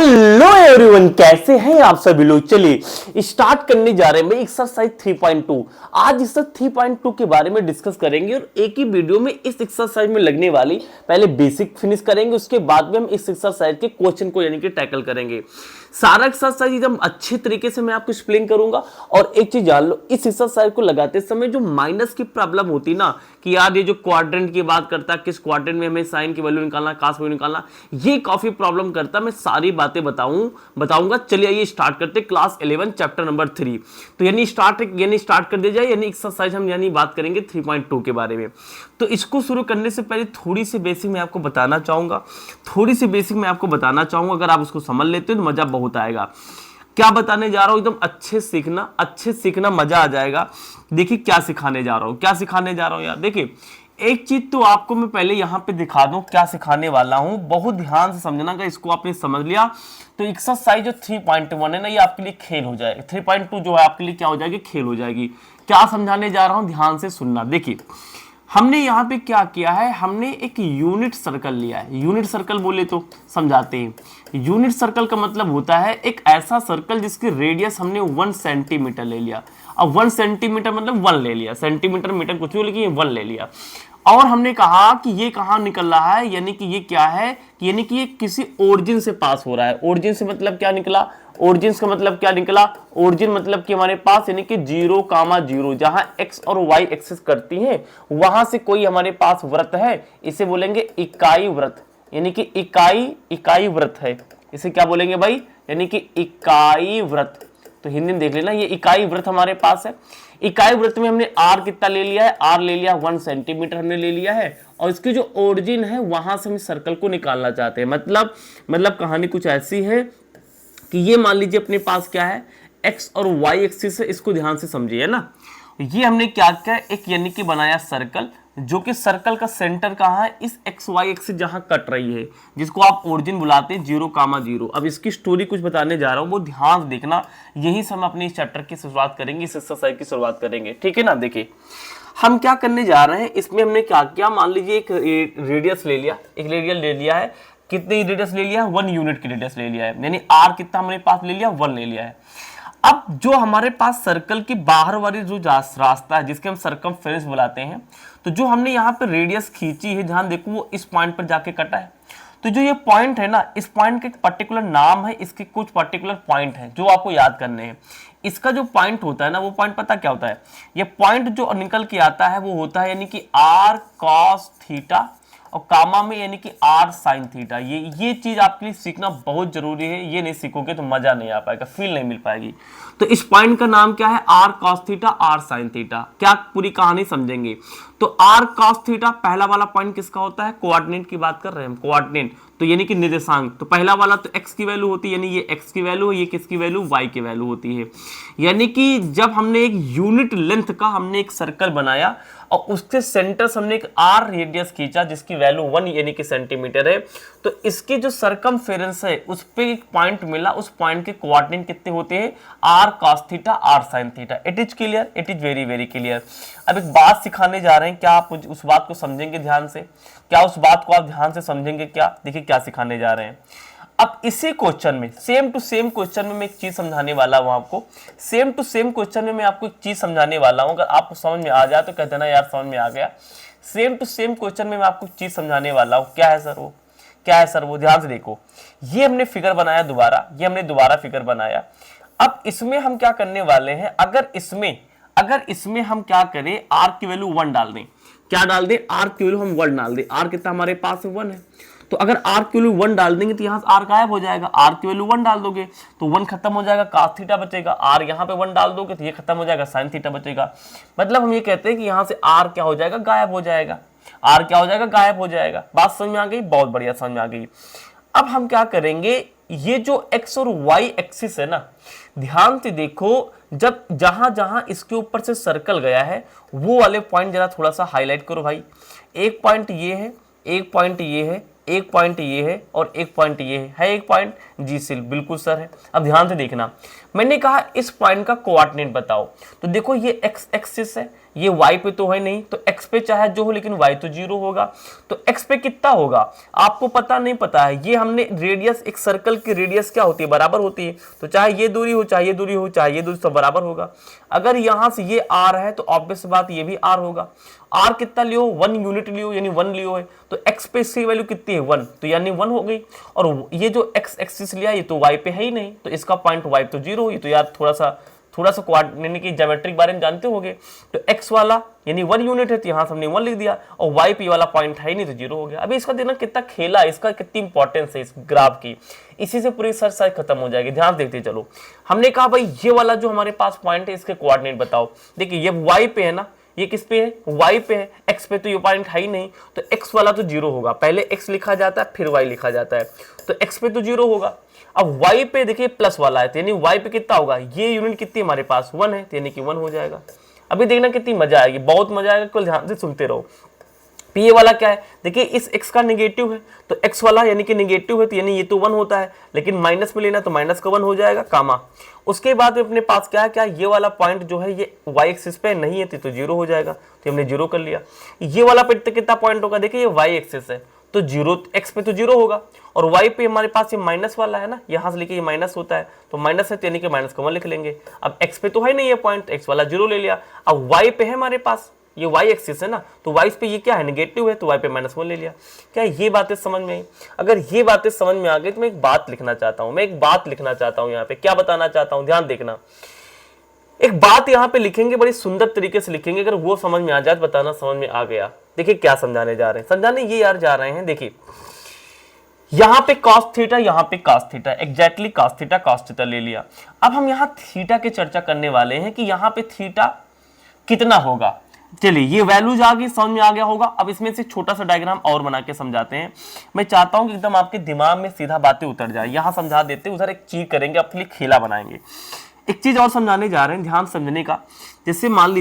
Hello everyone, कैसे हैं आप सभी लोग। चलिए स्टार्ट करने जा रहे हैं मैं एक्सरसाइज 3.2। आज एक्सरसाइज 3.2 के बारे में डिस्कस करेंगे और एक ही वीडियो में इस एक्सरसाइज में लगने वाली पहले बेसिक फिनिश करेंगे, उसके बाद में हम इस एक्सरसाइज के क्वेश्चन को यानी कि टैकल करेंगे। सारा एक्सरसाइज एकदम अच्छे तरीके से मैं आपको एक्सप्लेन करूंगा। और एक चीज जान लो, इस एक्सरसाइज को लगाते समय जो माइनस की प्रॉब्लम होती ना कि यार ये जो क्वाड्रेंट की बात करता है, किस क्वाड्रेंट में हमें साइन की वैल्यू निकालना, कास वैल्यू निकालना, ये काफी प्रॉब्लम करता है। मैं सारी बातें बताऊंगा। चलिए आइए स्टार्ट करते क्लास 11 चैप्टर नंबर 3। तो यानी स्टार्ट कर दिया जाए, यानी एक्सरसाइज हम यानी बात करेंगे 3.2 के बारे में। तो इसको शुरू करने से पहले थोड़ी सी बेसिक मैं आपको बताना चाहूंगा। अगर आप उसको समझ लेते हो तो मजा बहुत आएगा। क्या बताने जा रहा हूं एकदम अच्छे सीखना मजा आ जाएगा। देखिए क्या सिखाने जा रहा हूं यार। देखिए एक चीज तो आपको मैं पहले यहां पे दिखा दूं क्या सिखाने वाला हूं, बहुत ध्यान से समझना। अगर इसको आपने समझ लिया तो एक्सरसाइज जो 3.1 है ना, ये आपके लिए खेल हो जाएगा। 3.2 जो है आपके लिए क्या हो जाएगी, खेल हो जाएगी। क्या समझाने जा रहा हूं, ध्यान से सुनना। देखिए हमने यहाँ पे क्या किया है, हमने एक यूनिट सर्कल लिया है। यूनिट सर्कल बोले तो समझाते हैं। यूनिट सर्कल का मतलब होता है एक ऐसा सर्कल जिसकी रेडियस हमने 1 सेंटीमीटर ले लिया। अब 1 सेंटीमीटर मतलब 1 ले लिया, सेंटीमीटर मीटर कुछ भी, लेकिन 1 ले लिया। और हमने कहा कि ये कहाँ निकल रहा है, यानी कि ये क्या है, यानी कि ये किसी ओरिजिन से पास हो रहा है। ओरिजिन से मतलब क्या निकला, ओरिजिन का मतलब क्या निकला, ओरिजिन मतलब कि हमारे पास यानी कि 0,0 जहां एक्स और वाई एक्सिस करती हैं वहां से कोई हमारे पास वृत्त है, इसे बोलेंगे इकाई वृत्त, यानी कि इकाई वृत्त है। इसे क्या बोलेंगे भाई, यानी कि इकाई वृत्त। तो हिंदी में देख लेना, ये इकाई वृत्त हमारे पास है। इकाई वृत्त में हमने आर कितना ले लिया है, आर ले लिया 1 सेंटीमीटर हमने ले लिया है। और इसकी जो ओरिजिन है वहां से हम सर्कल को निकालना चाहते हैं। मतलब कहानी कुछ ऐसी है कि ये मान लीजिए अपने पास क्या है, एक्स और वाई एक्सिस है। इसको ध्यान से समझिए, है ना। ये हमने क्या किया, एक यानी कि बनाया सर्कल, जो कि सर्कल का सेंटर कहाँ है, इस एक्स वाई एक्सिस जहां कट रही है, जिसको आप ओरिजिन बुलाते हैं 0,0। अब इसकी स्टोरी कुछ बताने जा रहा हूं, वो ध्यान से देखना। यही से हम अपने इस चैप्टर की शुरुआत करेंगे, इस एक्सरसाइज की शुरुआत करेंगे, ठीक है ना। देखिए हम क्या करने जा रहे हैं, इसमें हमने क्या किया, मान लीजिए एक रेडियस ले लिया, है। कितनी रेडियस ले लिया, 1 यूनिट की रेडियस ले लिया है, यानी आर कितना हमारे पास ले लिया, 1 ले लिया है। अब जो हमारे पास सर्कल की बाहर वाली जो रास्ता है, जिसके हम सरकमफेरेंस बुलाते हैं, तो जो हमने यहाँ पे रेडियस खींची है, ध्यान देखो वो इस पॉइंट पर जाके कटा है। तो जो ये पॉइंट है ना, इस पॉइंट का एक पर्टिकुलर नाम है, इसके कुछ पर्टिकुलर पॉइंट है जो आपको याद करने हैं। इसका जो पॉइंट होता है ना, वो पॉइंट पता क्या होता है, ये पॉइंट जो निकल के आता है वो होता है यानी कि आर कॉस थीटा, और कामा में यानी कि आर साइन थीटा। ये चीज आपके लिए सीखना बहुत जरूरी है। ये नहीं सीखोगे तो मजा नहीं आ पाएगा, फील नहीं मिल पाएगी। तो इस पॉइंट का नाम क्या है, r cos theta, r sine theta. क्या पूरी कहानी समझेंगे। तो आर कॉस थीटा पहला वाला पॉइंट किसका होता है, कोऑर्डिनेट की बात कर रहे हैं हम, कोऑर्डिनेट तो यानी कि निर्देशांक। तो पहला वाला तो एक्स की वैल्यू होती है, यानी ये एक्स की वैल्यू है, ये किसकी वैल्यू, वाई की वैल्यू होती है। यानी कि जब हमने एक यूनिट लेंथ का हमने एक सर्कल बनाया और उसके सेंटर से हमने एक आर रेडियस खींचा जिसकी वैल्यू 1 यानी कि सेंटीमीटर है, तो इसकी जो सरकमफेरेंस है उस पे एक पॉइंट मिला, उस पॉइंट के कोऑर्डिनेट कितने होते हैं, r cos theta, r sine theta. It is clear, it is very very clear. अब एक बात सिखाने जा रहे हैं, क्या आप उस बात को समझेंगे ध्यान से, क्या उस बात को आप ध्यान से समझेंगे, क्या देखिए क्या सिखाने जा रहे हैं। अब इसी क्वेश्चन में सेम टू सेम क्वेश्चन में मैं एक चीज समझाने वाला हूं आपको। सेम टू सेम क्वेश्चन में मैं आपको एक चीज समझाने वाला हूं, अगर आपको समझ में आ जाए तो कह देना यार समझ में आ गया। सेम टू सेम क्वेश्चन में मैं आपको एक चीज समझाने वाला हूं। क्या है सर वो, ध्यान से देखो। ये हमने फिगर बनाया दोबारा, फिगर बनाया। अब इसमें हम क्या करने वाले हैं, अगर इसमें हम क्या करें, आर की वैल्यू 1 डाल दें। क्या डाल दें, आर की वैल्यू हम 1 डाल दें। आर कितना हमारे पास है, 1 है। तो अगर आर की वैल्यू 1 डाल देंगे तो यहां से आर गायब हो जाएगा। आर की वैल्यू 1 डाल दोगे तो 1 खत्म हो जाएगा, cos थीटा बचेगा। आर यहां पे 1 डाल दोगे तो ये खत्म हो जाएगा, sin थीटा बचेगा। मतलब हम ये कहते हैं कि यहां से आर क्या हो जाएगा, गायब हो जाएगा। आर क्या हो जाएगा, गायब हो जाएगा। बात समझ में आ गई, बहुत बढ़िया समझ में आ गई। अब हम क्या करेंगे, ये जो एक्स और वाई एक्सिस है ना, ध्यान से देखो, जब जहां इसके ऊपर से सर्कल गया है वो वाले पॉइंट जरा थोड़ा सा हाईलाइट करो भाई। एक पॉइंट ये है, एक पॉइंट ये है, एक पॉइंट ये है और एक पॉइंट ये है एक पॉइंट, जी सिल बिल्कुल सर है। अब ध्यान से देखना, मैंने कहा इस पॉइंट का कोऑर्डिनेट बताओ। तो देखो ये एक्स एक्सिस है, ये y पे तो है नहीं, तो x पे चाहे जो हो लेकिन y तो 0 होगा। तो x पे कितना होगा आपको पता नहीं पता है, ये हमने रेडियस, एक सर्कल की रेडियस क्या होती है, बराबर होती है। तो चाहे ये दूरी हो, चाहे ये दूरी हो, चाहे ये दूरी, सब बराबर होगा। अगर यहां से ये r है तो ऑब्वियस बात ये भी r होगा। r कितना लियो, 1 यूनिट लियो, यानी 1 लियो है। तो x पे इसकी वैल्यू कितनी है, 1, तो यानी 1 हो गई। और ये जो x एक्सिस लिया ये तो y पे है ही नहीं, तो इसका पॉइंट y तो 0 हुई। तो यार थोड़ा सा कोऑर्डिनेट की ज्योमेट्रिक बारे में जानते होगे। तो x वाला यानी 1 यूनिट है, तो यहां से हमने 1 लिख दिया, और y पे वाला पॉइंट है ही नहीं, तो 0 हो गया। अभी इसका देखना कितना खेला, इसका कितनी इंपॉर्टेंस है इस ग्राफ की, इसी से पूरी एक्सरसाइज खत्म हो जाएगी। ध्यान देखते चलो, हमने कहा भाई ये वाला जो हमारे पास पॉइंट है इसके कोऑर्डिनेट बताओ। देखिए ये y पे है ना, ये किस पे है, y पे है, x पे तो ये पॉइंट है ही नहीं, तो x वाला तो 0 होगा। पहले x लिखा जाता है फिर y लिखा जाता है, तो x पे तो 0 होगा। अब y पे देखिए प्लस वाला है, तो यानी y पे कितना होगा, ये यूनिट कितनी हमारे पास 1 है, तो यानी कि 1 हो जाएगा। अभी देखना कितनी मजा आएगी, बहुत मजा आएगा, कुल ध्यान से सुनते रहो। ये वाला क्या है, देखिए इस x का नेगेटिव है, तो x वाला यानी कि नेगेटिव है, तो यानी ये तो 1 होता है, लेकिन माइनस में लेना तो माइनस का 1 हो जाएगा, कामा। उसके बाद में अपने पास क्या है, क्या ये वाला पॉइंट जो है ये y एक्सिस पे नहीं है, तो 0 हो जाएगा, तो हमने 0 कर लिया। ये वाला पे कितना पॉइंट होगा, देखिए ये y एक्सिस है, तो 0 x पे तो 0 होगा, और y पे हमारे पास ये माइनस वाला है ना, यहां से लेके ये माइनस होता है, तो माइनस है, यानी कि माइनस का 1 लिख लेंगे। अब x पे तो है नहीं ये पॉइंट, x वाला 0 ले लिया। अब y पे है हमारे पास, ये y एक्सिस है ना, तो y पे ये क्या है, नेगेटिव है, तो y पे -1 ले लिया। क्या ये बातें समझ में आई? अगर ये बातें समझ में आ गई तो मैं एक बात लिखना चाहता हूं, यहाँ पे क्या बताना चाहता हूं, ध्यान देखना। एक बात यहाँ पे लिखेंगे, बड़ी सुंदर तरीके से लिखेंगे, अगर वो समझ में आ जाए बताना समझ में आ गया। देखिए क्या समझाने जा रहे हैं, समझाने ये यार जा रहे हैं, देखिए यहाँ पे cos थीटा, यहाँ पे cos theta, exactly cos theta ले लिया। अब हम यहाँ थीटा की चर्चा करने वाले हैं कि यहाँ पे थीटा कितना होगा। चलिए ये वैल्यूज आ गई, समझ में आ गया होगा। अब इसमें से छोटा सा डायग्राम और बना के समझाते हैं। मैं चाहता हूं कि एकदम आपके दिमाग में सीधा बातें उतर जाए। यहां समझा देते, उधर एक चीज करेंगे, अपने लिए खेला बनाएंगे। एक चीज और समझाने जा रहे हैं, ध्यान समझने का। जैसे मान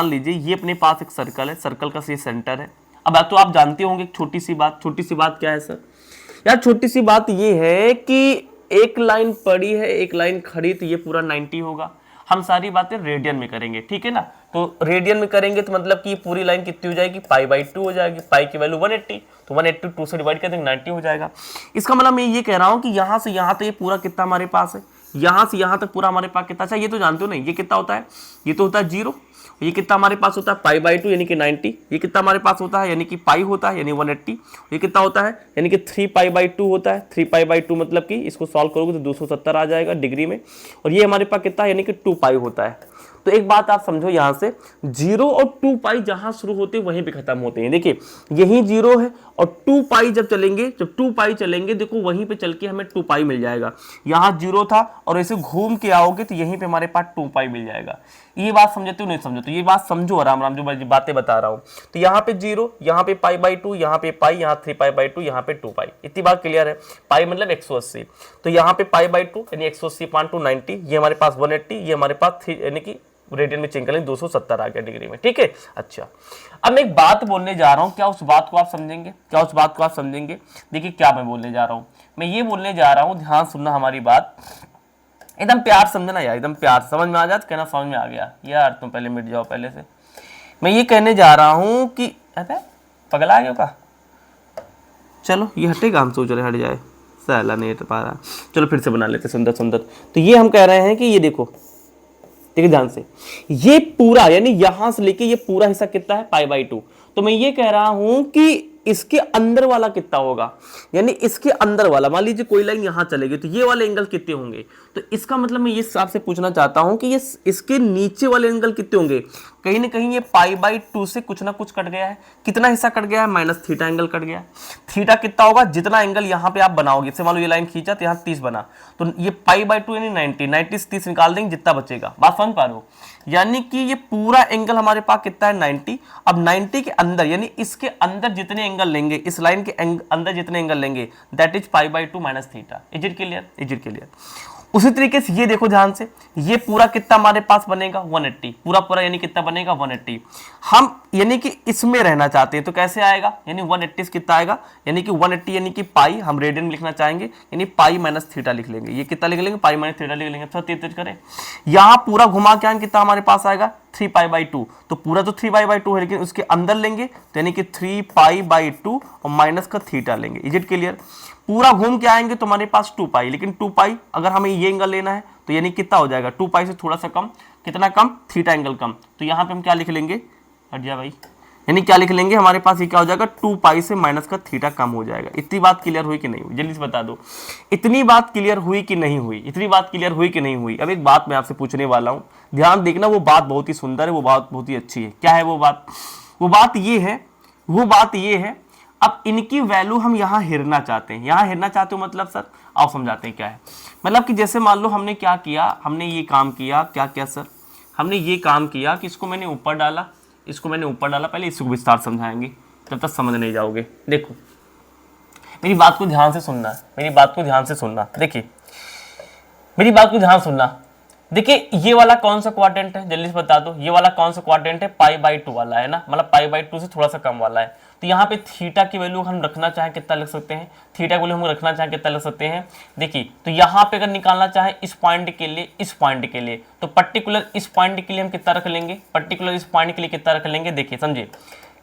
लीजिए ये अपने पास एक सर्कल है, सर्कल का ये सेंटर है। अब तो आप जानते होंगे एक छोटी सी बात क्या है सर यार, छोटी सी बात ये है कि एक लाइन पड़ी है, एक लाइन खड़ी, तो ये पूरा 90 होगा। हम सारी बातें रेडियन में करेंगे, ठीक है ना। तो रेडियन में करेंगे तो मतलब कि पूरी लाइन कितनी हो जाएगी, π/2 हो जाएगी। पाई की वैल्यू 180, तो 180 2 से डिवाइड कर देंगे 90 हो जाएगा। इसका मतलब मैं ये कह रहा हूं कि यहां से यहां तक ये पूरा कितना हमारे पास है, यहां से यहां तक पूरा हमारे पास कितना। अच्छा ये तो जानते हो नहीं, ये कितना होता है, ये तो होता है 0। ये कितना हमारे पास होता है, π/2 यानी कि 90। ये कितना हमारे पास होता है, यानी कि पाई होता है, यानी 180। ये कितना होता है, यानी कि 3π/2 होता है। 3π/2 मतलब कि इसको सॉल्व करोगे तो 270 आ जाएगा डिग्री में। और ये हमारे पास कितना है, यानी कि 2π होता है। तो एक बात आप समझो, यहां से 0 और 2π जहां शुरू होते हैं वहीं पे खत्म होते हैं। देखिए यही 0 है, और 2π जब 2π चलेंगे, देखो वहीं पे चल के हमें 2π मिल जाएगा। यहाँ 0 था और ऐसे घूम के आओगे तो यहीं पे हमारे पास 2π मिल जाएगा। ये बात समझते हो नहीं समझते, ये बात समझो आराम आराम, जो बातें बता रहा हूँ। तो यहाँ पे 0, यहाँ पे π/2, यहाँ पे पाई, यहाँ 3π/2, यहाँ पे 2π। इतनी बात क्लियर है। पाई मतलब 180, तो यहाँ पे π/2 यानी 180/290, ये हमारे पास 180, ये हमारे पास 3 यानी कि रेडियन में चेंज करें 270 आ गया डिग्री में, ठीक है। अच्छा अब मैं एक बात बोलने जा रहा हूं, क्या उस बात को आप समझेंगे, देखिए क्या मैं बोलने जा रहा हूं, मैं ये बोलने जा रहा हूं, ध्यान सुनना हमारी बात, एकदम प्यार समझना यार, एकदम प्यार, समझ में आ जाए कहना समझ में आ गया यार, तुम पहले मिट जाओ पहले से। मैं ये कहने जा रहा हूं कि अरे पगला गया का, चलो ये हटेगा, हम सोच रहे हट जाए, साला नहीं हट पा रहा, चलो फिर से बना लेते सुंदर। तो ये हम कह रहे हैं कि ये देखो, ठीक है ध्यान से, ये पूरा यानी यहां से लेके ये पूरा हिस्सा कितना है, π/2। तो मैं ये कह रहा हूं कि इसके अंदर वाला कितना होगा, यानी इसके अंदर वाला, मान लीजिए कोई लाइन यहां चलेगी तो ये वाले एंगल कितने होंगे। तो इसका मतलब मैं ये आपसे पूछना चाहता हूं कि ये इसके नीचे वाले एंगल कितने होंगे। कहीं ना कहीं ये π/2 से कुछ ना कुछ कट गया है। कितना हिस्सा कट गया है, -θ एंगल कट गया है। थीटा कितना होगा, जितना एंगल यहाँ पे आप बनाओगे, जैसे मान लो ये लाइन खींचा तो यहाँ 30 बना, तो ये π/2 यानी 90 से 30 निकाल देंगे, जितना बचेगा। बात समझ पा रहे हो, यानी कि ये पूरा एंगल हमारे पास कितना है, 90। अब 90 के अंदर यानी इसके अंदर जितने एंगल लेंगे, इस लाइन के अंदर जितने एंगल लेंगे, that is π/2 - θ। Is it clear. उसी तरीके से ये देखो ध्यान से, ये पूरा कितना हमारे पास बनेगा, 180, पूरा यानी कितना बनेगा 180। हम यानी कि इसमें रहना चाहते हैं तो कैसे आएगा, यानी 180 से कितना आएगा, यानी कि 180 यानी कि पाई हम रेडियन में लिखना चाहेंगे, यानी पाई माइनस थीटा लिख लेंगे। ये कितना लिख लेंगे, पाई माइनस थीटा लिख लेंगे। थोड़ा तेज तेज करें, यहाँ पूरा घुमा के कितना हमारे पास आएगा 3π/2। तो पूरा तो 3π/2 है, लेकिन उसके अंदर लेंगे तो यानी कि 3π/2 और माइनस का थीटा लेंगे। Is it clear. पूरा घूम के आएंगे तो हमारे पास 2π, लेकिन 2π अगर हमें ये एंगल लेना है तो यानी कितना हो जाएगा, 2π से थोड़ा सा कम, कितना कम, थीटा एंगल कम। तो यहाँ पे हम क्या लिख लेंगे, हट जा भाई, यानी क्या लिख लेंगे, हमारे पास ये क्या हो जाएगा, 2π से माइनस का थीटा कम हो जाएगा। इतनी बात क्लियर हुई कि नहीं हुई, जल्दी से बता दो, इतनी बात क्लियर हुई कि नहीं हुई, इतनी बात क्लियर हुई कि नहीं हुई। अब एक बात मैं आपसे पूछने वाला हूँ, ध्यान देखना, वो बात बहुत ही सुंदर है, वो बात बहुत ही अच्छी है। क्या है वो बात, वो बात ये है, अब इनकी वैल्यू हम यहाँ हेरना चाहते हैं। यहाँ हेरना चाहते हो मतलब सर आओ समझाते हैं क्या है। मतलब कि जैसे मान लो हमने क्या किया, हमने ये काम किया, क्या क्या सर, हमने ये काम किया कि इसको मैंने ऊपर डाला, इसको मैंने ऊपर डाला। पहले इसको विस्तार समझाएंगे, तब तक समझ नहीं जाओगे। देखो मेरी बात को ध्यान से सुनना, मेरी बात को ध्यान से सुनना, देखिए मेरी बात को ध्यान सुनना। देखिए ये वाला कौन सा क्वाड्रेंट है, जल्दी से बता दो, ये वाला कौन सा क्वाड्रेंट है, π/2 वाला है ना, मतलब π/2 से थोड़ा सा कम वाला है। तो यहाँ पे थीटा की वैल्यू हम रखना चाहें कितना लिख सकते हैं, थीटा की वैल्यू हम रखना चाहें कितना लिख सकते हैं। देखिए तो यहाँ पे अगर निकालना चाहे इस पॉइंट के लिए, इस पॉइंट के लिए, तो पर्टिकुलर इस पॉइंट के लिए हम कितना रख लेंगे, पर्टिकुलर इस पॉइंट के लिए कितना रख लेंगे, देखिए समझे,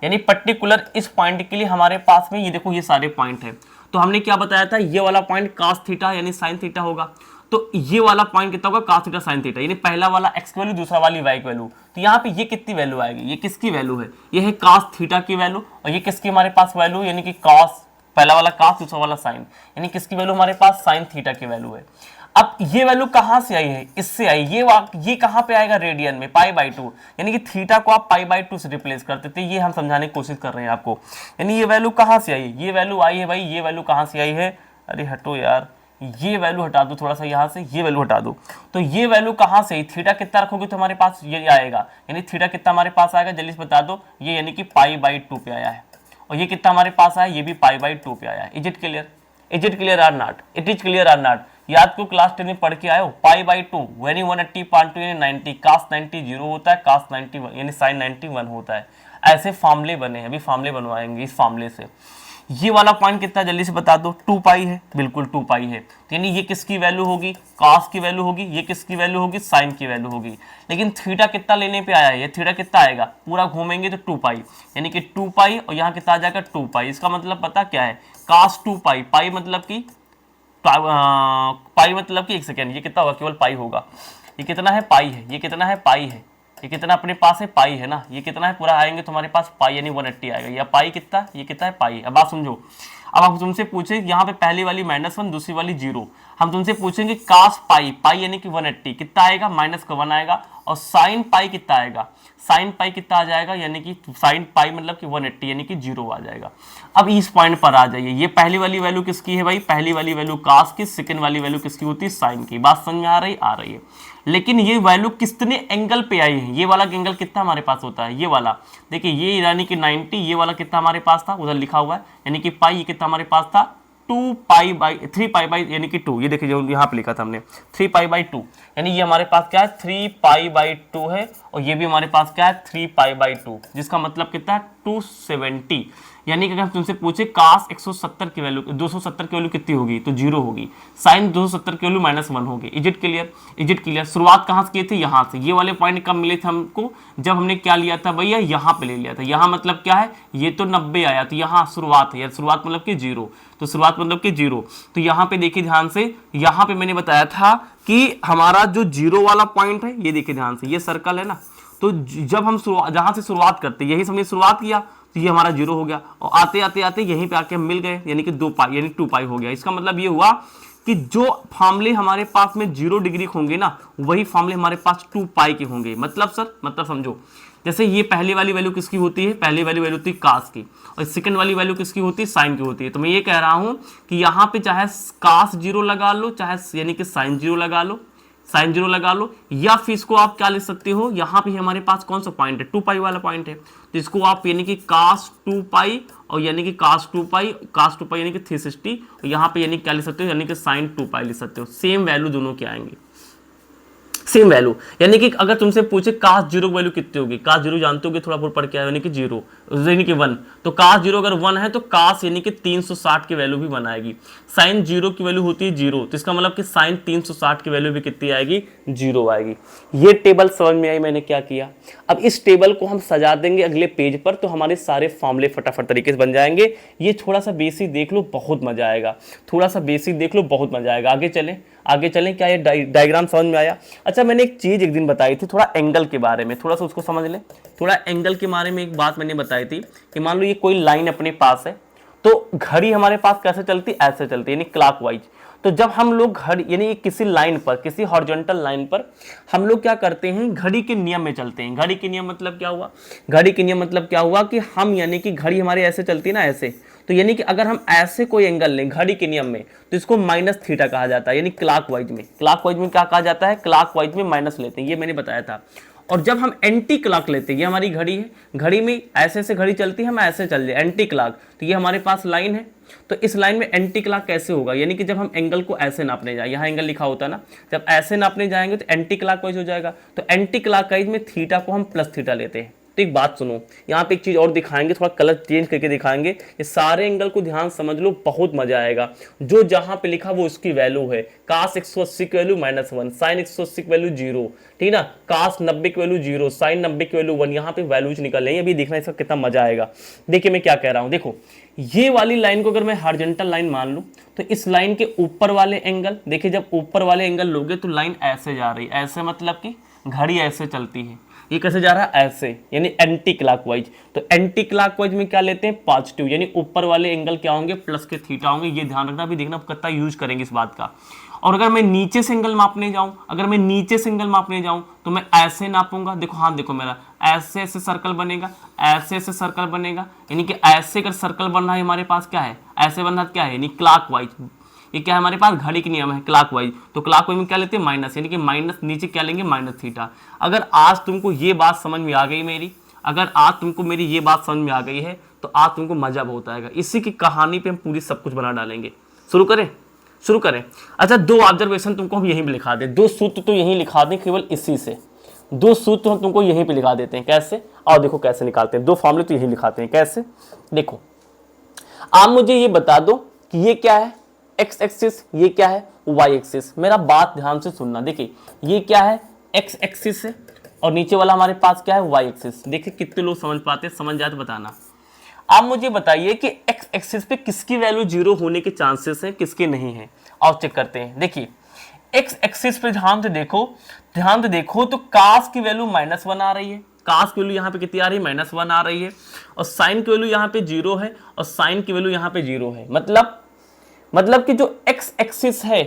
यानी पर्टिकुलर इस पॉइंट के लिए हमारे पास में ये देखो ये सारे पॉइंट है। तो हमने क्या बताया था, ये वाला पॉइंट cos थीटा यानी sin थीटा होगा। तो ये वाला पॉइंट कितना होगा, cos थीटा sin थीटा, यानी पहला वाला x की वैल्यू, दूसरा वाली y की वैल्यू। तो यहाँ पे ये कितनी वैल्यू आएगी, ये किसकी वैल्यू है, ये है cos थीटा की वैल्यू, और ये किसकी हमारे पास वैल्यू, यानी कि cos, पहला वाला cos दूसरा वाला sin, यानी किसकी वैल्यू हमारे पास sin थीटा की वैल्यू है। अब ये वैल्यू कहाँ से आई है, इससे आई, ये कहाँ पे आएगा, रेडियन में, π/2, यानी कि थीटा को आप π/2 से रिप्लेस करते थे। ये हम समझाने की कोशिश कर रहे हैं आपको, यानी ये वैल्यू कहाँ से आई, ये वैल्यू आई है भाई, ये वैल्यू कहाँ से आई है, अरे हटो यार, ये वैल्यू हटा दो थोड़ा सा यहाँ से, ये वैल्यू हटा दो। तो ये वैल्यू कहाँ से, थीटा कितना रखोगे तो हमारे पास ये आएगा, यानी थीटा कितना हमारे पास आएगा, जल्दी से बता दो, ये यानी कि π/2 पे आया है, और ये कितना हमारे पास आया, ये भी π/2 पे आया है। Is it clear, is it clear or not, it is clear or not. याद को क्लास 10 में पढ़ के आए हो, π/2 यानी 180/2 यानी 90, cos 90 0 होता है, cos 90 यानी sin 90 1 होता है। ऐसे फार्मूले बने हैं, अभी फार्मूले बनवाएंगे इस फार्मूले से। ये वाला पॉइंट कितना जल्दी से बता दो, 2π है, बिल्कुल 2π है, तो यानी ये किसकी वैल्यू होगी, cos की वैल्यू होगी, ये किसकी वैल्यू होगी, sin की वैल्यू होगी। लेकिन थीटा कितना लेने पे आया है, ये थीटा कितना आएगा, पूरा घूमेंगे तो 2π, यानी कि 2π, और यहाँ कितना आ जाएगा 2π। इसका मतलब पता क्या है, cos 2π, पाई मतलब कि पाई मतलब कि एक सेकेंड, ये कितना होगा, केवल पाई होगा, ये कितना है, पाई है, ये कितना है, पाई है, ये कितना अपने पास है, पाई है ना, ये कितना है, पूरा आएंगे तो हमारे पास पाई यानी 180 आएगा, या पाई कितना, ये कितना है, पाई। अब बात समझो, अब हम तुमसे पूछे यहाँ पे पहली वाली -1 दूसरी वाली 0, हम तुमसे पूछेंगे cos पाई, पाई यानी कि 180 कितना आएगा, -1 आएगा, और sin पाई कितना आएगा, sin पाई कितना आ जाएगा, यानी कि sin पाई मतलब कि 180 यानी कि 0 आ जाएगा। अब इस पॉइंट पर आ जाइए, ये पहली वाली वैल्यू किसकी है भाई, पहली वाली वैल्यू cos की, सेकंड वाली वैल्यू किसकी होती है, sin की। बात समझ में आ रही है। लेकिन ये वैल्यू कितने एंगल पे आई है, ये वाला एंगल कितना हमारे पास होता है, ये वाला देखिए, ये यानी कि 90, ये वाला कितना हमारे पास था, उधर लिखा हुआ है, यानी कि पाई, ये कितना हमारे पास था 3π यानी कि 2, ये देखिए जो यहाँ पे लिखा था हमने 3π/2, यानी ये हमारे पास क्या है 3π/2 है, और ये भी हमारे पास क्या है 3π/2, जिसका मतलब कितना है 270। यानी कि अगर तुमसे पूछे cos 170 की वैल्यू, 270 की वैल्यू कितनी होगी, तो 0 होगी, sin 270 की वैल्यू -1 होगी। Is it clear, is it clear. शुरुआत कहाँ से किए थे, यहाँ से। ये वाले पॉइंट कब मिले थे हमको, जब हमने क्या लिया था भैया, यहाँ पे ले लिया था। यहाँ मतलब क्या है, ये तो 90 आया, तो यहाँ शुरुआत है, शुरुआत मतलब कि 0, तो शुरुआत मतलब कि 0। तो यहाँ पे देखिए ध्यान से, यहाँ पे मैंने बताया था कि हमारा जो 0 वाला पॉइंट है, ये देखिए ध्यान से, ये सर्कल है ना, तो जब हम जहाँ से शुरुआत करते, यही से हमने शुरुआत किया, तो ये हमारा 0 हो गया, और आते आते आते यहीं पे आके हम मिल गए, यानी कि 2π यानी 2π हो गया। इसका मतलब ये हुआ कि जो फार्मूले हमारे पास में 0 डिग्री होंगे ना, वही फार्मूले हमारे पास 2π के होंगे। मतलब सर, मतलब समझो, जैसे ये पहली वाली वैल्यू किसकी होती है, पहली वाली वैल्यू होती है cos की, और सेकंड वाली वैल्यू किसकी होती है, sin की होती है। तो मैं ये कह रहा हूं कि यहाँ पे चाहे cos 0 लगा लो, चाहे यानी कि sin 0 लगा लो, sin 0 लगा लो, या फिर इसको आप क्या ले सकते हो, यहाँ पे हमारे पास कौन सा पॉइंट है, 2π वाला पॉइंट है, तो इसको आप यानी कि cos 2π, और यानी कि cos 2π यानी कि 360, और यहाँ पे यानी क्या ले सकते हो, यानी कि sin 2π ले सकते हो। सेम वैल्यू दोनों के आएंगे, सेम वैल्यू। यानी कि अगर तुमसे पूछे काश जीरो की वैल्यू कितनी होगी, काश जीरो जानते होगे, थोड़ा बहुत पढ़ के आए, यानी कि जीरो, यानी कि वन, तो काश जीरो अगर वन है तो काश यानी कि 360 की वैल्यू भी वन आएगी। साइन जीरो की वैल्यू होती है जीरो, तो इसका मतलब कि साइन 360 की वैल्यू भी कितनी आएगी, जीरो आएगी। ये टेबल समझ में आई मैंने क्या किया। अब इस टेबल को हम सजा देंगे अगले पेज पर, तो हमारे सारे फॉर्मूले फटाफट तरीके से बन जाएंगे। ये थोड़ा सा बेसिक देख लो, बहुत मजा आएगा, थोड़ा सा बेसिक देख लो, बहुत मजा आएगा। आगे चलें, आगे चलें, क्या ये डायग्राम समझ में आया? अच्छा, मैंने एक चीज एक दिन बताई थी थोड़ा एंगल के बारे में, थोड़ा सा उसको समझ लें। थोड़ा एंगल के बारे में एक बात मैंने बताई थी कि मान लो ये कोई लाइन अपने पास है, तो घड़ी हमारे पास कैसे चलती, ऐसे चलती है, यानी क्लॉकवाइज। तो जब हम लोग घड़ी यानी किसी लाइन पर, किसी हॉरिजॉन्टल लाइन पर हम लोग क्या करते हैं, घड़ी के नियम में चलते हैं। घड़ी के नियम मतलब क्या हुआ, घड़ी के नियम मतलब क्या हुआ कि हम यानी कि घड़ी हमारी ऐसे चलती है ना, ऐसे, तो यानी कि अगर हम ऐसे कोई एंगल लें घड़ी के नियम में, तो इसको माइनस थीटा कहा जाता है। यानी क्लॉकवाइज में, क्लॉकवाइज में क्या कहा जाता है, क्लॉकवाइज में माइनस लेते हैं, ये मैंने बताया था। और जब हम एंटी क्लॉक लेते हैं, ये हमारी घड़ी है, घड़ी में ऐसे ऐसे घड़ी चलती है, हम ऐसे चल जाए एंटी क्लॉक, तो ये हमारे पास लाइन है। तो इस लाइन में एंटी क्लॉक कैसे होगा, यानी कि जब हम एंगल को ऐसे नापने जाए, यहाँ एंगल लिखा होता है ना, जब ऐसे नापने जाएंगे तो एंटी क्लॉकवाइज हो जाएगा। तो एंटी क्लॉकवाइज में थीटा को हम प्लस थीटा लेते हैं। तो एक बात सुनो, यहाँ पे एक चीज और दिखाएंगे, थोड़ा कलर चेंज करके दिखाएंगे, ये सारे एंगल को ध्यान समझ लो, बहुत मजा आएगा। जो जहां पे लिखा वो उसकी वैल्यू है। कास 180 की वैल्यू -1, साइन 180 की वैल्यू 0, ठीक ना। कास 90 की वैल्यू 0, साइन 90 की वैल्यू 1, यहाँ पे वैल्यूज निकल रही है। अभी देखना इसका कितना मजा आएगा। देखिए मैं क्या कह रहा हूँ, देखो ये वाली लाइन को अगर मैं हॉरिजॉन्टल लाइन मान लूं, तो इस लाइन के ऊपर वाले एंगल, देखिए जब ऊपर वाले एंगल लोगे तो लाइन ऐसे जा रही है, ऐसे मतलब कि घड़ी ऐसे चलती है। ये कैसे जा रहा है, ऐसे, यानी एंटी क्लॉकवाइज। तो एंटी क्लॉकवाइज में क्या लेते हैं, पॉजिटिव, यानी ऊपर वाले एंगल क्या होंगे, प्लस के थीटा होंगे। ये ध्यान रखना, अभी देखना कितना यूज करेंगे इस बात का। और अगर मैं नीचे से एंगल मापने जाऊं, अगर मैं नीचे से एंगल मापने जाऊं तो मैं ऐसे नापूंगा, देखो हाथ देखो मेरा, ऐसे ऐसे सर्कल बनेगा, ऐसे ऐसे सर्कल बनेगा, यानी कि ऐसे अगर सर्कल बन रहा है हमारे पास क्या है, ऐसे बन रहा है क्या है, यानी क्लॉकवाइज। ये क्या है हमारे पास, घड़ी के नियम है क्लॉकवाइज। तो क्लॉकवाइज में क्या लेते हैं, माइनस, यानी कि माइनस नीचे क्या लेंगे, माइनस थीटा। अगर आज तुमको ये बात समझ में आ गई मेरी, अगर आज तुमको मेरी ये बात समझ में आ गई है, तो आज तुमको मजा बहुत आएगा। इसी की कहानी पे हम पूरी सब कुछ बना डालेंगे। शुरू करें, शुरू करें। अच्छा, दो ऑब्जर्वेशन तुमको हम यहीं पे लिखा दें, दो सूत्र तो यहीं लिखा दें, केवल इसी से दो सूत्र हम तुमको यहीं पे लिखा देते हैं। कैसे, और देखो कैसे निकालते हैं, दो फॉर्मूले तो यहीं लिखाते हैं। कैसे, देखो आप मुझे ये बता दो कि ये क्या है, एक्स एक्सिस, ये क्या है, वाई एक्सिस। मेरा बात ध्यान से सुनना, देखिए ये क्या है, एक्स एक्सिस है, और नीचे वाला हमारे पास क्या है, वाई एक्सिस। देखिए कितने लोग समझ पाते हैं, समझ जाए तो बताना। आप मुझे बताइए कि एक्स एक्सिस पे किसकी वैल्यू 0 होने के चांसेस हैं, किसके नहीं है। और चेक करते हैं। देखिए एक्स एक्सिस पे ध्यान से देखो, ध्यान से देखो, तो कास की वैल्यू -1 आ रही है, कास की वैल्यू यहाँ पे कितनी आ रही है, -1 आ रही है, और साइन की वैल्यू यहाँ पे 0 है, और साइन की वैल्यू यहाँ पे 0 है। मतलब कि जो एक्स एक्सिस है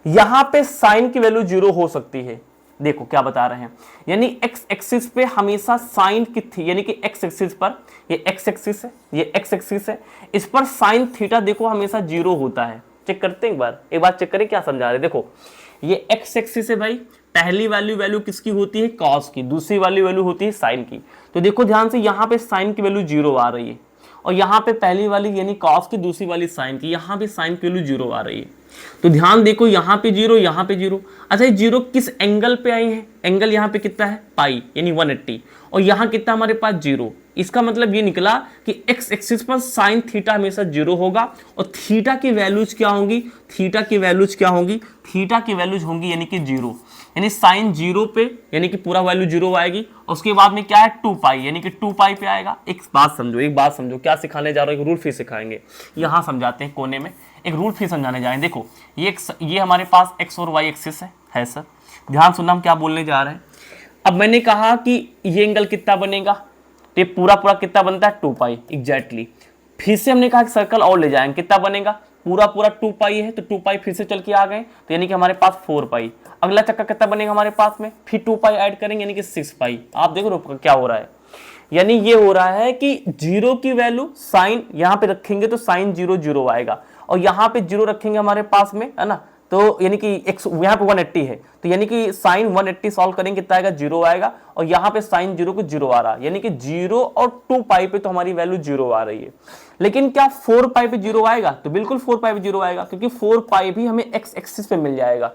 यहां पे साइन की वैल्यू 0 हो सकती है। देखो क्या बता रहे हैं, यानी एक्स एक्सिस पे हमेशा साइन की थी, यानी कि एक्स एक्सिस पर, ये एक्स एक्सिस है, ये एक्स एक्सिस है, इस पर साइन थीटा देखो हमेशा 0 होता है। चेक करते हैं एक बार चेक करें क्या समझा रहे हैं। देखो ये एक्स एक्सिस है भाई, पहली वैल्यू किसकी होती है, कॉस की, दूसरी वैल्यू होती है साइन की। तो देखो ध्यान से, यहां पे साइन की वैल्यू 0 आ रही है, और यहाँ पे पहली वाली यानी कॉस की, दूसरी वाली साइन की, यहाँ पे साइन की वैल्यू 0 आ रही है। तो ध्यान देखो, यहाँ पे 0, यहाँ पे 0। अच्छा ये 0 किस एंगल पे आई है, एंगल यहाँ पे कितना है, पाई, यानी 180, और यहाँ कितना हमारे पास 0। इसका मतलब ये निकला कि एक्स एक्सिस पर साइन थीटा हमेशा 0 होगा, और थीटा की वैल्यूज क्या होंगी, थीटा की वैल्यूज क्या होंगी, थीटा की वैल्यूज होंगी यानी कि 0, यानी साइन 0 पे, यानी कि पूरा वैल्यू 0 आएगी। और उसके बाद में क्या है, 2 पाई, यानी कि 2 पाई पे आएगा। एक बात समझो, क्या सिखाने जा रहा हूँ, एक रूल फिर सिखाएंगे। यहाँ समझाते हैं, कोने में एक रूल फिर समझाने जाएंगे। देखो ये हमारे पास एक्स और वाई एक्सिस है सर, ध्यान सुनना हम क्या बोलने जा रहे हैं। अब मैंने कहा कि ये एंगल कितना बनेगा, तो ये पूरा कितना बनता है, 2 पाई एग्जैक्टली। फिर से हमने कहा कि सर्कल और ले जाएंगे, कितना बनेगा, पूरा 2 पाई है, तो 2 पाई फिर से चल के आ गए, तो यानी कि हमारे पास 4 पाई। अगला चक्कर कितना बनेगा हमारे पास में, फिर 2 पाई ऐड करेंगे, यानी कि 6 पाई। आप देखो क्या हो रहा है, यानी ये हो रहा है कि 0 की वैल्यू साइन यहाँ पे रखेंगे तो साइन 0 0 आएगा, और यहाँ पे 0 रखेंगे हमारे पास में, है ना, तो यानी कि एक्स यहाँ पे 180 है, तो यानी कि साइन 180 सॉल्व करेंगे कितना आएगा, 0 आएगा, और यहाँ पे साइन 0 को 0 आ रहा है, यानी कि 0 और 2 पाई पे तो हमारी वैल्यू 0 आ रही है। लेकिन क्या 4 पाई पे 0 आएगा, तो बिल्कुल 4 पाई पे 0 आएगा, क्योंकि 4 पाई भी हमें एक्स एक्सिस पे मिल जाएगा।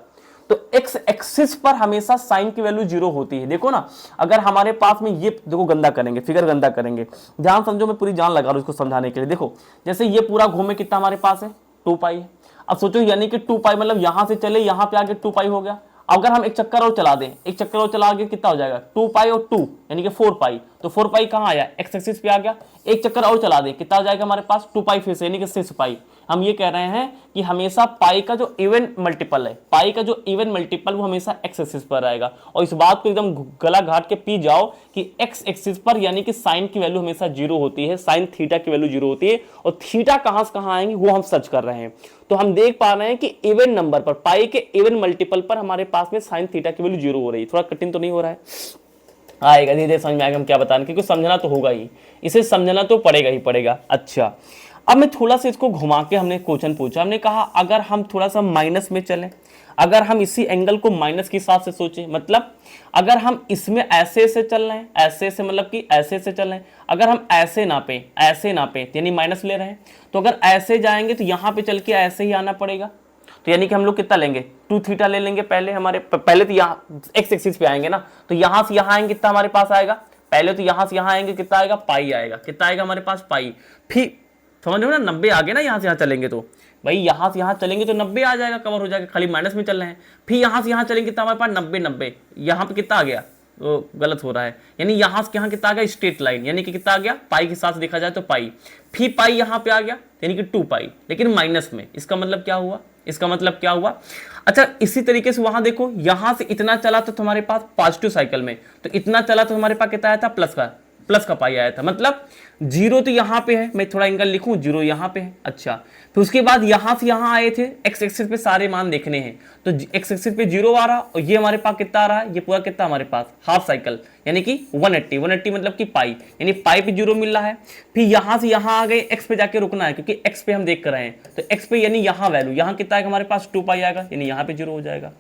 तो एक्स एक्सिस पर हमेशा साइन की वैल्यू 0 होती है। देखो ना, अगर हमारे पास में ये देखो, गंदा करेंगे, फिगर गंदा करेंगे, ध्यान समझो, मैं पूरी जान लगा रहा हूं इसको समझाने के लिए। देखो जैसे ये पूरा घूमे कितना हमारे पास है 2 पाई है। अब सोचो यानी कि 2 पाई मतलब यहां से चले यहां पे आगे 2 पाई हो गया। अगर हम एक चक्कर और चला दें, एक चक्कर और चला के कितना हो जाएगा 2 पाई और 2 यानी कि 4 पाई। तो 4 पाई कहां आया, एक्स एक्सिस पे आ गया। एक चक्कर और चला दें, कितना हो जाएगा हमारे पास 2 पाई फिर से यानी कि 6 पाई। हम ये कह रहे हैं कि हमेशा पाई का जो इवन मल्टीपल है, पाई का जो इवन मल्टीपल वो हमेशा एक्स एक्सिस पर रहेगा। और इस बात को एकदम गला घाट के पी जाओ कि एक्स एक्सिस पर यानी कि साइन की वैल्यू हमेशा 0 होती है, साइन थीटा की वैल्यू 0 होती है। और थीटा कहां से कहां आएंगे वो हम सर्च कर रहे हैं। तो हम देख पा रहे हैं कि इवन नंबर पर, पाई के इवन मल्टीपल पर हमारे पास में साइन थीटा की वैल्यू 0 हो रही है। थोड़ा कठिन तो नहीं हो रहा है? आएगा धीरे धीरे समझ में आएगा हम क्या बताने, क्योंकि समझना तो होगा ही, इसे समझना तो पड़ेगा ही पड़ेगा। अच्छा, अब मैं थोड़ा सा इसको घुमा के हमने क्वेश्चन पूछा, हमने कहा अगर हम थोड़ा सा माइनस में चलें, अगर हम इसी एंगल को माइनस के हिसाब से सोचें, मतलब अगर हम इसमें ऐसे से चल रहे हैं, ऐसे से मतलब कि ऐसे से चल रहे हैं, अगर हम ऐसे नापे, ऐसे नापे यानी माइनस ले रहे हैं, तो अगर ऐसे जाएंगे तो यहां पे चल के ऐसे ही आना पड़ेगा। तो यानी कि हम लोग कितना लेंगे 2 थीटा ले लेंगे पहले, हमारे पहले तो यहाँ एक्स एक्सिस पे आएंगे ना, तो यहां से यहां आएंगे कितना हमारे पास आएगा, पहले तो यहां से यहां आएंगे कितना आएगा पाई आएगा, कितना आएगा हमारे पास पाई। फिर समझ रहे हो ना 90 आ गए ना, यहां से यहां चलेंगे तो भाई यहां से यहां चलेंगे तो 90 आ जाएगा, कवर हो जाएगा, खाली माइनस में चल रहे हैं। फिर यहां से यहां चलेंगे कितना हमारे पास 90 90, यहां पे कितना आ गया, तो गलत हो रहा है, यानी यहां से यहां कितना आ गया स्ट्रेट लाइन, यानी कि कितना आ गया पाई के साथ देखा जाए तो पाई। फिर पाई यहां पे आ गया यानी कि 2 पाई, लेकिन माइनस में। इसका मतलब क्या हुआ, इसका मतलब क्या हुआ। अच्छा इसी तरीके से वहां देखो, यहां से इतना चला तो तुम्हारे पास पॉजिटिव साइकिल में, तो इतना चला तो हमारे पास कितना आया था प्लस का पाई आया था, मतलब 0 तो यहां पे है, मैं थोड़ा एंगल लिखूं 0 यहां पे है। अच्छा फिर उसके बाद यहां से यहां आए थे, एक्स एक्सिस पे सारे मान देखने हैं, तो एक्स एक्सिस पे 0 आ रहा और ये हमारे पास कितना आ रहा है, ये पूरा कितना हमारे पास हाफ साइकिल यानी कि 180 मतलब कि पाई, यानी पाई पे 0 मिल रहा है। फिर यहां से यहां आ गए, एक्स पे जाके रुकना है क्योंकि एक्स पे हम देख कर रहे हैं, तो एक्स पे यानी यहां वैल्यू यहां कितना है हमारे पास 2 पाई आएगा, यानी यहां पे 0 हो जाएगा।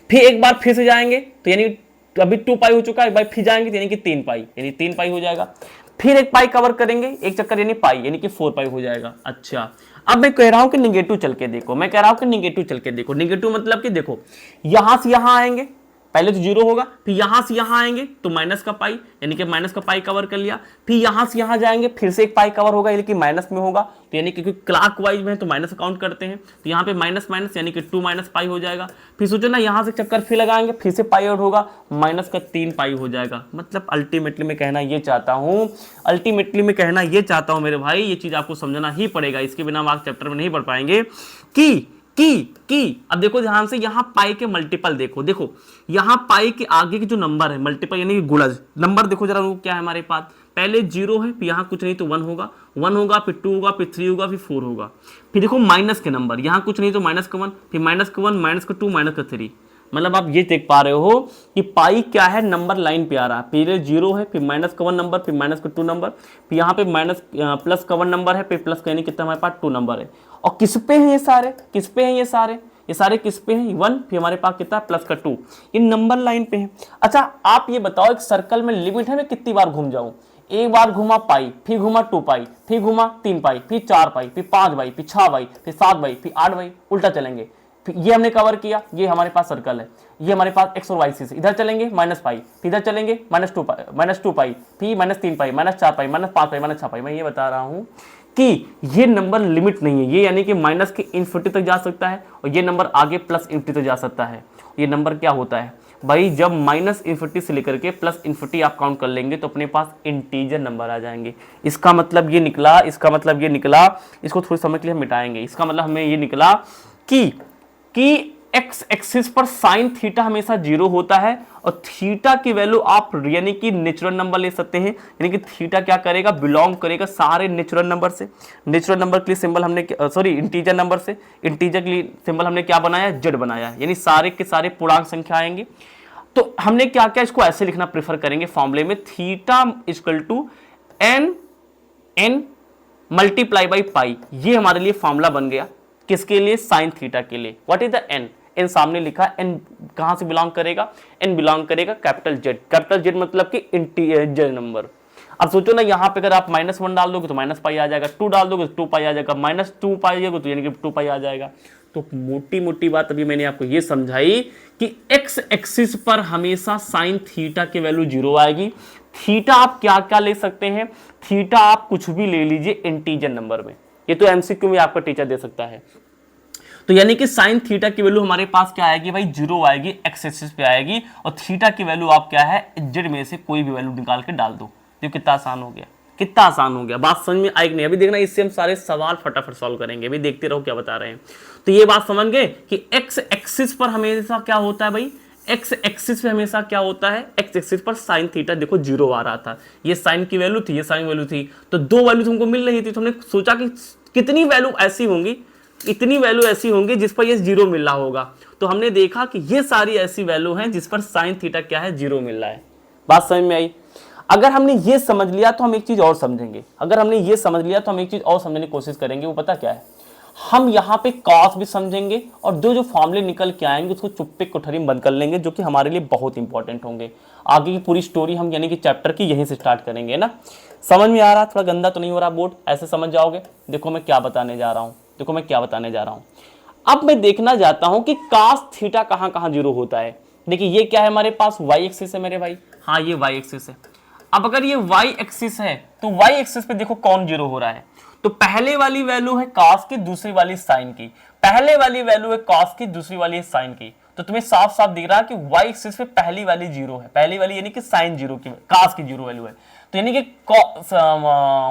फिर एक बार फिर से जाएंगे तो यानी अभी 2 पाई हो चुका है, एक बार फिर जाएंगे तो यानी कि 3 पाई, यानी 3 पाई हो जाएगा। फिर एक पाई कवर करेंगे, एक चक्कर यानी पाई, यानी कि 4 पाई हो जाएगा। अच्छा अब मैं कह रहा हूं कि निगेटिव चल के देखो, मैं कह रहा हूं कि निगेटिव चल के देखो, निगेटिव मतलब कि देखो यहां से यहां आएंगे, पहले तो 0 होगा, फिर यहां से यहां आएंगे तो माइनस का पाई, यानी कि माइनस का पाई कवर कर लिया। फिर यहां से यहां जाएंगे फिर से एक पाई कवर होगा, यानी कि माइनस में होगा, तो यानी कि क्लॉकवाइज में है तो माइनस काउंट करते हैं, तो यहाँ पे माइनस माइनस यानी कि 2 माइनस पाई हो जाएगा। फिर सोचो ना यहां से चक्कर फिर लगाएंगे, फिर से पाई आउट होगा, माइनस का 3 पाई हो जाएगा। मतलब अल्टीमेटली मैं कहना ये चाहता हूं, मेरे भाई ये चीज आपको समझना ही पड़ेगा, इसके बिना हम आज चैप्टर में नहीं पढ़ पाएंगे कि अब देखो ध्यान से, यहां पाई के मल्टीपल देखो यहां पाई के आगे के जो नंबर है मल्टीपल यानी कि गुणज नंबर, देखो जरा वो क्या है हमारे पास, पहले 0 है, फिर यहां कुछ नहीं तो 1 होगा, फिर 2 होगा, फिर 3 होगा, फिर 4 होगा। फिर देखो माइनस के नंबर, यहां कुछ नहीं तो माइनस का 1, फिर माइनस का 1, माइनस का 2, माइनस का 3। मतलब आप ये देख पा रहे हो कि पाई क्या है, नंबर लाइन पे आ रहा है, पहले 0 है, फिर माइनस का 1 नंबर, फिर माइनस का 2 नंबर, फिर यहाँ पे माइनस प्लस का 1 नंबर है, फिर प्लस का यानी कितना हमारे पास 2 नंबर है। और किस पे हैं ये सारे, किस पे हैं 1, फिर हमारे पास कितना प्लस का 2, ये नंबर लाइन पे है। अच्छा आप ये बताओ, एक सर्कल में लिमिट है मैं कितनी बार घूम जाऊं, एक बार घुमा पाई, फिर घुमा 2 पाई, फिर घुमा 3 पाई, फिर 4 पाई, फिर 5 पाई, फिर 6 पाई, फिर 7 पाई, फिर 8 पाई, उल्टा चलेंगे। ये हमने कवर किया, ये हमारे पास सर्कल है, ये हमारे पास एक्स और वाई से इधर चलेंगे माइनस पाई, फिर इधर चलेंगे माइनस टू पाई, फिर माइनस 3 पाई, माइनस 4 पाई, माइनस 5 पाई, माइनस 6 पाई। मैं ये बता रहा हूं कि ये नंबर लिमिट नहीं है, ये यानी कि माइनस के इन्फिनिटी तक जा सकता है और ये नंबर आगे प्लस इन्फिनिटी तक जा सकता है। ये नंबर क्या होता है भाई, जब माइनस इन्फिनिटी से लेकर के प्लस इन्फिनिटी आप काउंट कर लेंगे तो अपने पास इंटीजर नंबर आ जाएंगे। इसका मतलब ये निकला, इसको थोड़ी समय के लिए हम मिटाएंगे। इसका मतलब हमें ये निकला कि एक्स एक्सिस पर साइन थीटा हमेशा 0 होता है और थीटा की वैल्यू आप यानी कि नेचुरल नंबर ले सकते हैं, यानी कि थीटा क्या करेगा, बिलोंग करेगा सारे नेचुरल नंबर से। नेचुरल नंबर के लिए सिंबल हमने इंटीजर नंबर से, इंटीजर के लिए सिंबल हमने क्या बनाया, जेड बनाया, यानी सारे के सारे पूर्णांक संख्या आएंगे। तो हमने क्या क्या इसको ऐसे लिखना प्रेफर करेंगे फॉर्मूले में, theta equal to n multiply by pi. ये हमारे लिए फॉर्मूला बन गया, किसके लिए, साइन थीटा के लिए। What is the n, n सामने लिखा, एन कहां से बिलोंग करेगा, एन बिलोंग करेगा कैपिटल जेड मतलब कि इंटीजर नंबर। अब सोचो ना यहां पे अगर आप -1 डाल दोगे तो माइनस पाई आ जाएगा, 2 डाल दोगे तो 2 पाई आ जाएगा, -2 पाई जाएगा तो यानी कि 2 पाई आ जाएगा। तो मोटी मोटी बात अभी मैंने आपको ये समझाई कि एक्स एक्सिस पर हमेशा साइन थीटा की वैल्यू 0 आएगी। थीटा आप क्या क्या ले सकते हैं, थीटा आप कुछ भी ले लीजिए इंटीजर नंबर में, ये तो एमसीक्यू में आपका टीचर दे सकता है। तो यानी कि साइन थीटा की वैल्यू हमारे पास क्या आएगी भाई, 0 आएगी, एक्स एक्सिस पे आएगी, और थीटा की वैल्यू आप क्या है, जेड में से कोई भी वैल्यू निकाल के डाल दो। तो कितना आसान हो गया, कितना आसान हो गया, बात समझ में आई कि नहीं। अभी देखना, इससे हम सारे सवाल फटाफट सॉल्व करेंगे, अभी देखते रहो क्या बता रहे हैं। तो ये बात समझ गए कि एक्स एक्सिस पर हमेशा क्या होता है भाई, एक्स एक्सिस पे हमेशा क्या होता है, एक्स एक्सिस पर साइन थीटा देखो 0 आ रहा था, ये साइन की वैल्यू थी, ये साइन वैल्यू थी, तो दो वैल्यू तुमको मिल रही थी, तो हमने सोचा कि कितनी वैल्यू ऐसी होंगी, इतनी वैल्यू ऐसी होंगी जिस पर ये 0 मिल रहा होगा। तो हमने देखा कि ये सारी ऐसी वैल्यू हैं जिस पर साइन थीटा क्या है, 0 मिल रहा है। बात समझ में आई। अगर हमने ये समझ लिया तो हम एक चीज और समझेंगे, अगर हमने ये समझ लिया तो हम एक चीज और समझने की कोशिश करेंगे, वो पता क्या है, हम यहाँ पे कॉस भी समझेंगे और जो फॉर्मूले निकल के आएंगे उसको चुप्पे कोठरी में बंद कर लेंगे, जो कि हमारे लिए बहुत इंपॉर्टेंट होंगे। आगे की पूरी स्टोरी हम यानी कि चैप्टर की यहीं से स्टार्ट करेंगे ना। समझ में आ रहा, थोड़ा गंदा तो नहीं हो रहा बोर्ड, ऐसे समझ जाओगे। देखो मैं क्या बताने जा रहा हूँ, देखो मैं क्या बताने जा रहा हूँ। अब मैं देखना चाहता हूँ कि cos थीटा कहाँ कहाँ 0 होता है। देखिए ये क्या है हमारे पास, y एक्सिस है मेरे भाई, हाँ ये y एक्सिस है। अब अगर ये y एक्सिस है तो y एक्सिस पे देखो कौन 0 हो रहा है, तो पहले वाली वैल्यू है cos की, दूसरी वाली साइन की, पहले वाली वैल्यू है cos की, दूसरी वाली है साइन की। तो तुम्हें साफ साफ दिख रहा है कि y एक्सिस पे पहली वाली 0 है, पहली वाली यानी कि साइन 0 की, cos की 0 वैल्यू है। तो यानी कि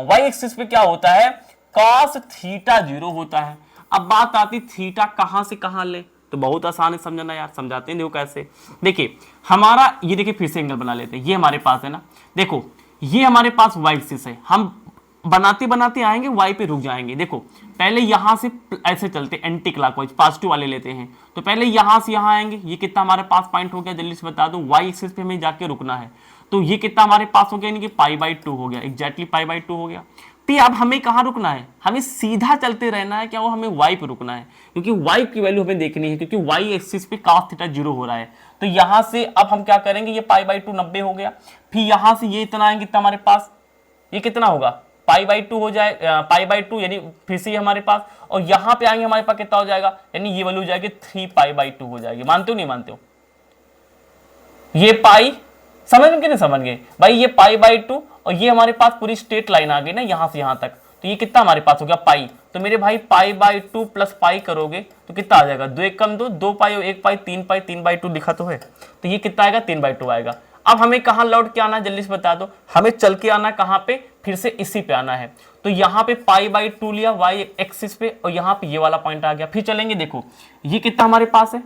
y एक्सिस पे क्या होता है, cos थीटा 0 होता है। अब बात आती थीटा कहां से कहां ले, तो बहुत आसान है समझना यार, समझाते हैं। देखो कैसे, देखिए हमारा ये, देखिए फिर से एंगल बना लेते हैं, ये हमारे पास है ना, देखो ये हमारे पास y एक्सिस है, हम बनाते बनाते आएंगे y पे रुक जाएंगे। देखो पहले यहां से ऐसे चलते एंटी क्लॉकवाइज, पॉजिटिव वाले लेते हैं, तो पहले यहां से यहां आएंगे, ये कितना हमारे पास पॉइंट हो गया जल्दी से बता दो, y एक्सिस पे हमें जाके रुकना है, तो ये कितना हमारे पास हो गया, यानी कि π/2 हो गया, एग्जैक्टली π/2 हो गया। फिर अब हमें कहाँ रुकना है, हमें सीधा चलते रहना है, क्या वो हमें y पे रुकना है, क्योंकि y की वैल्यू हमें देखनी है, क्योंकि y एक्सिस पे cos थीटा 0 हो रहा है। तो यहां से अब हम क्या करेंगे, ये π/2 90 हो गया, फिर यहां से ये इतना आएंगे, इतना हमारे पास ये कितना होगा, π/2 हो जाए, π/2 यानी फिर से ये हमारे पास, और यहां पे आएंगे हमारे पास कितना हो जाएगा, यानी ये वैल्यू हो जाएगी 3π/2 हो जाएगी। मानते हो नहीं मानते हो, ये पाई समझ में कि नहीं समझ गए भाई, ये π/2 और ये हमारे पास पूरी स्ट्रेट लाइन आ गई ना यहां से यहां तक, तो ये कितना हमारे पास हो गया पाई। तो मेरे भाई π/2 प्लस पाई करोगे तो कितना आ जाएगा, 2 1 कम 2, 2 पाई और 1 पाई 3 पाई, 3/2 लिखा तो है, तो ये कितना आएगा 3/2 आएगा। अब हमें कहां लौट के आना, जल्दी से बता दो, हमें चल के आना कहां पे, फिर से इसी पे आना है। तो यहाँ पे π/2 लिया y एक्सिस पे, और यहाँ पे ये वाला पॉइंट आ गया, फिर चलेंगे। देखो ये कितना हमारे पास है,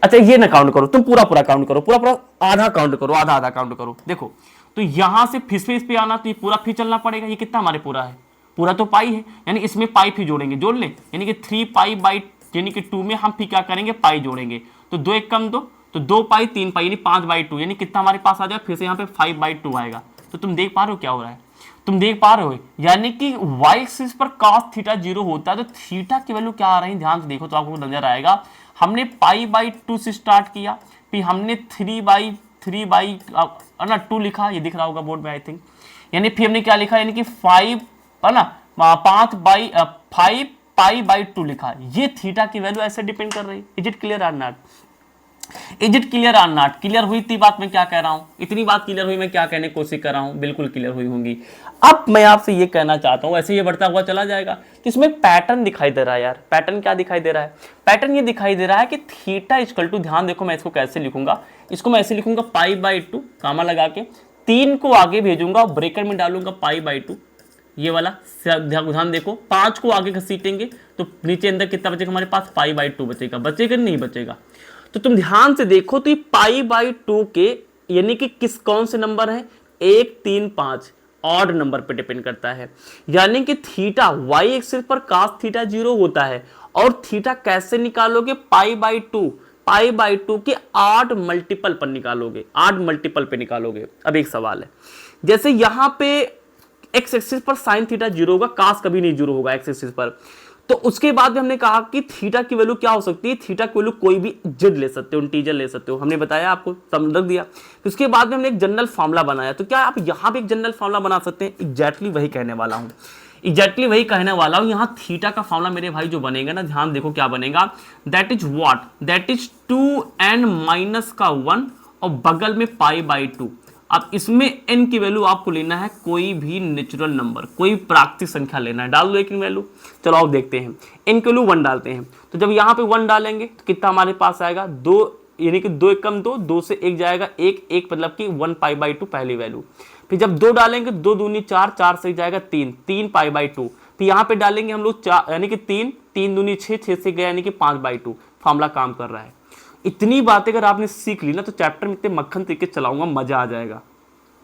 अच्छा ये ना काउंट करो, तुम पूरा पूरा काउंट करो, पूरा पूरा आधा काउंट करो, आधा आधा काउंट करो। देखो तो यहां से फिर से इस पे आना, तो ये पूरा फिर चलना पड़ेगा, ये कितना हमारे पूरा है, पूरा तो पाई है, यानी इसमें पाई फिर जोड़ेंगे, जोड़ ले, यानी कि 3π/, यानी कि 2 में हम फिर क्या करेंगे, पाई जोड़ेंगे, तो 2 1 कम 2, तो 2 पाई 3 पाई यानी 5/2, यानी कितना हमारे पास आ जाएगा, फिर से यहाँ पे 5/2 आएगा। तो तुम देख पा रहे हो क्या हो रहा है, तुम देख पा रहे हो, यानी कि y एक्सिस पर cos थीटा 0 होता है, तो थीटा की वैल्यू क्या आ रही है, ध्यान से देखो तो आपको नजर आएगा। हमने π/2 से स्टार्ट किया, फिर हमने 3/2 लिखा, ये दिख रहा होगा बोर्ड में आई थिंक, यानी फिर हमने क्या लिखा, यानी कि 5 है ना, 5π/2 लिखा। ये थीटा की वैल्यू ऐसे डिपेंड कर रही है। Is it clear or not, is it clear or not, clear हुई इतनी बात मैं क्या कह रहा हूं, इतनी बात क्लियर हुई मैं क्या कहने की कोशिश कर रहा हूं, बिल्कुल क्लियर हुई होंगी। अब मैं आपसे ये कहना चाहता हूं, ऐसे ये बढ़ता हुआ चला जाएगा, तो इसमें पैटर्न दिखाई दे रहा है यार। पैटर्न क्या दिखाई दे रहा है, पैटर्न ये दिखाई दे रहा है कि थीटा इक्वल टू, ध्यान देखो मैं इसको कैसे लिखूंगा, इसको मैं ऐसे लिखूंगा π/2 कामा लगा के, 3 को आगे भेजूंगा और ब्रेकेट में डालूंगा π/2, ये वाला ध्यान देखो, 5 को आगे घसीटेंगे तो नीचे अंदर कितना बचेगा हमारे पास, π/2 बचेगा, बचेगा नहीं बचेगा। तो तुम ध्यान से देखो, तो ये π/2 के यानी कि किस कौन से नंबर है, 1 3 5 ऑड नंबर पे डिपेंड करता है, यानी कि थीटा y एक्सिस पर cos थीटा 0 होता है। और थीटा कैसे निकालोगे, π/2 के 8 मल्टीपल पर निकालोगे, 8 मल्टीपल पे निकालोगे। अब एक सवाल है, जैसे यहां पे x एक्सिस पर sin थीटा 0 होगा, cos कभी नहीं 0 होगा x एक्सिस पर, तो उसके बाद में हमने कहा कि थीटा की वैल्यू क्या हो सकती है, थीटा की वैल्यू कोई भी जेड ले सकते हो, इंटीजर ले सकते हो, हमने बताया आपको, समझ दिया। तो उसके बाद में हमने एक जनरल फार्मूला बनाया, तो क्या आप यहां पे एक जनरल फार्मूला बना सकते हैं, एग्जैक्टली वही कहने वाला हूं। एग्जैक्टली वही कहने वाला हूं। यहाँ थीटा का फॉर्मूला मेरे भाई जो बनेगा ना, ध्यान देखो क्या बनेगा, that is what, that is 2n minus का 1 और बगल में π/2। अब इसमें n की वैल्यू आपको लेना है कोई भी नेचुरल नंबर, कोई प्राकृतिक संख्या लेना है, डाल दो एक वैल्यू। चलो आप देखते हैं, n की वैल्यू 1 डालते हैं, तो जब यहाँ पे 1 डालेंगे तो कितना हमारे पास आएगा 2, यानी कि 2 एकम 2, 2 से 1 जाएगा 1, 1 मतलब कि 1 π/2 पहली वैल्यू। फिर जब 2 डालेंगे 2 दूनी 4, 4 से 1 जाएगा 3, 3 π/2। फिर यहाँ पे डालेंगे हम लोग 4 यानी कि 3, 3 दूनी 6, 6 से गया यानी कि 5/2। फार्मूला काम कर रहा है। इतनी बातें अगर आपने सीख ली ना तो चैप्टर में इतने मक्खन तरीके चलाऊंगा, मजा आ जाएगा।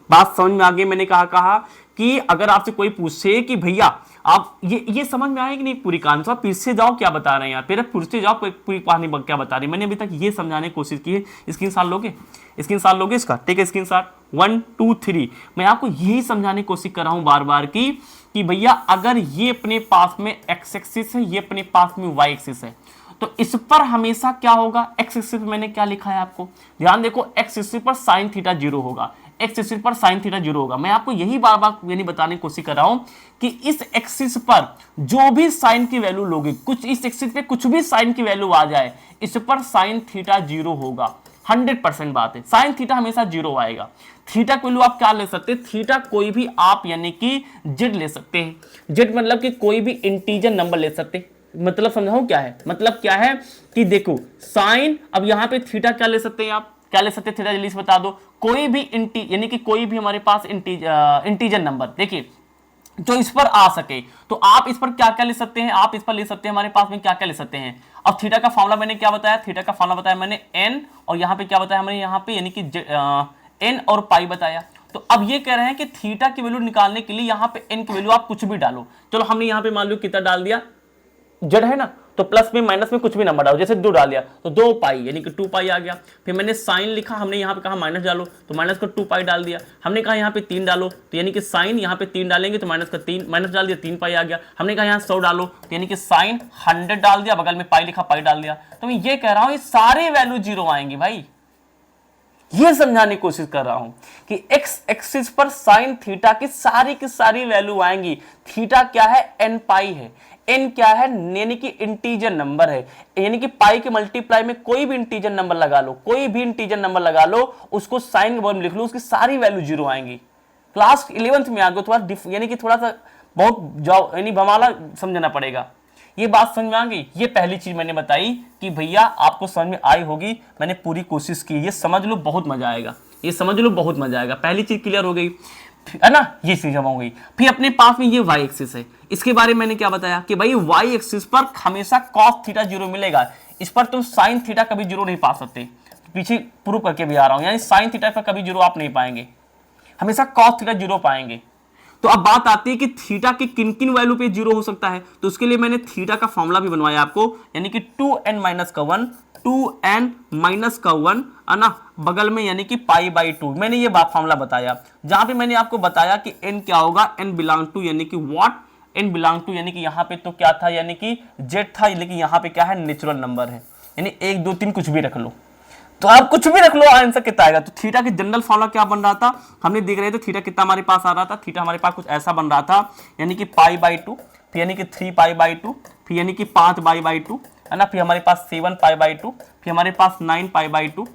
बात समझ में आ गई। मैंने कहा कि अगर आपसे कोई पूछे कि भैया आप ये समझ में आएगी नहीं पूरी कहानी, तो आप फिर से जाओ क्या बता रहे हैं यार, फिर फिर से जाओ पूरी कहानी क्या बता रही है। मैंने अभी तक ये समझाने की कोशिश की है। स्क्रीनशॉट लोगे, स्क्रीनशॉट लोगे इसका, ठीक है, स्क्रीनशॉट 1 2 3। मैं आपको यही समझाने की कोशिश कर रहा हूं बार बार कि भैया अगर ये अपने पास में एक्स एक्सिस है, ये अपने पास में वाई एक्सिस है, तो इस पर हमेशा क्या होगा, एक्स एक्सिस पे मैंने क्या लिखा है आपको ध्यान देखो, एक्स एक्सिस पर साइन थीटा 0 होगा, एक्स एक्सिस पर साइन थीटा 0 होगा। मैं आपको यही बार बार यानी बताने की कोशिश कर रहा हूं कि इस एक्सिस पर जो भी साइन की वैल्यू लोगे, कुछ इस एक्सिस पे कुछ भी साइन की वैल्यू आ जाए, इस पर साइन थीटा 0 होगा। 100% बात है, साइन थीटा हमेशा 0 आएगा। थीटा की वैल्यू आप क्या ले सकते हैं, थीटा कोई भी आप यानी कि जेड ले सकते हैं। जेड मतलब कि कोई भी इंटीजर नंबर ले सकते हैं। मतलब समझाऊं क्या है, मतलब क्या है कि देखो साइन, अब यहां पे थीटा क्या ले सकते हैं, आप क्या ले सकते हैं थीटा, जल्दी से बता दो, कोई भी यानी कि कोई भी हमारे पास इंटीजर नंबर, देखिए जो इस पर आ सके, तो आप इस पर क्या क्या ले सकते हैं, आप इस पर ले सकते हैं, हमारे पास में क्या क्या ले सकते हैं। अब थीटा का फॉर्मूला मैंने क्या बताया, थीटा का फॉर्मूला बताया मैंने n, और यहां पे क्या बताया मैंने, यहां पे यानी कि n और पाई बताया। तो अब ये कह रहे हैं कि थीटा की वैल्यू निकालने के लिए यहां पे n की वैल्यू आप कुछ भी डालो। चलो हमने यहां पे मान लो कितना डाल दिया, जेड है ना, तो प्लस में माइनस में कुछ भी नंबर डालो, जैसे 2 डाल दिया तो 2 पाई यानी कि 2 पाई आ गया। फिर मैंने साइन लिखा, हमने यहाँ पे कहा माइनस डालो, तो माइनस का 2 पाई डाल दिया। हमने कहा यहाँ पे 3 डालो, तो यानी कि साइन यहाँ पे 3 डालेंगे तो माइनस का 3, माइनस डाल दिया 3 पाई आ गया। हमने कहा यहाँ 100 डालो, तो यानी कि साइन 100 डाल दिया, बगल में पाई लिखा, पाई डाल दिया। तो मैं ये कह रहा हूँ ये सारे वैल्यू 0 आएंगी भाई, ये समझाने की कोशिश कर रहा हूं कि एक्स एक्सिस पर साइन थीटा की सारी वैल्यू आएंगी। थीटा क्या है, एन पाई है, एन क्या है यानी कि इंटीजर नंबर है, यानी कि पाई के मल्टीप्लाई में कोई भी इंटीजर नंबर लगा लो, कोई भी इंटीजर नंबर लगा लो, उसको साइन के बॉर्ड में लिख लो, उसकी सारी वैल्यू 0 आएंगी। क्लास 11th में आ गए, थोड़ा यानी कि थोड़ा सा बहुत यानी बमाला समझना पड़ेगा। ये बात समझ में आ गई। ये पहली चीज मैंने बताई कि भैया आपको समझ में आई होगी, मैंने पूरी कोशिश की, ये समझ लो बहुत मजा आएगा, ये समझ लो बहुत मजा आएगा। पहली चीज क्लियर हो गई है ना, ये चीज जमा हो गई। फिर अपने पास में ये वाई एक्सिस है, इसके बारे में मैंने क्या बताया कि भाई वाई एक्सिस पर हमेशा कॉस थीटा 0 मिलेगा, इस पर तुम साइन थीटा कभी 0 नहीं पा सकते। पीछे प्रूव करके भी आ रहा हूं, यानी साइन थीटा पर कभी 0 आप नहीं पाएंगे, हमेशा कॉस थीटा 0 पाएंगे। तो अब बात आती है कि थीटा की किन किन वैल्यू पे 0 हो सकता है, तो उसके लिए मैंने थीटा का फॉर्मूला भी बनवाया आपको, यानी कि 2n माइनस का 1, 2n माइनस का 1 है ना, बगल में यानी कि π/2। मैंने ये फॉर्मूला बताया, जहां पे मैंने आपको बताया कि n क्या होगा, n बिलोंग टू यानी कि व्हाट, n बिलोंग टू यानी कि यहाँ पे तो क्या था, यानी कि z था, लेकिन यहाँ पे क्या है, नेचुरल नंबर है, यानी 1 2 3 कुछ भी रख लो, तो आप कुछ भी रख लो, आंसर कितना आएगा। तो थीटा के जनरल फॉर्मूला क्या बन रहा था, हमने देख रहे थे थीटा कितना हमारे पास आ रहा था, थीटा हमारे पास कुछ ऐसा बन रहा था, यानी कि π/2, फिर यानी कि 3π/2, फिर यानी कि 5π/2 है ना, फिर हमारे पास 7π/2, फिर हमारे पास 9π/2।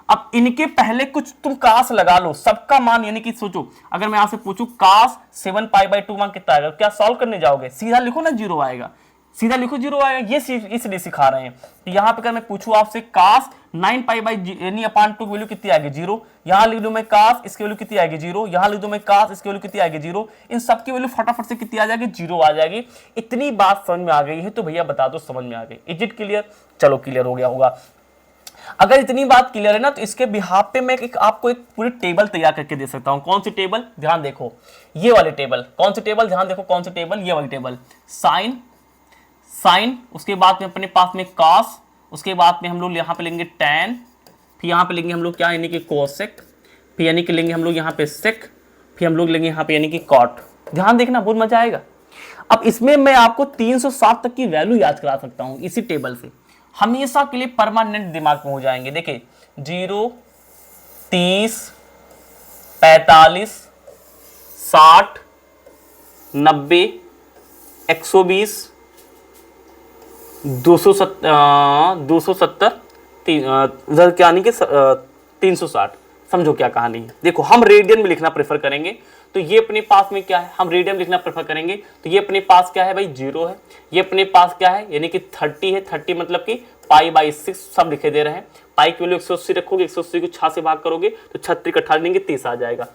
अब इनके पहले कुछ तुम कास लगा लो, सबका मान, यानी कि सोचो अगर मैं आपसे पूछूं कास 7π/2 मान कितना आएगा, क्या सॉल्व करने जाओगे, सीधा लिखो ना 0 आएगा, सीधा लिखो 0 आएगा, ये इसलिए सिखा रहे हैं। तो यहाँ पे अगर मैं पूछूं आपसे कास 9π/2 यानी अपान 2 की वैल्यू कितनी आएगी, 0, यहाँ लिख दूं मैं कास इसकी वैल्यू कितनी आएगी 0, यहाँ लिख दूं मैं कास इसकी वैल्यू कितनी आएगी 0, इन सब की वैल्यू फटाफट से कितनी आ जाएगी, 0 आ जाएगी। इतनी बात समझ में आ गई है तो भैया बता दो समझ में आ गई, इज इट क्लियर, चलो क्लियर हो गया होगा। अगर इतनी बात क्लियर है ना, तो इसके बिहाफ पे मैं आपको एक पूरी टेबल तैयार करके दे सकता हूं। कौन सी टेबल, ध्यान देखो, ये वाली टेबल, कौन सी टेबल, ध्यान देखो कौन सी टेबल, ये वाली टेबल, साइन, उसके बाद में अपने पास में कॉस, उसके बाद में हम लोग यहाँ पे लेंगे टैन, फिर यहाँ पे लेंगे हम लोग क्या, यानी कि कोसेक, फिर यानी कि लेंगे हम लोग यहाँ पे सेक, फिर हम लोग लेंगे यहाँ पे यानी कि कॉट। ध्यान देखना बहुत मजा आएगा। अब इसमें मैं आपको 360 तक की वैल्यू याद करा सकता हूँ इसी टेबल से, हमेशा के लिए परमानेंट दिमाग में हो जाएंगे। देखिए 0, 30, 45, 60, 90, 120, 270, उधर क्या नहीं कि 360। समझो क्या कहानी है। देखो हम रेडियन में लिखना प्रेफर करेंगे, तो ये अपने पास में क्या है, हम रेडियन लिखना प्रेफर करेंगे, तो ये अपने पास क्या है भाई 0 है। ये अपने पास क्या है यानी कि 30 है। 30 मतलब कि π/6 सब लिखे दे रहे हैं। पाई की वैल्यू 180 रखोगे, 180 को 6 से भाग करोगे तो 36 18 देंगे 30 आ जाएगा।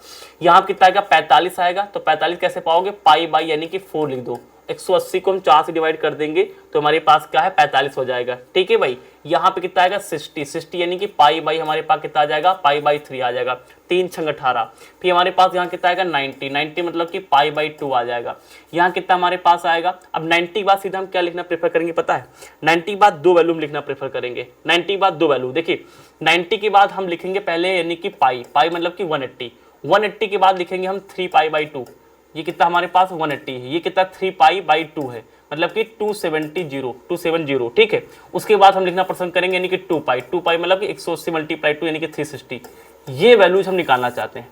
यहाँ कितना आएगा 45 आएगा। तो 45 कैसे पाओगे, π/, यानी कि 4 लिख दो। 180 को हम 4 से डिवाइड कर देंगे तो हमारे पास क्या है 45 हो जाएगा। ठीक है भाई। यहाँ पे कितना आएगा 60 यानी कि π/, हमारे पास कितना आ जाएगा π/3 आ जाएगा। 3 छंग 18। फिर हमारे पास यहाँ कितना आएगा 90 मतलब कि π/2 आ जाएगा। यहाँ कितना हमारे पास आएगा। अब 90 के बाद सीधा हम क्या लिखना प्रेफर करेंगे पता है, 90 के बाद 2 वैल्यू लिखना प्रेफर करेंगे। 90 के बाद 2 वैल्यू देखिए, 90 के बाद हम लिखेंगे पहले यानी कि पाई मतलब कि 180। 180 के बाद लिखेंगे हम 3π/2। ये कितना हमारे पास 180 है। ये कितना 3π/2 है मतलब कि 270। ठीक है। उसके बाद हम लिखना पसंद करेंगे यानी कि 2π मतलब कि 180 × 2 यानी कि 360। ये वैल्यूज हम निकालना चाहते हैं।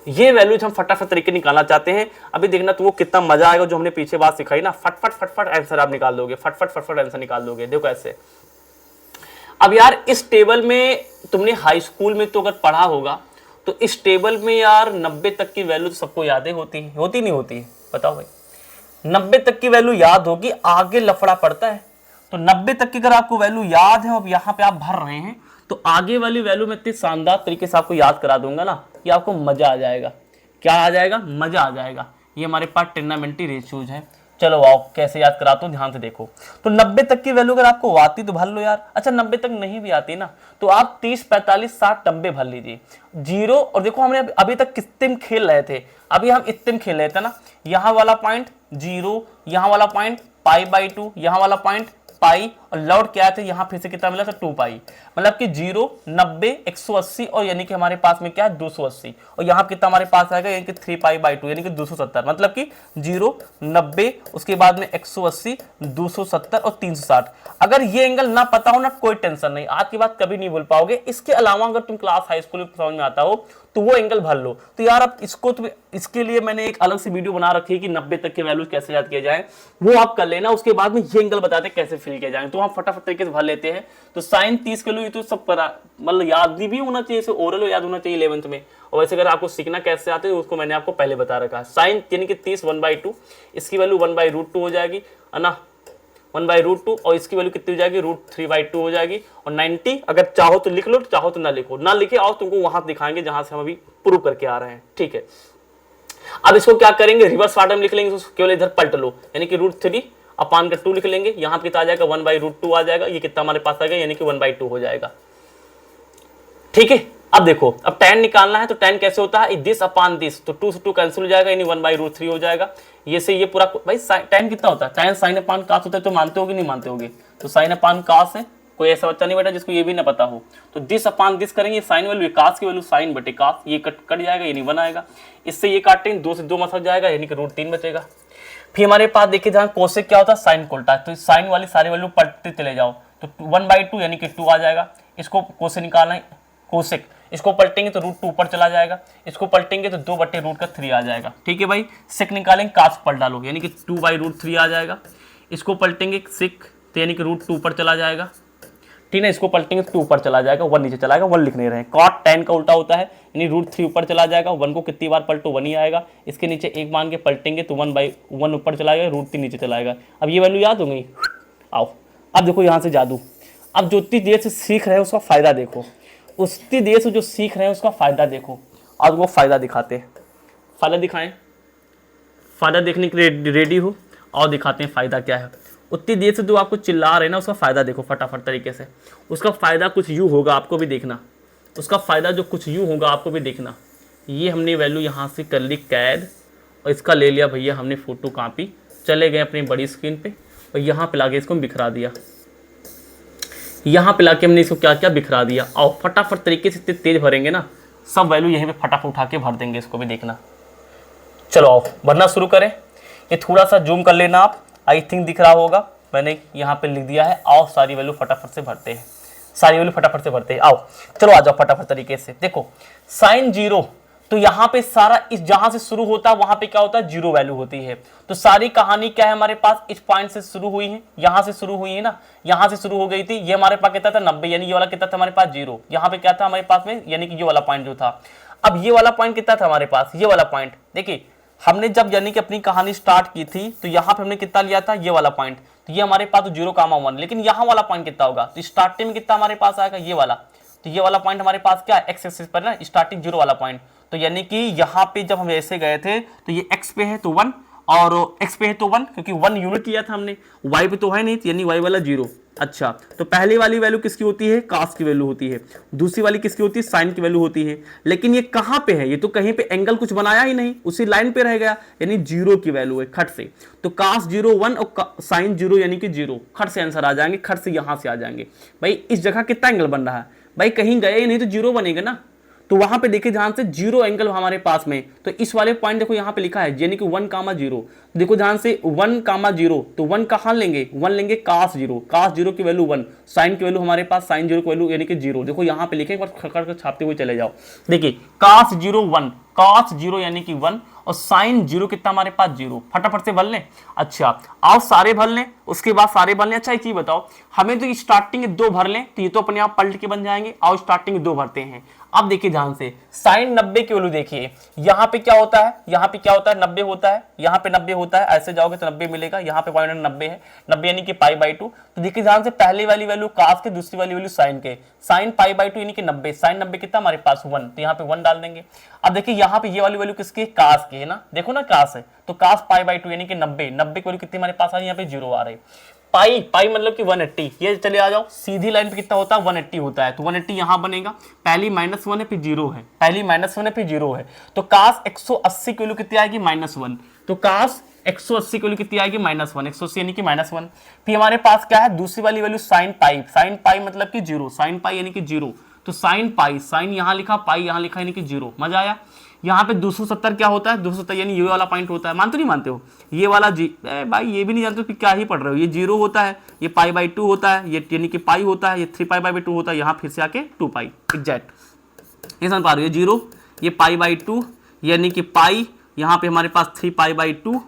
ये वैल्यूज हम फटाफट तरीके निकालना चाहते हैं। अभी देखना तुमको कितना मजा आएगा जो हमने पीछे बात सिखाई ना। फटफट आंसर आप निकाल दोगे, फटफट आंसर निकाल दोगे। देखो ऐसे। अब यार इस टेबल में तुमने हाई स्कूल में तो अगर पढ़ा होगा तो इस टेबल में यार 90 तक की वैल्यू तो सबको याद होती नहीं होती है, बताओ भाई। 90 तक की वैल्यू याद होगी, आगे लफड़ा पड़ता है। तो 90 तक की अगर आपको वैल्यू याद है और यहाँ पे आप भर रहे हैं तो आगे वाली वैल्यू में इतनी शानदार तरीके से आपको याद करा दूंगा ना कि आपको मजा आ जाएगा। क्या आ जाएगा, मजा आ जाएगा। ये हमारे पास ट्रिग्नोमेट्री रेशियोज है। चलो आओ कैसे याद कराता हूँ, ध्यान से देखो। तो 90 तक की वैल्यू अगर आपको आती तो भर लो यार। अच्छा 90 तक नहीं भी आती ना तो आप 30 45 60 90 भर लीजिए। 0 और देखो हमने अभी तक कितने में खेल रहे थे, अभी हम इतने में खेल रहे थे ना। यहाँ वाला पॉइंट 0, यहाँ वाला पॉइंट π/2, यहाँ वाला पॉइंट पाई और लौट क्या थे यहाँ फिर से कितना मिला था 2π मतलब कि 0 90 180 और यानी कि हमारे पास में क्या है 280 और यहाँ कितना हमारे पास आएगा यानी कि 3π/2 यानी कि 270 मतलब कि 0 90 उसके बाद में 180 270 और 360। अगर ये एंगल ना पता हो ना कोई टेंशन नहीं, आज की बात कभी नहीं भूल पाओगे। इसके अलावा अगर तुम क्लास हाई स्कूल में समझ में आता हो तो वो एंगल भर लो। तो यार अब इसको तो इसके लिए मैंने एक अलग से वीडियो बना रखी है कि 90 तक के वैल्यूज कैसे याद किए जाए, वो आप कर लेना। उसके बाद में ये एंगल बताते हैं कैसे फिल किए जाए, तो हम फटाफट तरीके से भर लेते हैं। तो साइन 30 किलो ये तो सब पता मतलब याद भी होना चाहिए, इसे ओरल याद होना चाहिए 11th में। और वैसे अगर आपको सीखना कैसे आते है उसको मैंने आपको पहले बता रखा है। साइन यानी कि 30 1/2, इसकी वैल्यू 1/√2 हो जाएगी है ना, 1/√2 और इसकी वैल्यू कितनी हो जाएगी √3/2 हो जाएगी। और 90 अगर चाहो तो लिख लो, चाहो तो ना लिखो, ना लिखे आओ तुमको वहां दिखाएंगे जहां से हम अभी प्रूव करके आ रहे हैं। ठीक है। अब इसको क्या करेंगे, रिवर्स फार्म लिख लेंगे, केवल इधर पलट लो यानी कि √3/2 लिख लेंगे। यहाँ कितना आ जाएगा 1/√2 आ जाएगा। ये कितना हमारे पास आ गया यानी कि 1/2 हो जाएगा। ठीक है। अब देखो अब tan निकालना है तो tan कैसे होता है, दिस अपॉन दिस, तो 2 से 2 कैंसिल हो जाएगा यानी 1/√3 हो जाएगा। ये से ये पूरा भाई tan कितना होता है, tan sin अपॉन cos होता है। तो मानते होगे नहीं मानते होगे, तो sin अपॉन cos है। कोई ऐसा बच्चा नहीं बेटा जिसको ये भी ना पता हो। तो दिस अपॉन दिस करेंगे, साइन वैल्यू cos की वैल्यू sin बटे cos, ये कट जाएगा यानी 1 आएगा। इससे ये काटेंगे 2 से 2 मसल जाएगा यानी कि √3 बचेगा। फिर हमारे पास देखिए जहां कोसेक क्या होता है साइन को उल्टा, तो साइन वाली सारी वैल्यू पलटते चले जाओ तो 1/2 यानी कि 2 आ जाएगा। इसको कोसेक निकालना है, कोसेक इसको पलटेंगे तो √2 ऊपर चला जाएगा, इसको पलटेंगे तो 2/√3 आ जाएगा। ठीक है भाई। सेक निकालेंगे कास पलट डालो यानी कि 2/√3 आ जाएगा। इसको पलटेंगे सेक तो यानी कि √2 ऊपर चला जाएगा। ठीक है। इसको पलटेंगे तो 2 ऊपर चला जाएगा, 1 नीचे चला जाएगा, 1 लिख नहीं रहे हैं। कॉट tan का उल्टा होता है यानी √3 ऊपर चला जाएगा। 1 को कितनी बार पलटो 1 ही आएगा। इसके नीचे 1 मान के पलटेंगे तो 1/1 ऊपर चला जाएगा, √3 नीचे चला जाएगा। अब ये वैल्यू याद हो गई। आओ अब देखो यहाँ से जादू। अब जो उतनी देर से सीख रहे हैं उसका फायदा देखो, उतनी देर से जो सीख रहे हैं उसका फायदा देखो। आज वो फायदा दिखाते हैं, फायदा दिखाएं, फायदा देखने के लिए रेडी हो और दिखाते हैं फायदा क्या है। उतनी देर से जो आपको चिल्ला रहे हैं ना उसका फायदा देखो फटाफट तरीके से। उसका फायदा कुछ यूँ होगा, आपको भी देखना। उसका फायदा जो कुछ यूँ होगा आपको भी देखना। ये हमने वैल्यू यहाँ से कर ली कैद और इसका ले लिया भैया हमने फोटो कॉपी, चले गए अपनी बड़ी स्क्रीन पे और यहाँ पे लाके इसको बिखरा दिया। यहाँ पे लाके हमने इसको क्या क्या बिखरा दिया। और फटाफट तरीके से इतने तेज भरेंगे ना सब वैल्यू यहीं पे फटाफट उठा के भर देंगे। इसको भी देखना। चलो आओ भरना शुरू करें। ये थोड़ा सा जूम कर लेना आप, आई थिंक दिख रहा होगा, मैंने यहाँ पे लिख दिया है। आओ सारी वैल्यू फटाफट से भरते हैं, सारी वैल्यू फटाफट से भरते हैं। आओ चलो आ जाओ फटाफट तरीके से। देखो साइन 0 तो यहाँ पे सारा इस जहां से शुरू होता है वहां पे क्या होता है, जीरो वैल्यू होती है। तो सारी कहानी क्या है हमारे पास, इस पॉइंट से शुरू हुई है, यहां से शुरू हुई है ना, यहां से शुरू हो गई थी, ये हमारे पास कितना था 90, यानी ये वाला कितना था हमारे पास जीरो, यहाँ पे क्या था हमारे पास में, यानी कि ये वाला पॉइंट जो था। अब ये वाला पॉइंट कितना था हमारे पास, ये वाला पॉइंट देखिए हमने जब यानी कि अपनी कहानी स्टार्ट की थी तो यहाँ पे हमने कितना लिया था, ये वाला पॉइंट, तो ये हमारे पास तो 0,1, लेकिन यहाँ वाला पॉइंट कितना होगा, तो स्टार्टिंग में कितना हमारे पास आएगा, ये वाला, तो ये वाला पॉइंट हमारे पास क्या है, एक्स एक्सिस पर ना, स्टार्टिंग जीरो वाला पॉइंट। तो यानी कि यहाँ पे जब हम ऐसे गए थे तो ये एक्स पे है तो 1 और एक्स पे है तो 1, क्योंकि 1 यूनिट लिया था हमने, वाई पे तो है नहीं, यानी वाई वाला 0। अच्छा, तो पहली वाली वैल्यू किसकी होती है, कास की वैल्यू होती है, दूसरी वाली किसकी होती है, साइन की वैल्यू होती है। लेकिन ये कहां पे है, ये तो कहीं पे एंगल कुछ बनाया ही नहीं, उसी लाइन पे रह गया, यानी 0 की वैल्यू है खट से। तो कास 0 1 और साइन 0 यानी कि 0, खट से आंसर आ जाएंगे, खट से यहां से आ जाएंगे। भाई इस जगह कितना एंगल बन रहा है, भाई कहीं गए ही नहीं तो 0 बनेगा ना, तो वहां पे देखिए ध्यान से 0 एंगल हमारे पास में, तो इस वाले पॉइंट देखो यहाँ पे लिखा है यानी कि 1,0, देखो ध्यान से 1,0, तो 1 कहां लेंगे, 1 लेंगे कास 0, कास 0 की वैल्यू 1, साइन की वैल्यू हमारे पास साइन 0 की वैल्यू यानी कि 0, देखो यहाँ पे लिखे, एक बार खड़खड़ कर छापते हुए चले जाओ, देखिए कास 0 1, कास 0 यानी कि 1 और साइन 0 कितना हमारे पास 0, फटाफट से भर लें। अच्छा आओ सारे भर लें, उसके बाद सारे भर लें। अच्छा एक चीज बताओ, हमें तो स्टार्टिंग 2 भर लें तो ये तो अपने आप पलट के बन जाएंगे, आओ स्टार्टिंग 2 भरते हैं। अब देखिए ध्यान से साइन 90 की वैल्यू देखिए, यहाँ पे क्या होता है, यहाँ पे क्या होता है 90 होता है, यहाँ पे 90 होता है, ऐसे जाओगे तो 90 मिलेगा, यहाँ पे पॉइंट 90 है, 90 यानी कि π/2। तो देखिए ध्यान से पहली वाली वैल्यू कास के, दूसरी वाली वैल्यू साइन के, साइन π/2 यानी कि 90, साइन 90 कितना हमारे पास 1, तो यहाँ पे 1 डाल देंगे। अब देखिए यहाँ पे ये वाली वैल्यू किसकी, कास की है ना, देखो ना कास है, तो कास π/2 यानी कि 90, 90 की वैल्यू कितनी हमारे पास आ रही है, यहाँ पे 0 आ रही है। पाई पाई मतलब कि 180, ये चले आ जाओ, सीधी लाइन पे कितना होता है 180 होता है, तो 180 यहां बनेगा, पहली -1 है फिर 0 है, पहली -1 है फिर 0 है, तो कास 180 की वैल्यू कितनी आएगी -1, तो कास 180 की वैल्यू कितनी आएगी -1, 180 यानी कि -1। फिर हमारे पास क्या है दूसरी वाली वैल्यू साइन पाई मतलब कि 0, साइन पाई यानी कि 0, तो साइन पाई, साइन यहां लिखा, पाई यहां लिखा यानी कि 0, मजा आया। यहाँ पे 270 क्या होता है, 270 यानी ये वाला पॉइंट होता है, मानते नहीं मानते हो, ये वाला भाई ये भी नहीं जानते कि क्या ही पढ़ रहे हो, ये 0 होता है, ये π/2 होता है, ये यानी कि पाई होता है, ये 3π/2 होता है, यहाँ फिर से आके 2 पाई एग्जैक्ट, ये समझ पा रहे हो, ये 0 ये π/2 यानी कि पाई, यहाँ पे हमारे पास 3π/2,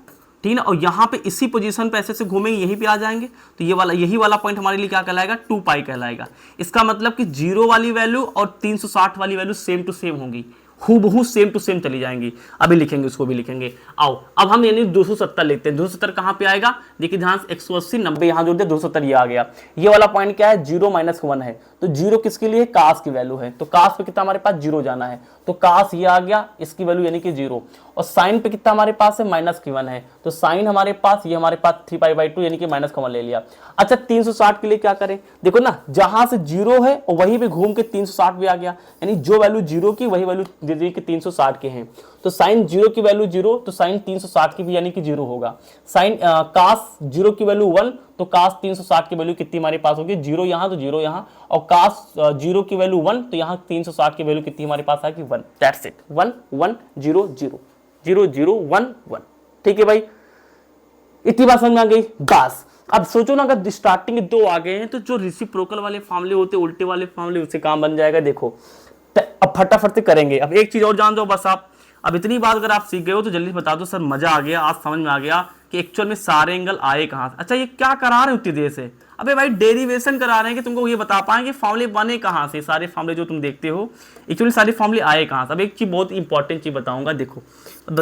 ठीक है, और यहाँ पे इसी पोजीशन पे ऐसे से घूमेंगे यहीं पे आ जाएंगे, तो ये वाला यही वाला पॉइंट हमारे लिए क्या कहलाएगा, 2 पाई कहलाएगा। इसका मतलब कि 0 वाली वैल्यू और 360 वाली वैल्यू सेम टू सेम होंगी, हूबहू सेम टू सेम चली जाएंगी। अभी लिखेंगे, उसको भी लिखेंगे। आओ अब हम यानी 270 लेते हैं, 270 कहां पे आएगा, देखिए ध्यान से 180 90 यहां जोड़ दे, 270 ये आ गया। ये वाला पॉइंट क्या है 0 - 1 है, तो 0 किसके लिए, कास की वैल्यू है, तो कास पे कितना हमारे पास 0 जाना है, तो कास ये आ गया, इसकी वैल्यू यानी कि 0, और साइन पे कितना हमारे पास है -1 है, तो साइन हमारे पास ये हमारे पास 3π/2 यानी कि -1 ले लिया। अच्छा 360 के लिए क्या करें, देखो ना जहां से 0 है और वहीं पे घूम के 360 भी आ गया, यानी जो वैल्यू 0 की वही वैल्यू दे दी कि 360 के हैं, तो साइन 0 की वैल्यू 0, तो साइन 360 की भी यानी कि 0 होगा। साइन कास 0 की वैल्यू 1, तो कास 360 की वैल्यू कितनी हमारे पास होगी, 0 यहां तो 0 यहां, और कास 0 की वैल्यू 1, तो यहां 360 की वैल्यू कितनी हमारे पास आएगी 1, दैट्स इट, 1 1 0 0 0 0 1 1, ठीक है भाई, इतनी बात समझ में आ गई। बस अब सोचो ना अगर स्टार्टिंग 2 आ गए हैं तो जो रेसिप्रोकल वाले फॉर्मूले होते हैं, उल्टे वाले फॉर्मूले, उससे काम बन जाएगा। देखो अब फटाफट से करेंगे। अब एक चीज और जान दो बस, आप अब इतनी बात अगर आप सीख गए हो तो जल्दी बता दो सर, मजा आ गया, आज समझ में आ गया कि एक्चुअल में सारे एंगल आए कहां से। अच्छा ये क्या करा रहे हो उतनी देर से, अबे भाई डेरिवेशन करा रहे हैं कि तुमको ये बता पाएंगे फॉर्मूले बने कहां से, सारे फॉर्मूले जो तुम देखते हो एक्चुअली सारे फॉर्मूले आए कहां से। अब एक चीज बहुत इंपॉर्टेंट चीज बताऊंगा, देखो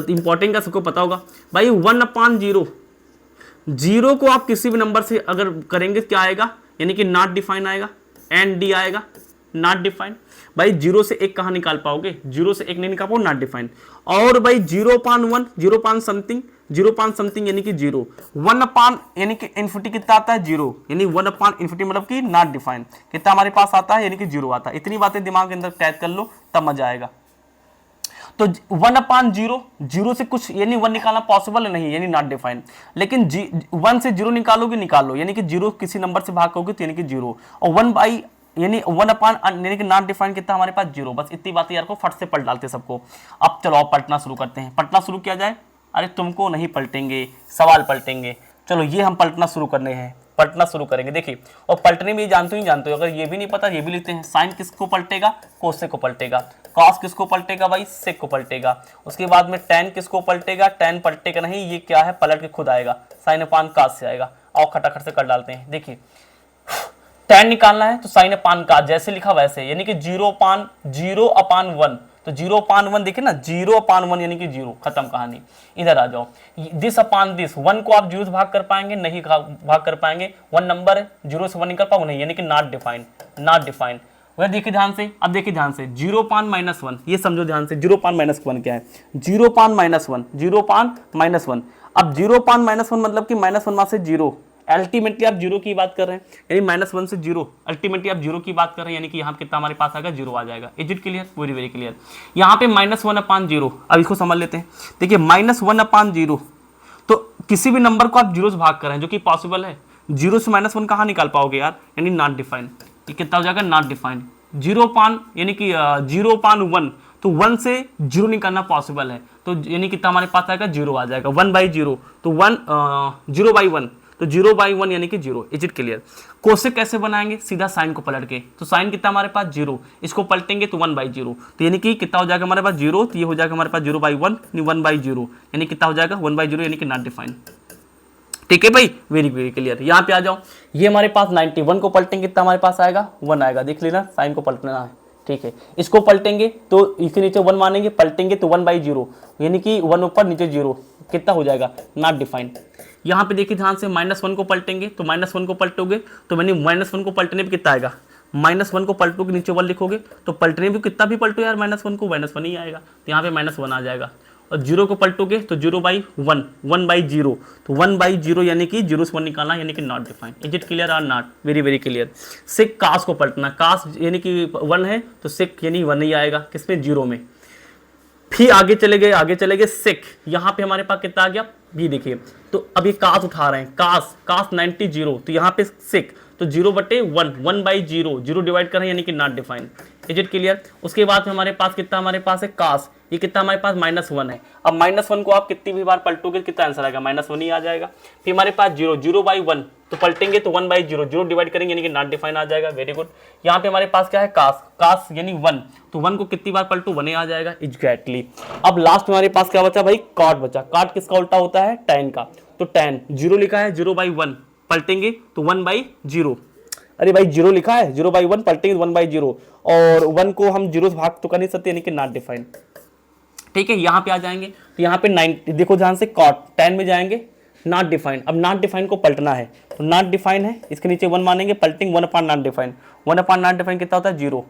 इंपॉर्टेंट का सबको पता होगा भाई, 1/0, 0 को आप किसी भी नंबर से अगर करेंगे क्या आएगा, यानी कि नॉट डिफाइन आएगा, एंड डी आएगा, नॉट डिफाइन। भाई 0 से 1 कहां निकाल पाओगे, 0 से 1 नहीं निकाल पाओगे, नॉट डिफाइन। और भाई 0/1, 0.समथिंग यानी कि 0, 1 यानी कि इनफिनिटी कितना आता है 0, यानी 1/इनफिनिटी मतलब कि नॉट डिफाइन कितना हमारे पास आता है, यानी कि 0 आता है। इतनी बातें दिमाग के अंदर कैद कर लो तब मजा आएगा। तो 1/0, 0 से कुछ यानी 1 निकालना पॉसिबल नहीं, यानी नॉट डिफाइन। लेकिन 1 से 0 निकालोगे, निकालो, यानी कि 0 किसी नंबर से भाग करोगे तो यानी कि 0, और 1 यानी 1/, यानी कि नॉट डिफाइन कितना हमारे पास 0। बस इतनी बातें यार को फट से पलट डालते सबको। अब चलो अब पलटना शुरू करते हैं, पलटना शुरू किया जाए। अरे तुमको नहीं पलटेंगे, सवाल पलटेंगे। चलो ये हम पलटना शुरू करने हैं, पलटना शुरू करेंगे। देखिए, और पलटने में जानते हो, अगर ये भी नहीं पता ये भी लिखते हैं। साइन किसको पलटेगा, कोसेक को पलटेगा। कॉस किसको पलटेगा भाई, सेक को पलटेगा। उसके बाद में टैन किसको पलटेगा, टैन पलटेगा नहीं, ये क्या है, पलट के खुद आएगा, साइन अपान कास से आएगा। आओ खटाखट से कर डालते हैं। देखिए, टैन निकालना है तो साइन अपान कास, जैसे लिखा वैसे, यानी कि 0/0/1, तो 0/1 देखिए ना, 0/1 यानी कि 0, खत्म कहानी। इधर आ जाओ, दिस अपान दिस, 1 को आप 0 से भाग कर पाएंगे, नहीं भाग कर पाएंगे, 1 नंबर है, 0 से 1 निकल पाओगे नहीं, यानी कि नॉट डिफाइंड। वह देखिए ध्यान से, अब देखिए ध्यान से, 0/-1, ये समझो ध्यान से, 0/-1 क्या है, 0/-1, 0/-1। अब 0/-1 मतलब कि -1 में से 0, अल्टीमेटली आप 0 की बात कर रहे हैं, यानी -1 से 0, अल्टीमेटली आप 0 की बात कर रहे हैं, यानी कि यहाँ कितना हमारे पास आएगा, 0 आ जाएगा। Is it clear, very very clear. यहाँ पे -1/0, अब इसको समझ लेते हैं। देखिए, -1/0, तो किसी भी नंबर को आप 0 से भाग कर रहे हैं, जो कि पॉसिबल है। 0 से -1 कहाँ निकाल पाओगे यार, यानी नॉट डिफाइंड। ये कितना हो जाएगा, नॉट डिफाइंड। 0 यानी कि 0/1, तो 1 से 0 निकालना पॉसिबल है, तो यानी कितना हमारे पास आएगा, 0 आ जाएगा। 1/0, तो 0/1, तो 0/1 यानी कि 0। Is it clear. कोसेक कैसे बनाएंगे, सीधा साइन को पलट के, तो साइन कितना हमारे पास 0, इसको पलटेंगे तो 1/0, तो यानी कि कितना हो जाएगा हमारे पास 0, तो ये हो जाएगा हमारे पास 0/1, 1/0, यानी कितना हो जाएगा 1/0, यानी कि नॉट डिफाइंड। ठीक है भाई, वेरी वेरी क्लियर। यहाँ पे आ जाओ, ये हमारे पास 91 को पलटेंगे, कितना हमारे पास आएगा, 1 आएगा। देख लेना, साइन को पलटना है, ठीक है। इसको पलटेंगे तो इसके नीचे 1 मानेंगे, पलटेंगे तो 1/0, यानी कि 1 ऊपर नीचे 0, कितना हो जाएगा, नॉट डिफाइंड। यहाँ पे देखिए ध्यान से, -1 को पलटेंगे, तो -1 को पलटोगे तो मैंने -1 को पलटने पे कितना आएगा, -1 को पलटोगे, नीचे 1 लिखोगे, तो पलटने पे कितना भी पलटो यार, -1 को, -1 ही आएगा, तो यहाँ पे -1 आ जाएगा। और 0 को पलटोगे तो 0/1, 1/0, तो 1/0 यानी कि 0 से 1 निकालना, यानी कि not defined. Is it clear और नॉट, वेरी वेरी क्लियर। सेक कास को पलटना, कास यानी कि 1 है, तो सेक यानी 1 ही आएगा, किसमें, 0 में। फिर आगे चले गए सेक, यहाँ पे हमारे पास कितना आ गया, भी देखिए, तो अभी कास उठा रहे हैं, कास 90 0, तो यहाँ पे सेक, तो 0/1, 1/0, 0 डिवाइड कर रहे हैं, यानी कि not defined. Is it clear. उसके बाद में हमारे पास कितना, हमारे पास है कास, ये कितना हमारे पास -1 है। अब -1 को आप कितनी भी बार पलटोगे, कितना आंसर आएगा, -1 ही आ जाएगा। फिर हमारे पास 0/1, तो पलटेंगे तो 1/0, 0 डिवाइड करेंगे, यानी कि नॉट डिफाइंड आ जाएगा। Very good. यहाँ पे हमारे पास क्या है, कास यानी 1, तो 1 को कितनी बार पलटो, 1 ही आ जाएगा। एग्जैक्टली। अब लास्ट हमारे पास क्या बचा भाई, कॉट बचा। कॉट किसका उल्टा होता है, टैन का, तो टैन 0 लिखा है, 0/1 पलटेंगे तो 1/0, अरे भाई 0 लिखा है, 0/1 पलटेंगे 1/0, और 1 को हम 0 से भाग तो कर नहीं सकते, यानी कि नॉट डिफाइंड। ठीक है, यहाँ पे आ जाएंगे, तो यहाँ पे 9, देखो ध्यान से, कॉट 10 में जाएंगे, नॉट डिफाइंड। अब नॉट डिफाइंड को पलटना है, तो नॉट डिफाइंड है, इसके नीचे 1 मानेंगे, पलटेंगे 1/नॉट डिफाइंड, 1/नॉट डिफाइंड कितना होता है, 0।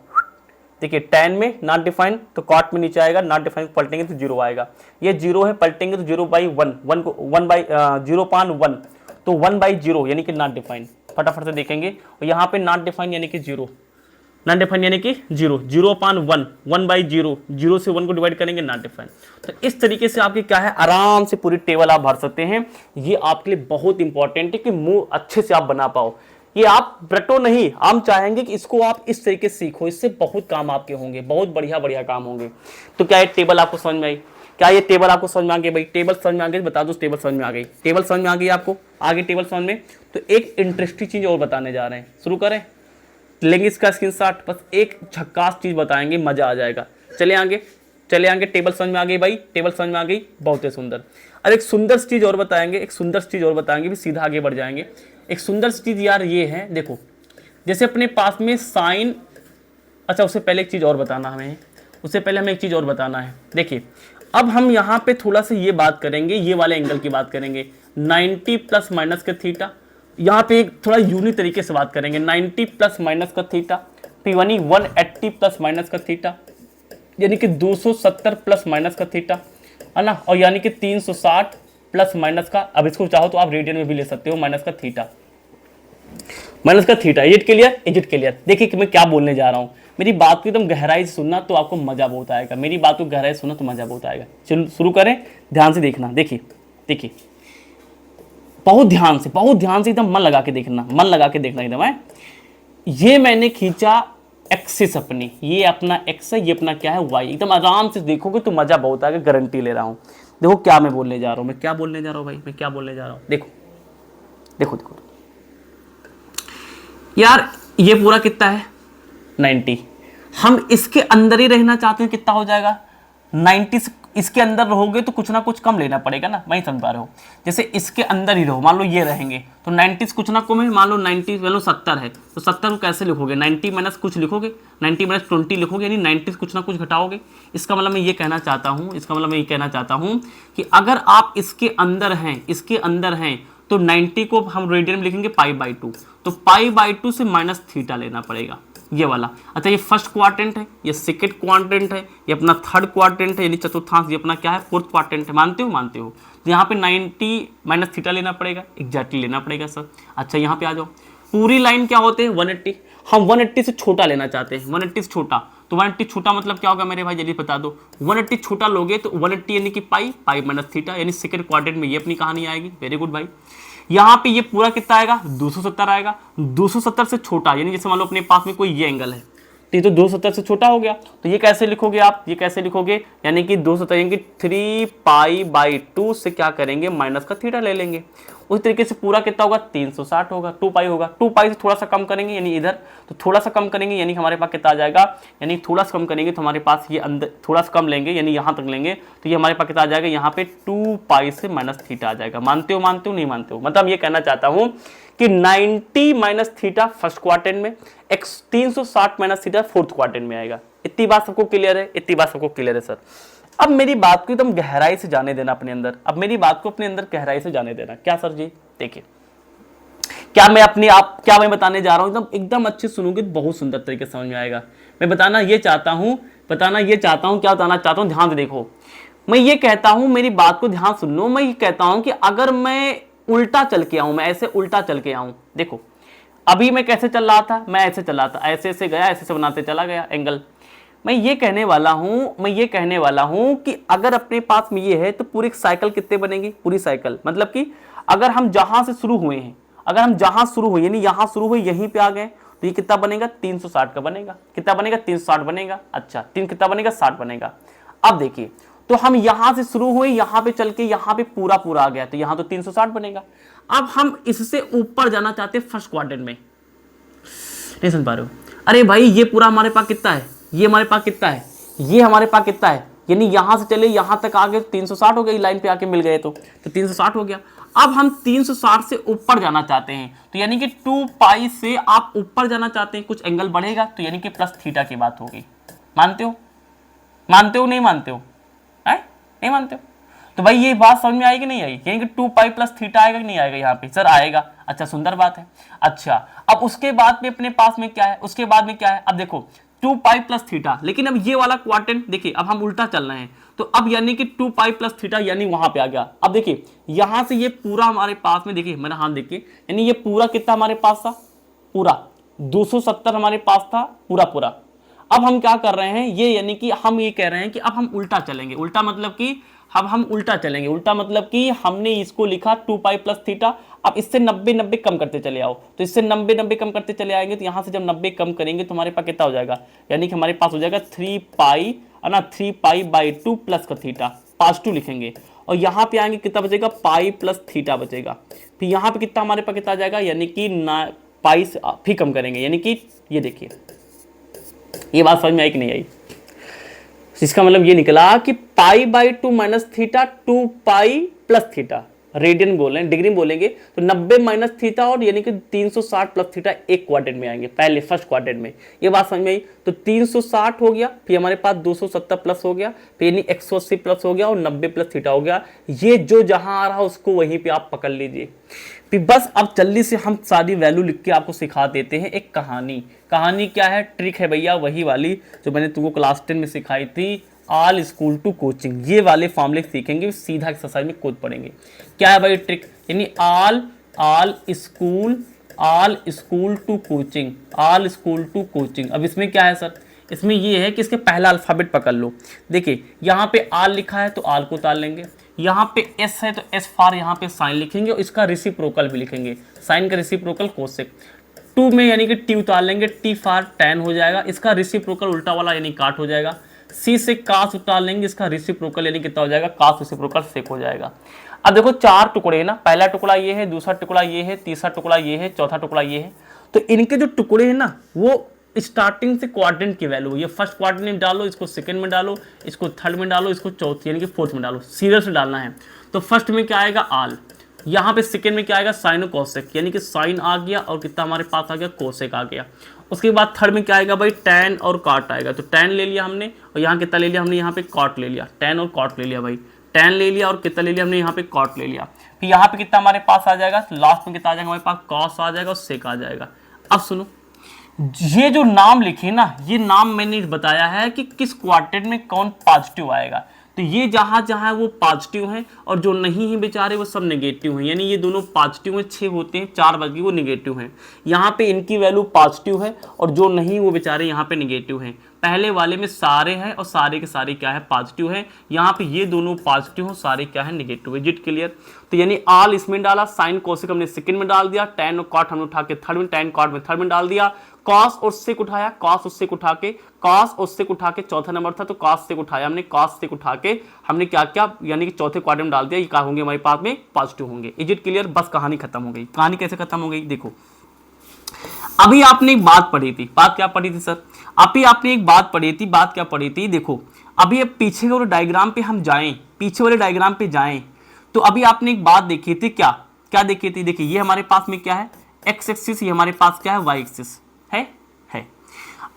देखिए 10 में नॉट डिफाइंड, तो कॉट में नीचे आएगा, नॉट डिफाइंड पलटेंगे तो 0 आएगा। ये 0 है, पलटेंगे तो 0/1, 1 को 0/1, तो 1/0 यानी कि नॉट डिफाइंड। फटाफट से देखेंगे, और यहाँ पे नॉट डिफाइंड यानी कि 0, नॉट डिफाइंड यानी कि 0, 0/1, 1/0, 0 से 1 को डिवाइड करेंगे, नॉट डिफाइंड। तो इस तरीके से आपकी क्या है, आराम से पूरी टेबल आप भर सकते हैं। ये आपके लिए बहुत इंपॉर्टेंट है कि मुंह अच्छे से आप बना पाओ। ये आप रटो नहीं, हम चाहेंगे कि इसको आप इस तरीके से सीखो, इससे बहुत काम आपके होंगे, बहुत बढ़िया बढ़िया काम होंगे। तो क्या ये टेबल आपको समझ में आई, क्या ये टेबल आपको समझ में आ गई भाई, टेबल समझ में आ गई, बता दो टेबल समझ में आ गई, टेबल समझ में आ गई आपको, आगे टेबल समझ में। तो एक इंटरेस्टिंग चीज और बताने जा रहे हैं, शुरू करें, लेंगे इसका स्क्रीनशॉट, बस एक झक्कास चीज बताएंगे, मजा आ जाएगा। चले आगे, टेबल समझ में आ गई भाई, टेबल समझ में आ गई, बहुत ही सुंदर। और एक सुंदर चीज और बताएंगे, फिर सीधा आगे बढ़ जाएंगे। एक सुंदर चीज यार ये है, देखो जैसे अपने पास में साइन, अच्छा उससे पहले एक चीज और बताना हमें, एक चीज और बताना है। देखिए अब हम यहाँ पे थोड़ा सा ये बात करेंगे, ये वाले एंगल की बात करेंगे, 90 प्लस माइनस का थीटा। यहाँ पे एक थोड़ा यूनिक तरीके से बात करेंगे, 90 प्लस माइनस का थीटा, फिर 180 प्लस माइनस का थीटा, यानी कि 270 प्लस माइनस का थीटा, है ना, और यानी कि 360 प्लस माइनस का, अब इसको चाहो तो आप रेडियन में भी ले सकते हो, माइनस का थीटा, इज इट क्लियर। देखिए कि मैं क्या बोलने जा रहा हूँ, मेरी बात को एकदम गहराई से सुनना तो आपको मजा बहुत आएगा, चलो शुरू करें, ध्यान से देखना। देखिए बहुत ध्यान से एकदम मन लगा के देखना एकदम है। ये मैंने खींचा एक्सिस अपनी, ये अपना एक्स है, ये अपना क्या है वाई, एकदम आराम से देखोगे तो मजा बहुत आएगा, गारंटी ले रहा हूँ। देखो क्या मैं बोलने जा रहा हूँ, देखो यार ये पूरा कितना है 90, हम इसके अंदर ही रहना चाहते हैं, कितना हो जाएगा 90 से इसके अंदर रहोगे तो कुछ ना कुछ कम लेना पड़ेगा ना, वही समझ पा रहे हो। जैसे इसके अंदर ही रहो, मान लो ये रहेंगे तो 90 से कुछ ना कम है, मान लो 90 मान लो 70 है तो 70 को कैसे लिखोगे 90 माइनस कुछ लिखोगे, 90 माइनस 20 लिखोगे, यानी 90 से कुछ ना कुछ घटाओगे। इसका मतलब मैं ये कहना चाहता हूँ, इसका मतलब मैं ये कहना चाहता हूँ कि अगर आप इसके अंदर हैं, इसके अंदर हैं तो 90 को हम रेडियन में लिखेंगे π/2, तो π/2 से माइनस थीटा लेना पड़ेगा ये वाला। अच्छा ये फर्स्ट क्वाड्रेंट है, ये सेकंड क्वाड्रेंट है, ये अपना थर्ड क्वाड्रेंट है, यानी चतुर्थांश, ये अपना क्या है फोर्थ क्वाड्रेंट है। मानते हो, मानते हो? तो यहाँ पे 90 माइनस थीटा लेना पड़ेगा, एग्जैक्टली लेना पड़ेगा सर। अच्छा यहाँ पे आ जाओ, पूरी लाइन क्या होते हैं 180, हम 180 से छोटा लेना चाहते हैं, 180 से छोटा, तो 180 छोटा मतलब क्या होगा मेरे भाई जल्दी बता दो। 180 छोटा लोगे तो 180 यानी कि पाई माइनस थीटा, यानी सेकंड क्वाड्रेंट में ये अपनी कहानी आएगी। वेरी गुड भाई। यहाँ पे ये पूरा कितना आएगा 270 आएगा, 270 से छोटा, यानी जैसे मान लो अपने पास में कोई ये एंगल है, तो ये तो 270 से छोटा हो गया, तो ये कैसे लिखोगे आप, ये कैसे लिखोगे, यानी कि 270 यानी कि 3π/2 से क्या करेंगे माइनस का थीटा ले लेंगे। उस तरीके से पूरा कितना होगा 360 होगा, 2π होगा, 2π से थोड़ा सा कम करेंगे यानी इधर, तो थोड़ा सा कम करेंगे यानी हमारे पास कितना आ जाएगा, यानी थोड़ा सा कम करेंगे तो हमारे पास ये अंदर थोड़ा सा कम लेंगे यानी यहाँ तक लेंगे, तो ये हमारे पास कितना आ जाएगा, यहाँ पे 2π से माइनस थीटा आ जाएगा। मानते हो, मानते हो नहीं मानते हो? मतलब ये कहना चाहता हूँ कि 90 माइनस थीटा फर्स्ट क्वाड्रेंट में, 360 माइनस थीटा फोर्थ क्वाड्रेंट में आएगा। इतनी बात सबको क्लियर है? इतनी बात सबको क्लियर है सर? अब मेरी बात को एकदम गहराई से जाने देना अपने अंदर, अब मेरी बात को अपने अंदर गहराई से जाने देना। क्या सर जी? देखिए क्या मैं बताने जा रहा हूं एकदम एकदम अच्छे सुनोगे, बहुत सुंदर तरीके से समझ में आएगा। मैं बताना ये चाहता हूं, क्या बताना चाहता हूं, ध्यान से देखो। मैं ये कहता हूं, मेरी बात को ध्यान सुन लो, मैं ये कहता हूं कि अगर मैं उल्टा चल के आऊं, मैं ऐसे उल्टा चल के आऊं, देखो अभी मैं कैसे चल रहा था, मैं ऐसे चल रहा था, ऐसे से गया, ऐसे से बनाते चला गया एंगल। मैं ये कहने वाला हूं कि अगर अपने पास में ये है तो पूरी साइकिल कितने बनेगी, पूरी साइकिल मतलब कि अगर हम जहां से शुरू हुए हैं, अगर हम जहां शुरू हुए यानी यहां शुरू हुए यहीं पे आ गए, तो ये कितना बनेगा 360 का बनेगा। कितना बनेगा 360 बनेगा। अच्छा 3 कितना बनेगा 60 बनेगा। अब देखिए तो हम यहां से शुरू हुए, यहां पे चल के यहां पे पूरा पूरा आ गया, तो यहां तो 360 बनेगा। अब हम इससे ऊपर जाना चाहते हैं फर्स्ट क्वाड्रेंट में, नहीं समझ पा रहे हो? अरे भाई ये पूरा हमारे पास कितना है, ये हमारे पास कितना है, ये हमारे पास कितना है, यानी यहां से चले यहां तक आ गए 360 हो गया, लाइन पे आके मिल गए तो 360 हो गया। अब हम 360 से ऊपर जाना चाहते हैं, तो यानी कि 2π से आप ऊपर जाना चाहते हैं, कुछ एंगल बढ़ेगा तो यानी कि प्लस थीटा की बात होगी। मानते हो, मानते हो नहीं मानते हो? नहीं मानते हो? तो भाई ये बात समझ में आएगी नहीं आई, यानी कि 2π प्लस थीटा आएगा कि नहीं आएगा यहाँ पे? सर आएगा। अच्छा सुंदर बात है। अच्छा अब उसके बाद में अपने पास में क्या है, उसके बाद में क्या है, अब देखो 2π प्लस थीटा, लेकिन अब ये वाला क्वाड्रेंट देखिए, अब हम उल्टा चल रहे हैं, तो अब यानी कि 2π प्लस थीटा यानी वहां पे आ गया। अब देखिए यहां से ये पूरा हमारे पास में, देखिए मेरा हाथ देखिए, यानी ये पूरा कितना हमारे पास था, पूरा 270 हमारे पास था पूरा पूरा। अब हम क्या कर रहे हैं, ये यानी कि हम ये कह रहे हैं कि अब हम उल्टा चलेंगे। उल्टा मतलब कि अब हम उल्टा चलेंगे, उल्टा मतलब कि हमने इसको लिखा 2π प्लस थीटा, अब इससे 90 कम करते चले आओ, तो इससे 90 कम करते चले आएंगे, तो यहां से जब 90 कम करेंगे तो हमारे पास कितना हो जाएगा, यानी कि हमारे पास हो जाएगा 3π/2 प्लस का थीटा, पास 2 लिखेंगे, और यहाँ पे आएंगे कितना बचेगा पाई प्लस थीटा बचेगा। फिर यहाँ पे कितना हमारे पास कितना आ जाएगा, यानी कि पाई से फिर कम करेंगे, यानी कि ये देखिए, ये बात समझ में आई कि नहीं आई? इसका मतलब ये निकला कि π/2 minus theta 2π plus theta, radian बोलें डिग्री में बोलेंगे तो 90 माइनस थीटा, और यानी कि 360 प्लस थीटा एक क्वाड्रेंट में आएंगे, पहले फर्स्ट क्वाड्रेंट में। ये बात समझ में आई? तो 360 हो गया, फिर हमारे पास 270 प्लस हो गया, फिर यानी 180 प्लस हो गया, और 90 प्लस थीटा हो गया। ये जो जहां आ रहा उसको वहीं पे आप पकड़ लीजिए। फिर बस अब जल्दी से हम सारी वैल्यू लिख के आपको सिखा देते हैं एक कहानी। कहानी क्या है, ट्रिक है भैया, वही वाली जो मैंने तुमको क्लास 10 में सिखाई थी, ऑल स्कूल टू कोचिंग। ये वाले फॉर्मूले सीखेंगे, सीधा एक्सरसाइज में कूद पड़ेंगे। क्या है भाई ट्रिक, यानी all school to coaching, all school to coaching. अब इसमें क्या है सर, इसमें ये है कि इसके पहला अल्फाबेट पकड़ लो। देखिए यहाँ पे आल लिखा है तो आल को उतार लेंगे, यहाँ पे एस है तो एस फॉर यहाँ पे साइन लिखेंगे, और इसका रेसिप्रोकल भी लिखेंगे, साइन का रेसिप्रोकल कोसेक। 2 में यानी कि टी उतार लेंगे, टी फॉर टैन हो जाएगा, इसका रेसिप्रोकल उल्टा वाला यानी काट हो जाएगा। सी से कास उतार लेंगे, इसका रेसिप्रोकल यानी कितना हो जाएगा, कास रेसिप्रोकल सेक हो जाएगा। अब देखो 4 टुकड़े है ना, पहला टुकड़ा ये है, दूसरा टुकड़ा ये है, तीसरा टुकड़ा ये है, चौथा टुकड़ा ये है। तो इनके जो टुकड़े हैं ना वो स्टार्टिंग से क्वाड्रेंट की वैल्यू, ये फर्स्ट क्वाड्रेंट में डालो, इसको सेकंड में डालो, इसको थर्ड में डालो, इसको चौथी यानी कि फोर्थ में डालो, सीरियल से डालना है। तो फर्स्ट में क्या आएगा आल, यहाँ पे सेकंड में क्या आएगा साइन और कोसेक, यानी कि साइन आ गया और कितना हमारे पास आ गया कोसेक आ गया। उसके बाद थर्ड में क्या आएगा भाई टैन और कॉट आएगा, तो टैन ले लिया हमने और यहाँ कितना ले लिया हमने, यहाँ पे कॉट ले लिया, टैन और कॉट ले लिया भाई, टैन ले लिया और कितना ले लिया हमने, यहाँ पे कॉट ले लिया। फिर यहाँ पे कितना हमारे पास आ जाएगा, लास्ट में कितना आ जाएगा हमारे पास कॉस आ जाएगा और सेक आ जाएगा। अब सुनो, ये जो नाम लिखे ना, ये नाम मैंने बताया है कि किस क्वाड्रेंट में कौन पॉजिटिव आएगा। तो ये जहां जहां वो पॉजिटिव हैं और जो नहीं है बेचारे वो सब नेगेटिव हैं, यानी ये दोनों पॉजिटिव हैं, 6 होते हैं, 4 बाकी वो नेगेटिव हैं। यहाँ पे इनकी वैल्यू पॉजिटिव है और जो नहीं वो बेचारे यहाँ पे नेगेटिव हैं। पहले वाले में सारे हैं और सारे के सारे क्या है पॉजिटिव है, यहाँ पे ये दोनों पॉजिटिव हो, सारे क्या है नेगेटिव है। जिट क्लियर। तो यानी आल इसमें डाला, साइन कोसेक हमने सेकंड में डाल दिया, टैन और कॉट हमने उठा के थर्ड में, टैन कॉट में थर्ड में डाल दिया, कॉस और सेक उठाया, कॉस और सेक उठा के, कॉस और सेक उठा के चौथा नंबर था तो कॉस सेक उठाया हमने, कॉस सेक उठा के हमने क्या क्या यानी कि चौथे क्वाड्रेंट में डाल दिया, ये क्या होंगे हमारे पास में पॉजिटिव होंगे। Is it clear. बस कहानी खत्म हो गई। कहानी कैसे खत्म हो गई देखो, अभी आपने एक बात पढ़ी थी, बात क्या पढ़ी थी सर, अभी आपने एक बात पढ़ी थी, बात क्या पढ़ी थी देखो, अभी अब पीछे वाले डायग्राम पे हम जाएं, पीछे वाले डायग्राम पे जाएं तो अभी आपने एक बात देखी थी, क्या क्या देखी थी, देखिए ये हमारे पास में क्या है एक्स एक्सिस, ये हमारे पास क्या है वाई एक्सिस है।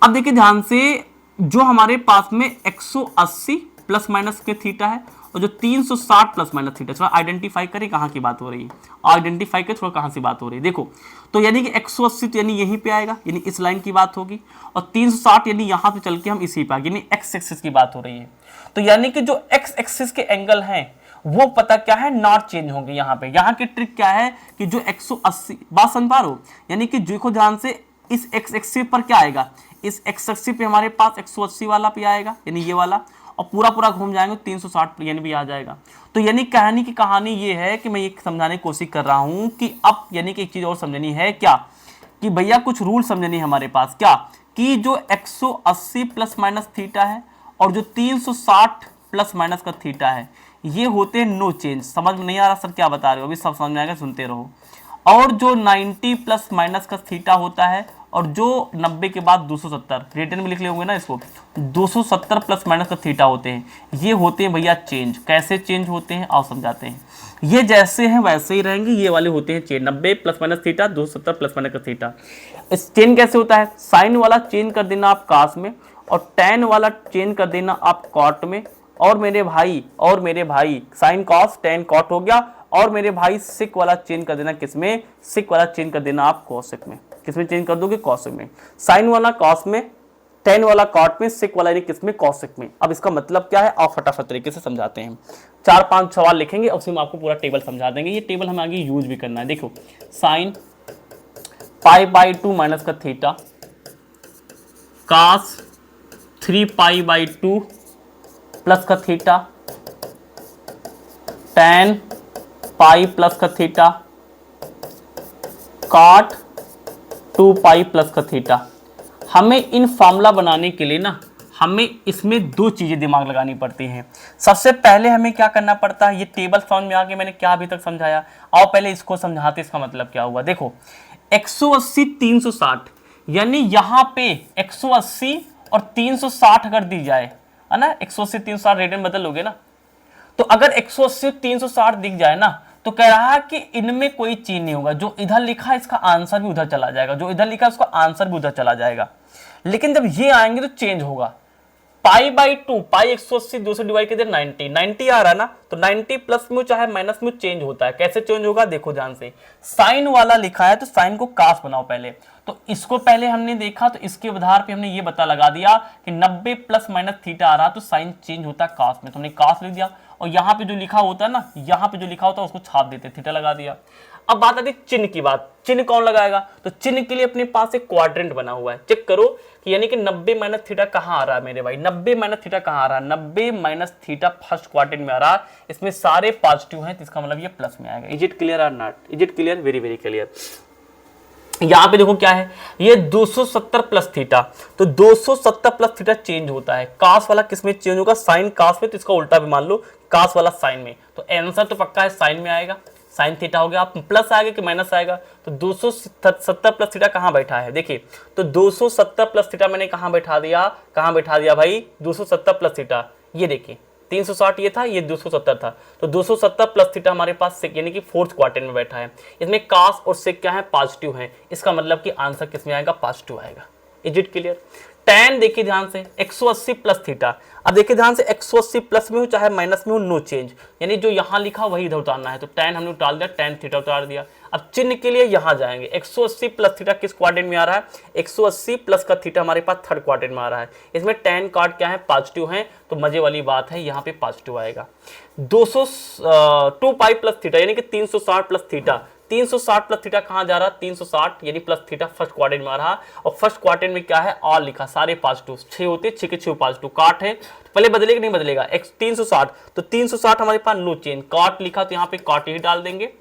अब देखिए ध्यान से, जो हमारे पास में 180 प्लस माइनस के थीटा है और जो 360 प्लस माइनस थीटा, थोड़ा आइडेंटिफाई करें कहाँ की बात हो रही है, आइडेंटिफाई करें थोड़ा कहाँ से बात हो रही है। देखो तो यानी कि 180 तो यानी यहीं पे आएगा, यानी इस लाइन की बात होगी, और 360 यानी यहाँ पे चल के हम इसी पे आगे, यानी एक्स एक्सिस की बात हो रही है। तो यानी कि जो एक्स एक्सिस के एंगल हैं वो पता क्या है नॉट चेंज होंगे। यहाँ पे यहाँ की ट्रिक क्या है कि जो 180 बात समझ पा रहे हो, यानी कि देखो ध्यान से इस एक्स एक्सिस पर क्या आएगा, इस एक्स एक्सिस पे हमारे पास 180 वाला पे आएगा यानी ये वाला, और पूरा पूरा घूम जाएंगे 360 यानी भी आ जाएगा। तो यानी कहने की कहानी ये है कि मैं ये समझाने की कोशिश कर रहा हूं कि अब यानी कि एक चीज और समझनी है क्या, कि भैया कुछ रूल समझनी है हमारे पास, क्या कि जो 180 प्लस माइनस थीटा है और जो 360 प्लस माइनस का थीटा है ये होते हैं नो चेंज। समझ में नहीं आ रहा सर क्या बता रहे हो, अभी सब समझ में आएगा, सुनते रहो। और जो 90 प्लस माइनस का थीटा होता है और जो 90 के बाद 270, रिटर्न में लिख ले होंगे ना इसको, 270 प्लस माइनस का थीटा होते हैं, ये होते हैं भैया चेंज। कैसे चेंज होते हैं आओ समझाते हैं। ये जैसे हैं वैसे ही रहेंगे, ये वाले होते हैं change, 90 plus minus theta, 270 plus minus का थीटा। इस चेंज कैसे होता है, साइन वाला चेंज कर देना आप कास में और टैन वाला चेंज कर देना आप कॉट में, और मेरे भाई साइन कॉस टैन कॉट हो गया, और मेरे भाई सिक वाला चेंज कर देना किसमें, सिक वाला चेंज कर देना आप कोसेक में। किसमें चेंज कर दोगे कोसेक में, साइन वाला कॉस में, टैन वाला कॉट में, सिक वाला किसमें कोसेक में। अब इसका मतलब क्या है आप फटाफट तरीके से समझाते हैं, 4-5 सवाल लिखेंगे और उसमें आपको पूरा टेबल समझा देंगे। ये टेबल हमें आगे यूज भी करना है। देखो साइन π/2 माइनस का थीटा, कास 3π/2 प्लस का थीटा, टैन पाई प्लस का थीटा, कॉट 2π प्लस का थीटा। हमें इन फॉर्मूला बनाने के लिए ना हमें इसमें 2 चीजें दिमाग लगानी पड़ती हैं। सबसे पहले हमें क्या करना पड़ता है, ये टेबल समझ में आ गया मैंने क्या अभी तक समझाया, आओ पहले इसको समझाते इसका मतलब क्या हुआ। देखो 180 360 यानी यहाँ पे 180 और 360 अगर दी जाए है ना, 180 360 रेडियन बदल लोगे ना, तो अगर 180 360 दिख जाए ना तो कह रहा है कि इनमें कोई चीज नहीं होगा, जो इधर लिखा है इसका आंसर भी उधर चला जाएगा, जो इधर लिखा है उसका आंसर भी उधर चला जाएगा। लेकिन जब ये आएंगे तो चेंज होगा। π/2 पाई 180 2 से डिवाइड कर दे 90 आ रहा है ना, तो 90 प्लस में चाहे माइनस में चेंज होता है। कैसे चेंज होगा देखो ध्यान से, साइन वाला लिखा है तो साइन को कास बनाओ पहले, तो इसको पहले हमने देखा तो इसके आधार पे हमने ये पता लगा दिया कि 90 प्लस माइनस थीटा आ रहा तो साइन चेंज होता है कास में, तो हमने कास लिख दिया। और यहाँ पे जो लिखा होता है ना, यहाँ पे जो लिखा होता है उसको छाप देते, थीटा लगा दिया। अब बात आती है चिन्ह की बात, चिन्ह कौन लगाएगा, तो चिन्ह के लिए अपने पास एक क्वाड्रेंट बना हुआ है। चेक करो कि यानी कि 90 माइनस थीटा कहाँ आ रहा है मेरे भाई, 90 माइनस थीटा कहाँ आ रहा है, 90 माइनस थीटा फर्स्ट क्वाड्रेंट में आ रहा है, इसमें सारे पॉजिटिव हैं तो इसका मतलब ये प्लस में आएगा। इज इट क्लियर और not, is it clear, very very clear. यहाँ पे देखो क्या है, ये 270 प्लस थीटा, तो 270 प्लस थीटा चेंज होता है, कास वाला किसमें चेंज होगा, साइन कास में, तो इसका उल्टा भी मान लो कास वाला साइन में, तो आंसर तो पक्का है साइन में आएगा। साइन थीटा हो गया। आप प्लस आएगा कि माइनस आएगा, तो 270 प्लस थीटा कहाँ बैठा है, देखिए तो 270 प्लस थीटा मैंने कहाँ बैठा दिया भाई 270 प्लस थीटा, ये देखिए 360 ये था, ये 270 था, तो 270 प्लस थीटा हमारे पास सेक यानी कि फोर्थ क्वाड्रेंट में बैठा है। इसमें कास और सेक क्या है, पॉजिटिव है, इसका मतलब कि आंसर किस में आएगा, पॉजिटिव आएगा। Is it clear. tan देखिए ध्यान से 180 प्लस थीटा, अब देखिए ध्यान से 180 प्लस में हो चाहे माइनस में हो, नो चेंज, यानी जो यहाँ लिखा वही इधर उतारना है, तो tan हमने उतार दिया, tan थीटा उतार दिया। अब चिन्ह के लिए यहाँ जाएंगे, 180 प्लस थीटा किस क्वाड्रेंट में आ रहा है, 180 प्लस का थीटा हमारे पास थर्ड क्वाड्रेंट में आ रहा है, इसमें tan कार्ड क्या है, पॉजिटिव है, तो मजे वाली बात है यहाँ पे पॉजिटिव आएगा। 2 पाई प्लस थीटा यानी कि 360 प्लस थीटा, 360 प्लस थीटा कहाँ जा रहा है, 360 यानी प्लस थीटा फर्स्ट क्वाड्रेंट में आ रहा, और फर्स्ट क्वाड्रेंट में क्या है, ऑल लिखा, सारे पॉजिटिव, 6 होते 6 के 6 पॉजिटिव, काट है तो पहले बदलेगा नहीं बदलेगा, 360 तो 360 हमारे पास नो चेंज, काट लिखा तो यहाँ पे काट ही डाल देंगे,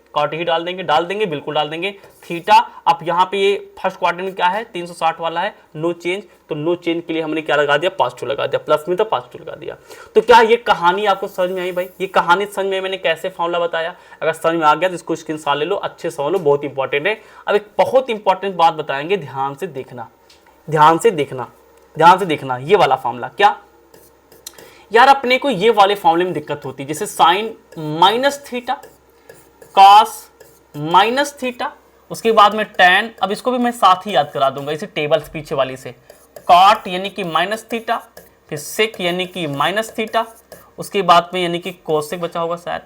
डाल देंगे बिल्कुल डाल देंगे थीटा। अब यहाँ पे ये फर्स्ट क्वाड्रेंट में क्या है, 360 वाला है, नो चेंज, तो नो चेंज के लिए हमने क्या लगा दिया, पॉजिटिव लगा दिया, प्लस में तो पॉजिटिव लगा दिया। तो क्या ये कहानी आपको समझ में आई भाई, ये कहानी समझ में मैंने कैसे फॉर्मूला बताया, अगर समझ में आ गया तो इसको स्क्रीनशॉट ले लो, अच्छे समझ लो, बहुत इंपॉर्टेंट है। अब एक बहुत इंपॉर्टेंट बात बताएंगे, ध्यान से देखना, ये वाला फॉर्मूला क्या यार, अपने को ये वाले फॉर्मूले में दिक्कत होती है, जैसे sine minus theta, cos minus theta, उसके बाद में tan, अब इसको भी मैं साथ ही याद करा दूंगा इसे टेबल्स पीछे वाली से, कॉट यानी कि माइनस थीटा, फिर सेक यानी कि माइनस थीटा, उसके बाद में यानी कि कोसेक बचा होगा शायद,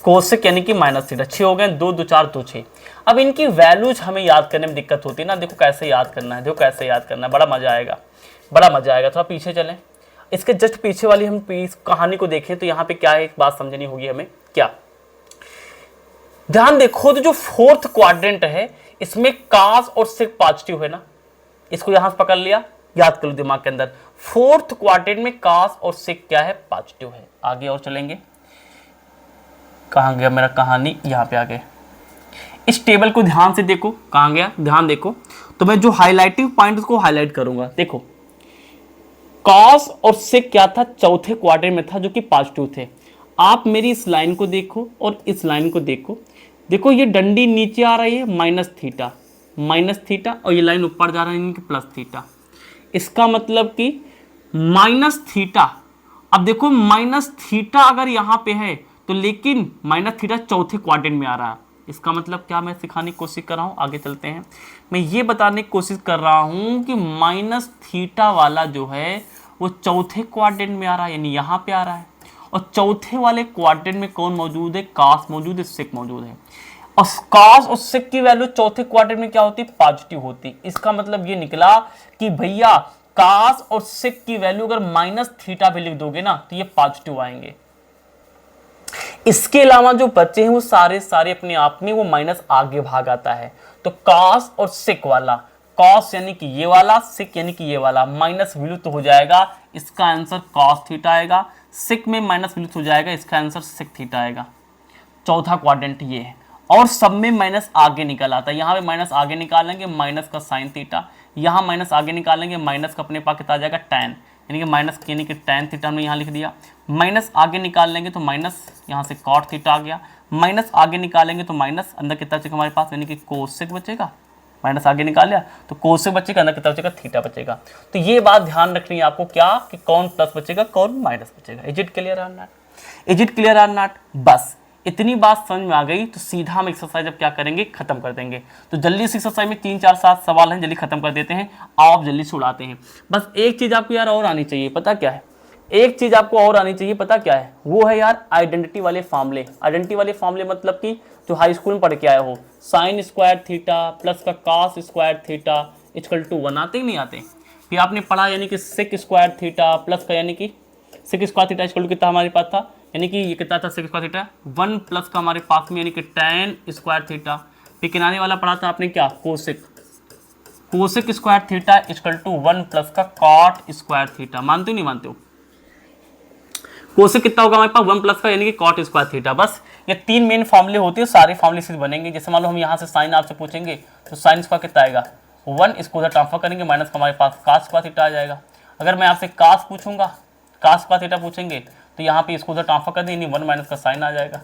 कोसेक यानी कि माइनस थीटा, 6 हो गए, 2 2 4 2 6। अब इनकी वैल्यूज हमें याद करने में दिक्कत होती है ना, देखो कैसे याद करना है, बड़ा मजा आएगा, थोड़ा पीछे चलें, इसके जस्ट पीछे वाली हम कहानी को देखें तो यहाँ पे क्या है, एक बात समझनी होगी हमें, क्या ध्यान देखो, तो जो फोर्थ क्वाड्रेंट है इसमें कास और सेक पॉजिटिव है ना, इसको यहां से पकड़ लिया, याद कर लो दिमाग के अंदर, फोर्थ क्वाड्रेंट में कास और सेक क्या है, पॉजिटिव है। आगे और चलेंगे, कहां गया मेरा कहानी, यहां पे आ गए, इस टेबल को ध्यान से देखो, कहां गया, ध्यान देखो, तो मैं जो हाईलाइटिंग पॉइंट को हाईलाइट करूंगा, देखो कॉस और सेक क्या था, चौथे क्वाड्रेंट में था, जो कि पॉजिटिव थे। आप मेरी इस लाइन को देखो और इस लाइन को देखो ये डंडी नीचे आ रही है माइनस थीटा, और ये लाइन ऊपर जा रहा है प्लस थीटा, इसका मतलब कि माइनस थीटा, अब देखो माइनस थीटा अगर यहाँ पे है तो लेकिन माइनस थीटा चौथे क्वाड्रेंट में आ रहा है, इसका मतलब क्या मैं सिखाने की कोशिश कर रहा हूँ, आगे चलते हैं, मैं ये बताने की कोशिश कर रहा हूँ कि माइनस थीटा वाला जो है वो चौथे क्वाड्रेंट में आ रहा है, यानी यहाँ पे आ रहा है, और चौथे वाले क्वाड्रेंट में कौन मौजूद है, कास मौजूद है, सेक मौजूद है, और कास और सेक की वैल्यू चौथे क्वाड्रेंट में क्या होती है, पॉजिटिव होती। इसका मतलब ये निकला कि भैया कास और सेक की वैल्यू अगर माइनस थीटा भी लिख दोगे ना तो ये पॉजिटिव आएंगे। इसके अलावा जो बच्चे हैं वो सारे अपने आप में वो माइनस आगे भाग आता है, तो कास और सेक वाला, कॉस यानी कि ये वाला, सेक यानी कि ये वाला, माइनस विलुप्त हो जाएगा, इसका आंसर कॉस थीटा आएगा, सेक में माइनस विलुप्त हो जाएगा, इसका आंसर सेक थीटा आएगा। चौथा क्वाड्रेंट ये है, और सब में माइनस आगे निकल आता है, यहाँ पे माइनस आगे निकालेंगे, माइनस का साइन थीटा, यहाँ माइनस आगे निकालेंगे, माइनस का अपने पास कितना आ जाएगा, tan, यानी कि माइनस यानी कि tan थीटा हमने यहाँ लिख दिया, माइनस आगे निकाल लेंगे तो माइनस यहाँ से cot थीटा आ गया, माइनस आगे निकालेंगे तो माइनस अंदर कितना बचेगा हमारे पास, यानी कि कोसेक बचेगा, माइनस आगे निकाल लिया तो कोसेक बचेगा, अंदर कितना बचेगा, थीटा बचेगा। तो ये बात ध्यान रखनी है आपको, क्या कि कौन प्लस बचेगा कौन माइनस बचेगा। Is it clear or not, बस इतनी बात समझ में आ गई तो सीधा हम एक्सरसाइज अब क्या करेंगे, खत्म कर देंगे। तो जल्दी से एक्सरसाइज में 3 4 7 सवाल हैं, जल्दी खत्म कर देते हैं, आप जल्दी से उड़ाते हैं। बस एक चीज आपको यार और आनी चाहिए, पता क्या है, एक चीज आपको और आनी चाहिए, पता क्या है, वो है यार आइडेंटिटी वाले फॉर्मूले। आइडेंटिटी वाले फॉर्मूले मतलब कि जो हाई स्कूल में पढ़ के आए हो, साइन स्क्वायर थीटा प्लस का cos square theta equal to 1, आते ही नहीं आते। फिर आपने पढ़ा यानी कि सेक स्क्वायर थीटा प्लस का यानी कि sec square theta equal to कितना हमारे पास था, यानी कि ये कितना था, सेक स्क्वायर थीटा 1 प्लस का हमारे पास में यानी कि tan स्क्वायर थीटा। फिर किनारे वाला पढ़ा था आपने क्या, cosec square theta equal to 1 plus का कॉट स्क्वायर थीटा। मानते हो नहीं मानते हो, कोसेक कितना होगा हमारे पास 1 प्लस का यानी कि कॉट स्क्वायर थीटा। बस ये 3 मेन फॉर्मूले होते हैं, सारे फॉर्मूले सीधे बनेंगे। जैसे मान लो हम यहाँ से साइन आपसे पूछेंगे तो साइन स्क्वायर कितना आएगा 1, इसको उधर ट्रांसफर करेंगे, माइनस का हमारे पास कॉस स्क्वायर थीटा आ जाएगा। अगर मैं आपसे कॉस पूछूंगा, कॉस स्क्वायर थीटा पूछेंगे तो यहाँ पे इसको उधर ट्रांसफर कर देंगे, 1 माइनस का साइन आ जाएगा।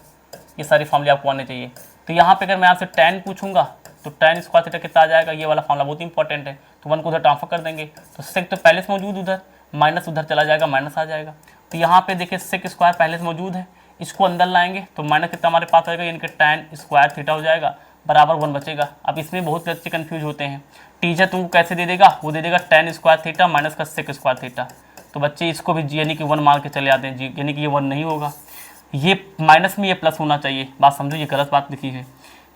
ये सारी फॉर्मूले आपको आने चाहिए। तो यहाँ पे अगर मैं आपसे tan पूछूंगा तो tan स्क्वायर थीटा कितना आ जाएगा, ये वाला फॉर्मूला बहुत इंपॉर्टेंट है। तो 1 को उधर ट्रांसफर कर देंगे तो सेक तो पहले से मौजूद, उधर माइनस उधर चला जाएगा, माइनस आ जाएगा। तो यहाँ पे देखिए सेक स्क्वायर पहले से मौजूद है, इसको अंदर लाएंगे तो माइनस कितना हमारे पास आएगा, यानी कि tan स्क्वायर थीटा हो जाएगा बराबर 1 बचेगा। अब इसमें बहुत बच्चे कंफ्यूज होते हैं, टीचर तुमको कैसे दे देगा, वो दे देगा tan स्क्वायर थीटा माइनस का सेक स्क्वायर थीटा। तो बच्चे इसको भी यानी कि 1 मान के चले आते हैं जी, यानी कि ये 1 नहीं होगा, ये माइनस में ये प्लस होना चाहिए। बात समझो, ये गलत बात लिखी है।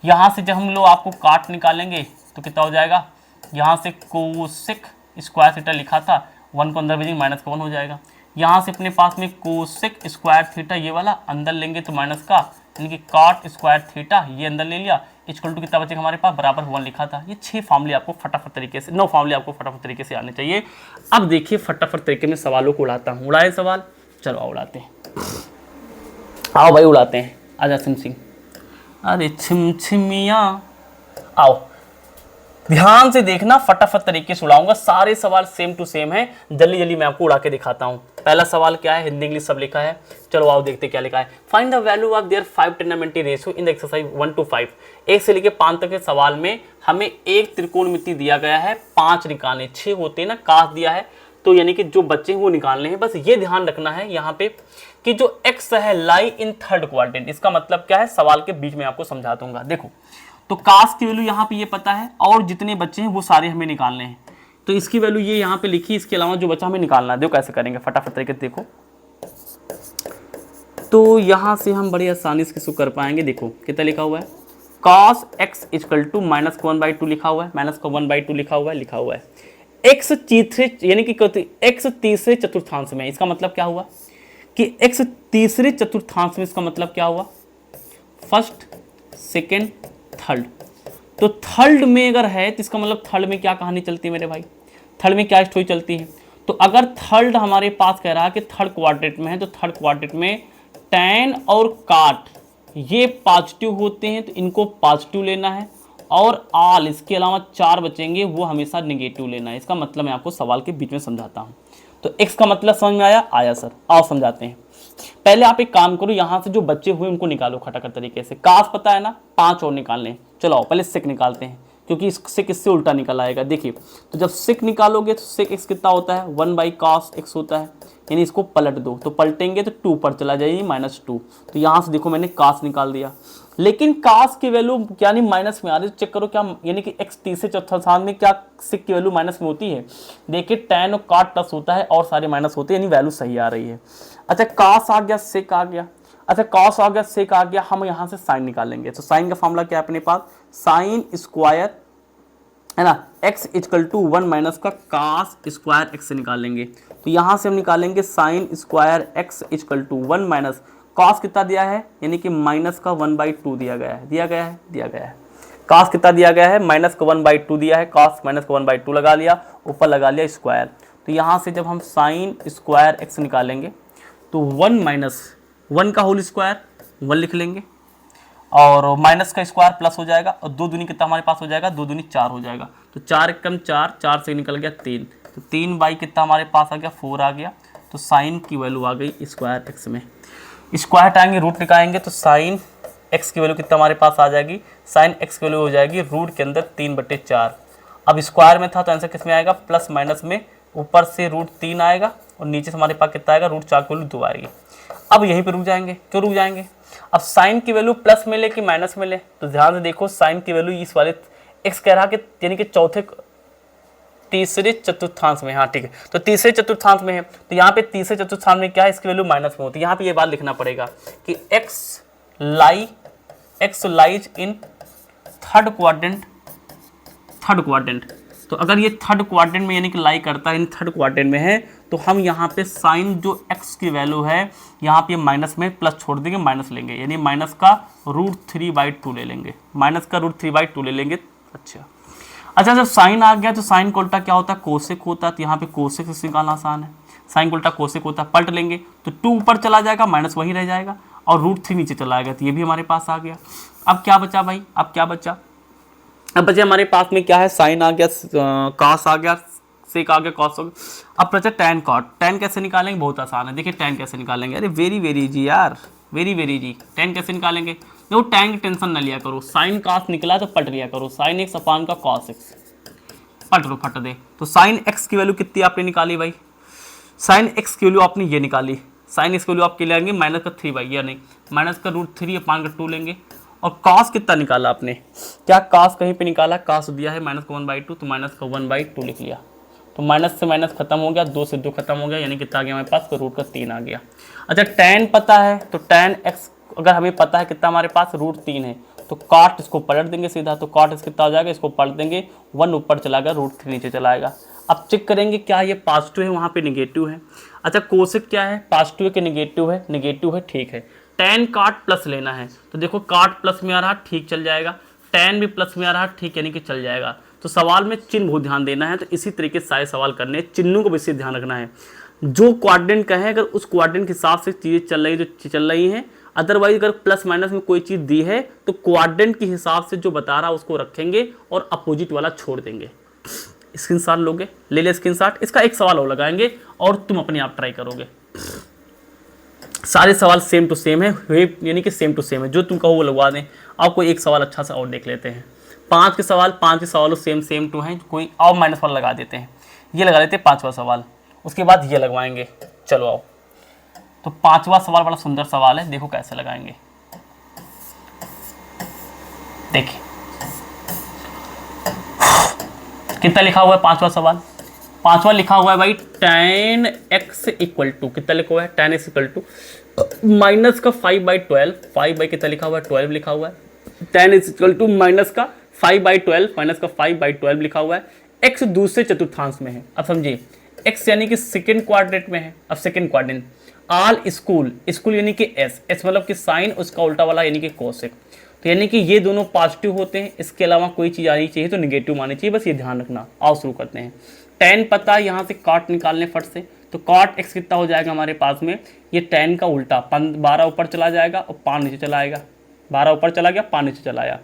यहाँ से जब हम लोग आपको काट निकालेंगे तो कितना हो जाएगा, यहाँ से कोसेक स्क्वायर थीटा लिखा था, 1 को अंदर भेजेंगे माइनस का 1 हो जाएगा। यहाँ से अपने पास में कोसेक स्क्वायर थीटा ये वाला अंदर लेंगे तो माइनस का, यानी कि काट स्क्वायर थीटा ये अंदर ले लिया, इक्वल टू कितना बचेगा हमारे पास, बराबर 1 लिखा था। ये 6 फॉर्मूले आपको फटाफट तरीके से, 9 फॉर्मूले आपको फटाफट तरीके से आने चाहिए। अब देखिए फटाफट तरीके में सवालों को उड़ाता हूँ। उड़ाए सवाल, चलो उड़ाते हैं, आओ भाई उड़ाते हैं, आजा सिम सिम, अरे छिमछिमिया आओ। ध्यान से देखना, फटाफट तरीके से उड़ाऊंगा, सारे सवाल सेम टू सेम है, जल्दी जल्दी मैं आपको उड़ा के दिखाता हूँ। पहला सवाल क्या है, हिंदी इंग्लिश सब लिखा है, चलो आओ देखते क्या लिखा है। Find the value of their 5 trigonometry ratio in the exercise 1 to 5। 1 से लेके 5 तक के सवाल में हमें एक त्रिकोणमिति दिया गया है, 5 निकालने, 6 होते हैं ना, काश दिया है, तो यानी कि जो बच्चे हैं वो निकालने हैं। बस ये ध्यान रखना है यहाँ पे कि जो x है लाई इन थर्ड क्वाड्रेंट, इसका मतलब क्या है, सवाल के बीच में आपको समझा दूंगा। देखो तो कास की वैल्यू यहाँ पे ये पता है, और जितने बच्चे हैं वो सारे हमें निकालने हैं, तो इसकी वैल्यू ये यहाँ पे लिखी, इसके अलावा जो बच्चा हमें निकालना है। देखो कैसे करेंगे, फटाफट तरीके से देखो। तो यहाँ से हम बड़ी आसानी से इसको कर पाएंगे। देखो कितना लिखा हुआ है, cos x equal to minus का 1/2 लिखा हुआ है, माइनस का 1/2 लिखा हुआ है। x तीसरे यानी कि x तीसरे चतुर्थांश में, इसका मतलब क्या हुआ कि x तीसरे चतुर्थांश में, इसका मतलब क्या हुआ, फर्स्ट सेकेंड थर्ड। तो थर्ड में अगर है तो इसका मतलब थर्ड में क्या कहानी चलती है मेरे भाई, थर्ड में क्या स्टोरी चलती है। तो अगर थर्ड हमारे पास कह रहा है कि थर्ड क्वाड्रेंट में है, तो थर्ड क्वाड्रेंट में tan और काट ये पॉजिटिव होते हैं, तो इनको पॉजिटिव लेना है, और आल इसके अलावा 4 बचेंगे वो हमेशा नेगेटिव लेना है। इसका मतलब मैं आपको सवाल के बीच में समझाता हूँ। तो x का मतलब समझ में आया, आया सर, आओ समझाते हैं। पहले आप एक काम करो, यहाँ से जो बच्चे हुए उनको निकालो खटाखट तरीके से। कास पता है ना, 5 और निकालने, चलो आओ पहले सेक निकालते हैं, क्योंकि इससे किससे उल्टा निकल आएगा। देखिए तो जब सेक निकालोगे तो सेक x कितना होता है, 1/cos x होता है, यानी इसको पलट दो, तो पलटेंगे तो 2 पर चला जाएगी, -2। तो यहाँ से देखो मैंने कास निकाल दिया, लेकिन कास की वैल्यू यानी माइनस में आ रही है, चेक करो क्या, यानी कि x तीसरे चौथा स्थान में क्या सेक की वैल्यू माइनस में होती है। देखिए tan और काट प्लस होता है और सारे माइनस होते हैं, यानी वैल्यू सही आ रही है। अच्छा कास आ गया, सेक आ गया, अच्छा कॉस आ गया, सेक आ गया, हम यहाँ से साइन निकालेंगे। तो साइन का फॉर्मूला क्या है अपने पास, साइन स्क्वायर है ना, x इक्वल टू 1 माइनस का कास स्क्वायर x से निकालेंगे। तो यहाँ से हम निकालेंगे sine square x equal to 1 minus cos कितना दिया है, यानी कि माइनस का 1/2 दिया गया है, कॉस कितना दिया गया है, माइनस का 1/2 दिया है, कॉस माइनस का 1/2 लगा लिया, ऊपर लगा लिया स्क्वायर। तो यहाँ से जब हम साइन स्क्वायर x निकालेंगे तो 1 माइनस 1 का होल स्क्वायर 1 लिख लेंगे, और माइनस का स्क्वायर प्लस हो जाएगा, और 2 दूनी कितना हमारे पास हो जाएगा, 2 दूनी 4 हो जाएगा। तो 4 एकम 4, 4 से निकल गया 3, तो 3 कितना हमारे पास आ गया, 4 आ गया। तो साइन की वैल्यू आ गई स्क्वायर एक्स में, स्क्वायर हटाएंगे रूट निकालेंगे, तो साइन एक्स की वैल्यू कितना हमारे पास आ जाएगी, साइन एक्स की वैल्यू हो जाएगी रूट के अंदर 3/4। अब स्क्वायर में था तो आंसर किस में आएगा, प्लस माइनस में, ऊपर से √3 आएगा और नीचे से हमारे पास कितना आएगा, √4 की वैल्यू 2 आएगी। अब यहीं पे रुक जाएंगे, क्यों रुक जाएंगे, अब साइन की वैल्यू प्लस में ले कि माइनस में ले, तो ध्यान से देखो साइन की वैल्यू इस वाले एक्स कह रहा कि यानी कि तीसरे चतुर्थांश में, हाँ ठीक है, तो तीसरे चतुर्थांश में है, तो यहाँ पे तीसरे चतुर्थांश में क्या है, इसकी वैल्यू माइनस में होती है। यहाँ पे ये बात लिखना पड़ेगा कि x lies in third quadrant. तो अगर ये थर्ड क्वाड्रेंट में यानी कि लाई करता है, इन थर्ड क्वाड्रेंट में है, तो हम यहाँ पे साइन जो x की वैल्यू है यहाँ पे माइनस में प्लस छोड़ देंगे, माइनस लेंगे, यानी माइनस का √3/2 ले लेंगे, माइनस का √3/2 ले लेंगे। अच्छा जब साइन आ गया तो साइन को उल्टा क्या होता है, कोसेक होता है, तो यहाँ पे कोसेक से निकालना आसान है, साइन को उल्टा कोसेक होता है, पलट लेंगे तो 2 ऊपर चला जाएगा, माइनस वहीं रह जाएगा, और √3 नीचे चला आएगा, तो ये भी हमारे पास आ गया। अब क्या बचा भाई, अब क्या बचा, अब बचे हमारे पास में क्या है, साइन आ गया, कॉस आ गया, सेक आ गया, कॉस हो गया। अब बचा टैन कॉट। टैन कैसे निकालेंगे, बहुत आसान है, देखिए टैन कैसे निकालेंगे, अरे वेरी वेरी जी यार, वेरी वेरी जी, टैन कैसे निकालेंगे, देखो tan की टेंशन ना लिया करो, साइन cos निकला तो पलट लिया करो, साइन एक्स अपान का cos एक्स, पलट लो फट दे। तो साइन एक्स की वैल्यू कितनी आपने निकाली भाई, साइन एक्स की वैल्यू आपने ये निकाली, साइन एक्स की वैल्यू आपके लेंगे माइनस का 3 भाई, या नहीं माइनस का √3 अपान का 2 लेंगे। और cos कितना निकाला आपने, क्या cos कहीं पे निकाला, cos दिया है माइनस का 1/2, तो माइनस का 1/2 लिख लिया। तो माइनस से माइनस खत्म हो गया, 2 से 2 खत्म हो गया, यानी कितना आ गया हमारे पास, √3 आ गया। अच्छा tan पता है, तो tan x अगर हमें पता है कितना हमारे पास √3 है, तो cot इसको पलट देंगे सीधा, तो cot इस कितना हो जाएगा, इसको पलट देंगे, 1 ऊपर चला गया, √3 नीचे चला आएगा। अब चेक करेंगे क्या ये पॉजिटिव है, वहाँ पे निगेटिव है। अच्छा कोसेक क्या है, पॉजिटिव है कि निगेटिव है, निगेटिव है, ठीक है। tan cot प्लस लेना है, तो देखो cot प्लस में आ रहा, ठीक चल जाएगा, tan भी प्लस में आ रहा, ठीक यानी कि चल जाएगा। तो सवाल में चिन्ह बहुत ध्यान देना है, तो इसी तरीके से सारे सवाल करने हैं, चिन्हों को विशेष ध्यान रखना है। जो क्वाड्रेंट का है, अगर उस क्वाड्रेंट के हिसाब से चीज़ें चल रही जो चल रही हैं, अदरवाइज अगर प्लस माइनस में कोई चीज़ दी है तो क्वाड्रेंट के हिसाब से जो बता रहा है उसको रखेंगे और अपोजिट वाला छोड़ देंगे। स्क्रीनशॉट लोगे, ले ले स्क्रीनशॉट, इसका एक सवाल और लगाएंगे और तुम अपने आप ट्राई करोगे। सारे सवाल सेम टू सेम है, यानी कि सेम टू सेम है, जो तुम कहो वो लगवा दें। अब कोई एक सवाल अच्छा सा और देख लेते हैं, 5 के सवालों सेम टू हैं, कोई और माइनस वाला लगा देते हैं, ये लगा देते हैं 5वां सवाल, उसके बाद ये लगवाएंगे। चलो आओ, तो 5वां सवाल बड़ा सुंदर सवाल है, देखो कैसे लगाएंगे। देखिए कितना लिखा हुआ है 5वां सवाल, 5वां लिखा हुआ है भाई tan x इक्वल टू, कितना लिखा हुआ है tan x equal to minus का 5/12, 5 बाई कितना लिखा हुआ है 12 लिखा हुआ है, tan x equal to minus का 5/12, माइनस का 5/12 लिखा हुआ है, x दूसरे चतुर्थांश में है। अब समझिए x यानी कि सेकेंड क्वाड्रेंट में है। अब सेकेंड क्वाड्रेंट आल स्कूल, स्कूल यानी कि s मतलब कि साइन उसका उल्टा वाला यानी कि कोसेक, तो यानी कि ये दोनों पॉजिटिव होते हैं, इसके अलावा कोई चीज़ आनी चाहिए तो निगेटिव मानी चाहिए, बस ये ध्यान रखना। आओ शुरू करते हैं। tan पता है, यहाँ से cot निकालने फट से, तो cot x कितना हो जाएगा हमारे पास में, ये tan का उल्टा 12 ऊपर चला जाएगा और 5 नीचे चला आएगा, 12 ऊपर चला गया 5 नीचे चला आया,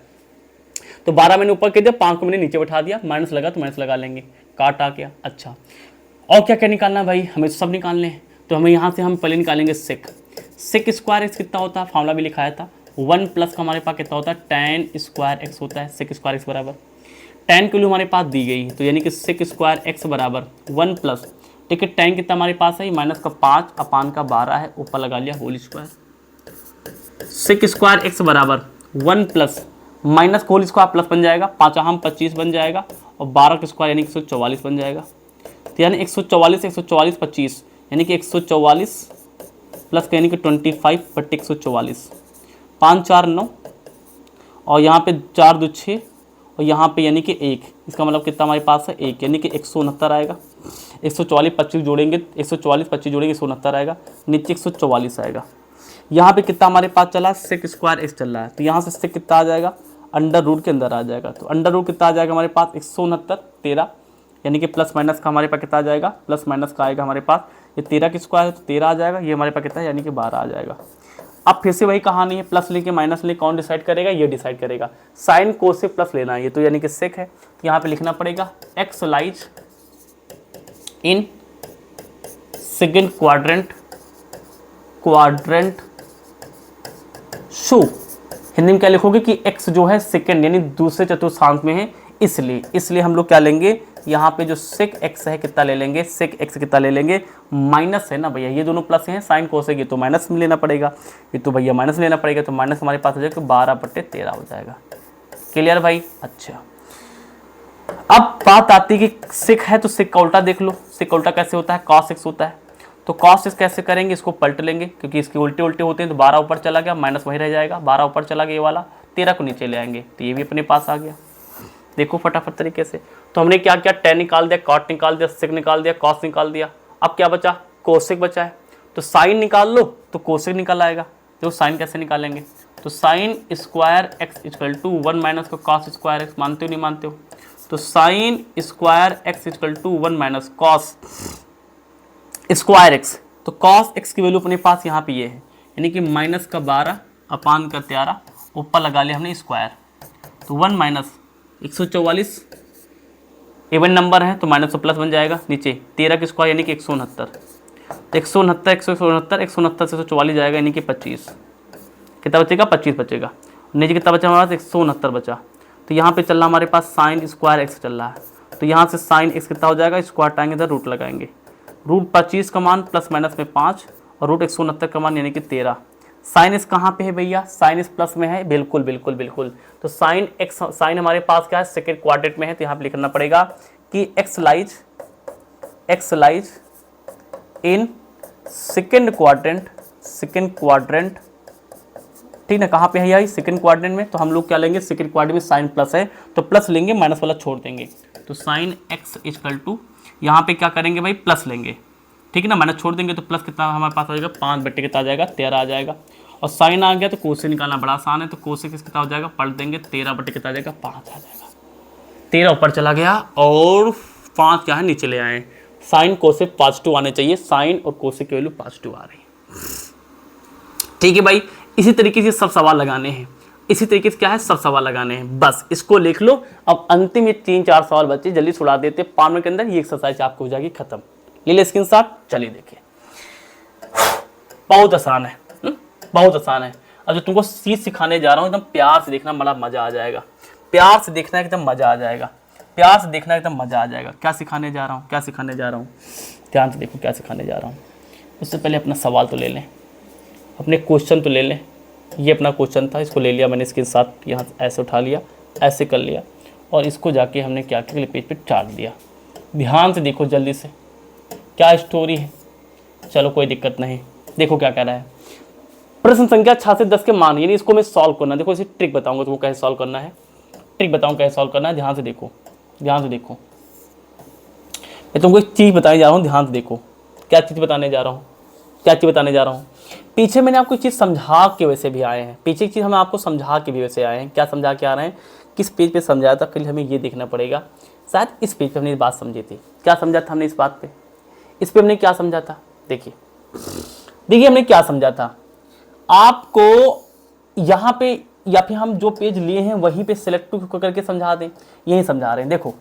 तो 12 मैंने ऊपर कर दिया, 5 को मैंने नीचे बैठा दिया, माइनस लगा तो माइनस लगा लेंगे, काट आ गया। अच्छा और क्या क्या निकालना भाई, हमें तो सब निकालने हैं, तो हमें यहाँ से हम पहले निकालेंगे सेक स्क्वायर एक्स कितना होता है, फार्मूला भी लिखाया था, 1 प्लस का हमारे पास कितना होता है tan स्क्वायर एक्स होता है, सेक स्क्वायर एक्स बराबर tan की वैल्यू हमारे पास दी गई है, तो यानी कि सेक स्क्वायर एक्स बराबर 1 प्लस, ठीक है tan कितना हमारे पास है, माइनस का 5 अपान का 12 है, ऊपर लगा लिया whole square, sec square x बराबर 1 plus minus whole square plus बन जाएगा, 5 हम 25 बन जाएगा और 12 का स्क्वायर यानी 144 बन जाएगा, तो यानी 144 25 यानी कि 144 प्लस यानी कि 25/144, 5 4 9 और यहाँ पे 4 2 6 और यहाँ पे यानी कि 1, इसका मतलब कितना हमारे पास है 1, यानी कि 169 आएगा। 144 25 जोड़ेंगे, 144 25 जोड़ेंगे 169 आएगा, नीचे 144 आएगा। यहाँ पे कितना हमारे पास चला, सेक स्क्वायर एक्स चल रहा है, तो यहाँ से सेक कितना आ जाएगा, अंडर रूट के अंदर आ जाएगा, तो अंडर रूट कितना आ जाएगा हमारे पास 169 13, यानी कि प्लस माइनस का हमारे पास कितना आ जाएगा, प्लस माइनस का आएगा हमारे पास, ये 13 की स्क्वायर है तो 13 आ जाएगा, ये हमारे पास कितना है यानी कि 12 आ जाएगा। अब फिर से वही कहानी है, प्लस लेके माइनस ले कौन डिसाइड करेगा, ये डिसाइड करेगा, साइन कोस से प्लस लेना है, ये तो यानी कि सेक है, तो यहाँ पे लिखना पड़ेगा x lies in second quadrant show, Hindi में क्या लिखोगे कि x जो है सेकंड यानी दूसरे चतुर्थांश में है, इसलिए हम लोग क्या लेंगे, यहाँ पे जो सेक x है कितना ले लेंगे, सेक x कितना ले लेंगे, माइनस है ना भैया, ये दोनों प्लस हैं, साइन कोसेक ये तो माइनस में लेना पड़ेगा, ये तो भैया माइनस लेना पड़ेगा, तो माइनस हमारे पास हो जाएगा 12/13 हो जाएगा। क्लियर भाई। अच्छा अब बात आती है कि सेक है तो सेक का उल्टा देख लो, सेक का उल्टा कैसे होता है, cos x होता है, तो cos x कैसे करेंगे, इसको पलट लेंगे क्योंकि इसके उल्टे उल्टे होते हैं, तो 12 ऊपर चला गया, माइनस वही रह जाएगा, 12 ऊपर चला गया ये वाला, 13 को नीचे ले आएंगे, तो ये भी अपने पास आ गया। देखो फटाफट तरीके से, तो हमने क्या किया, tan निकाल दिया, cot निकाल दिया, sec निकाल दिया, cos निकाल दिया, अब क्या बचा, कोसेक बचा है, तो साइन निकाल लो तो कोसेक निकल आएगा। तो साइन कैसे निकालेंगे, तो sine square x equal to 1 minus का कॉस स्क्वायर एक्स, मानते हो नहीं मानते हो, तो sine square x equal to 1 minus cos square x, तो कॉस एक्स की वैल्यू अपने पास यहाँ पे ये है, यानी कि माइनस का 12 अपान का 13, ऊपर लगा लिया हमने स्क्वायर, तो 1 माइनस 144 इवन नंबर है तो माइनस तो प्लस बन जाएगा, नीचे 13 की स्क्वायर यानी कि 169, 169 169 169 से 144 जाएगा यानी कि 25, कितना बचेगा 25 बचेगा, नीचे कितना बचा हमारे पास 169 बचा। तो यहाँ पे चल रहा हमारे पास साइन स्क्वायर एक्स चल रहा है, तो यहाँ से साइन एक्स कितना हो जाएगा, स्क्वायर टाएंगे इधर रूट लगाएंगे, रूट 25 का मान प्लस माइनस में 5 और रूट 169 का मान यानी कि 13। साइन एक्स कहाँ पे है भैया, साइन एक्स प्लस में है, बिल्कुल बिल्कुल बिल्कुल। तो साइन एक्स, साइन हमारे पास क्या है, सेकेंड क्वाड्रेंट में है, तो यहाँ पे लिखना पड़ेगा कि x lies in second quadrant, ठीक ना, कहाँ पे है यही सेकंड क्वाड्रेंट में। तो हम लोग क्या लेंगे, सेकंड क्वाड्रेंट में साइन प्लस है तो प्लस लेंगे, माइनस वाला छोड़ देंगे। तो साइन एक्स इक्वल टू यहाँ पे क्या करेंगे भाई, प्लस लेंगे, ठीक है ना, माइनस छोड़ देंगे तो प्लस कितना हमारे पास आ जाएगा, 5 बटे कितना आ जाएगा, 13 आ जाएगा। और साइन आ गया तो कोसे निकालना बड़ा आसान है, तो कोसे कितना हो जाएगा, पलट देंगे, 13 बटे कितना आ जाएगा, 5 आ जाएगा। 13 ऊपर चला गया और 5 क्या है नीचे ले आए। साइन कोसे पॉजिटिव आने चाहिए, साइन और कोसे की वैल्यू पॉजिटिव आ रही है, ठीक है भाई। इसी तरीके से सब सवाल लगाने हैं, इसी तरीके से क्या है, सब सवाल लगाने हैं, बस इसको लिख लो। अब अंतिम ये 3-4 सवाल बच्चे जल्दी छुड़ा देते 5 मिनट के अंदर, ये एक्सरसाइज आपको हो जाएगी खत्म। ले ले स्क्रीनशॉट, चलिए देखिए, बहुत आसान है, बहुत आसान है। अब जो तुमको चीज सिखाने जा रहा हूँ एकदम प्यार से देखना, बड़ा मजा आ जाएगा, प्यार से देखना एकदम मजा आ जाएगा, प्यार से देखना एकदम मजा आ जाएगा। क्या सिखाने जा रहा हूँ, क्या सिखाने जा रहा हूँ, ध्यान से देखो क्या सिखाने जा रहा हूँ। उससे पहले अपना सवाल तो ले लें, अपने क्वेश्चन तो ले लें। ये अपना क्वेश्चन था, इसको ले लिया मैंने, इसके साथ यहाँ ऐसे उठा लिया, ऐसे कर लिया और इसको जाके हमने क्या किया, पेज पे चाट दिया। ध्यान से देखो जल्दी से, क्या स्टोरी है। चलो कोई दिक्कत नहीं, देखो क्या कह रहा है। प्रश्न संख्या 6 से 10 के मान, यानी इसको मैं सॉल्व करना, देखो इसे ट्रिक बताऊंगा तुमको कैसे सॉल्व करना है, ट्रिक बताऊँ कैसे सॉल्व करना है। ध्यान से देखो, ध्यान से देखो, मैं तुमको एक चीज़ बताने जा रहा हूँ, ध्यान से देखो क्या चीज़ बताने जा रहा हूँ, क्या चीज़ बताने जा रहा हूँ। पीछे मैंने आपको चीज़ समझा के वैसे भी आए हैं, पीछे की चीज़ हम आपको समझा के भी वैसे आए हैं। क्या समझा के आ रहे हैं, किस पेज पे समझाया था, कल हमें ये देखना पड़ेगा। शायद इस पेज पे हमने बात समझी थी। क्या समझा था हमने इस बात पे, इस पे हमने क्या समझा था, देखिए देखिए हमने क्या समझा था। आपको यहाँ पे या फिर हम जो पेज लिए हैं वहीं पे सिलेक्ट करके समझा दें, यही समझा रहे हैं। देखो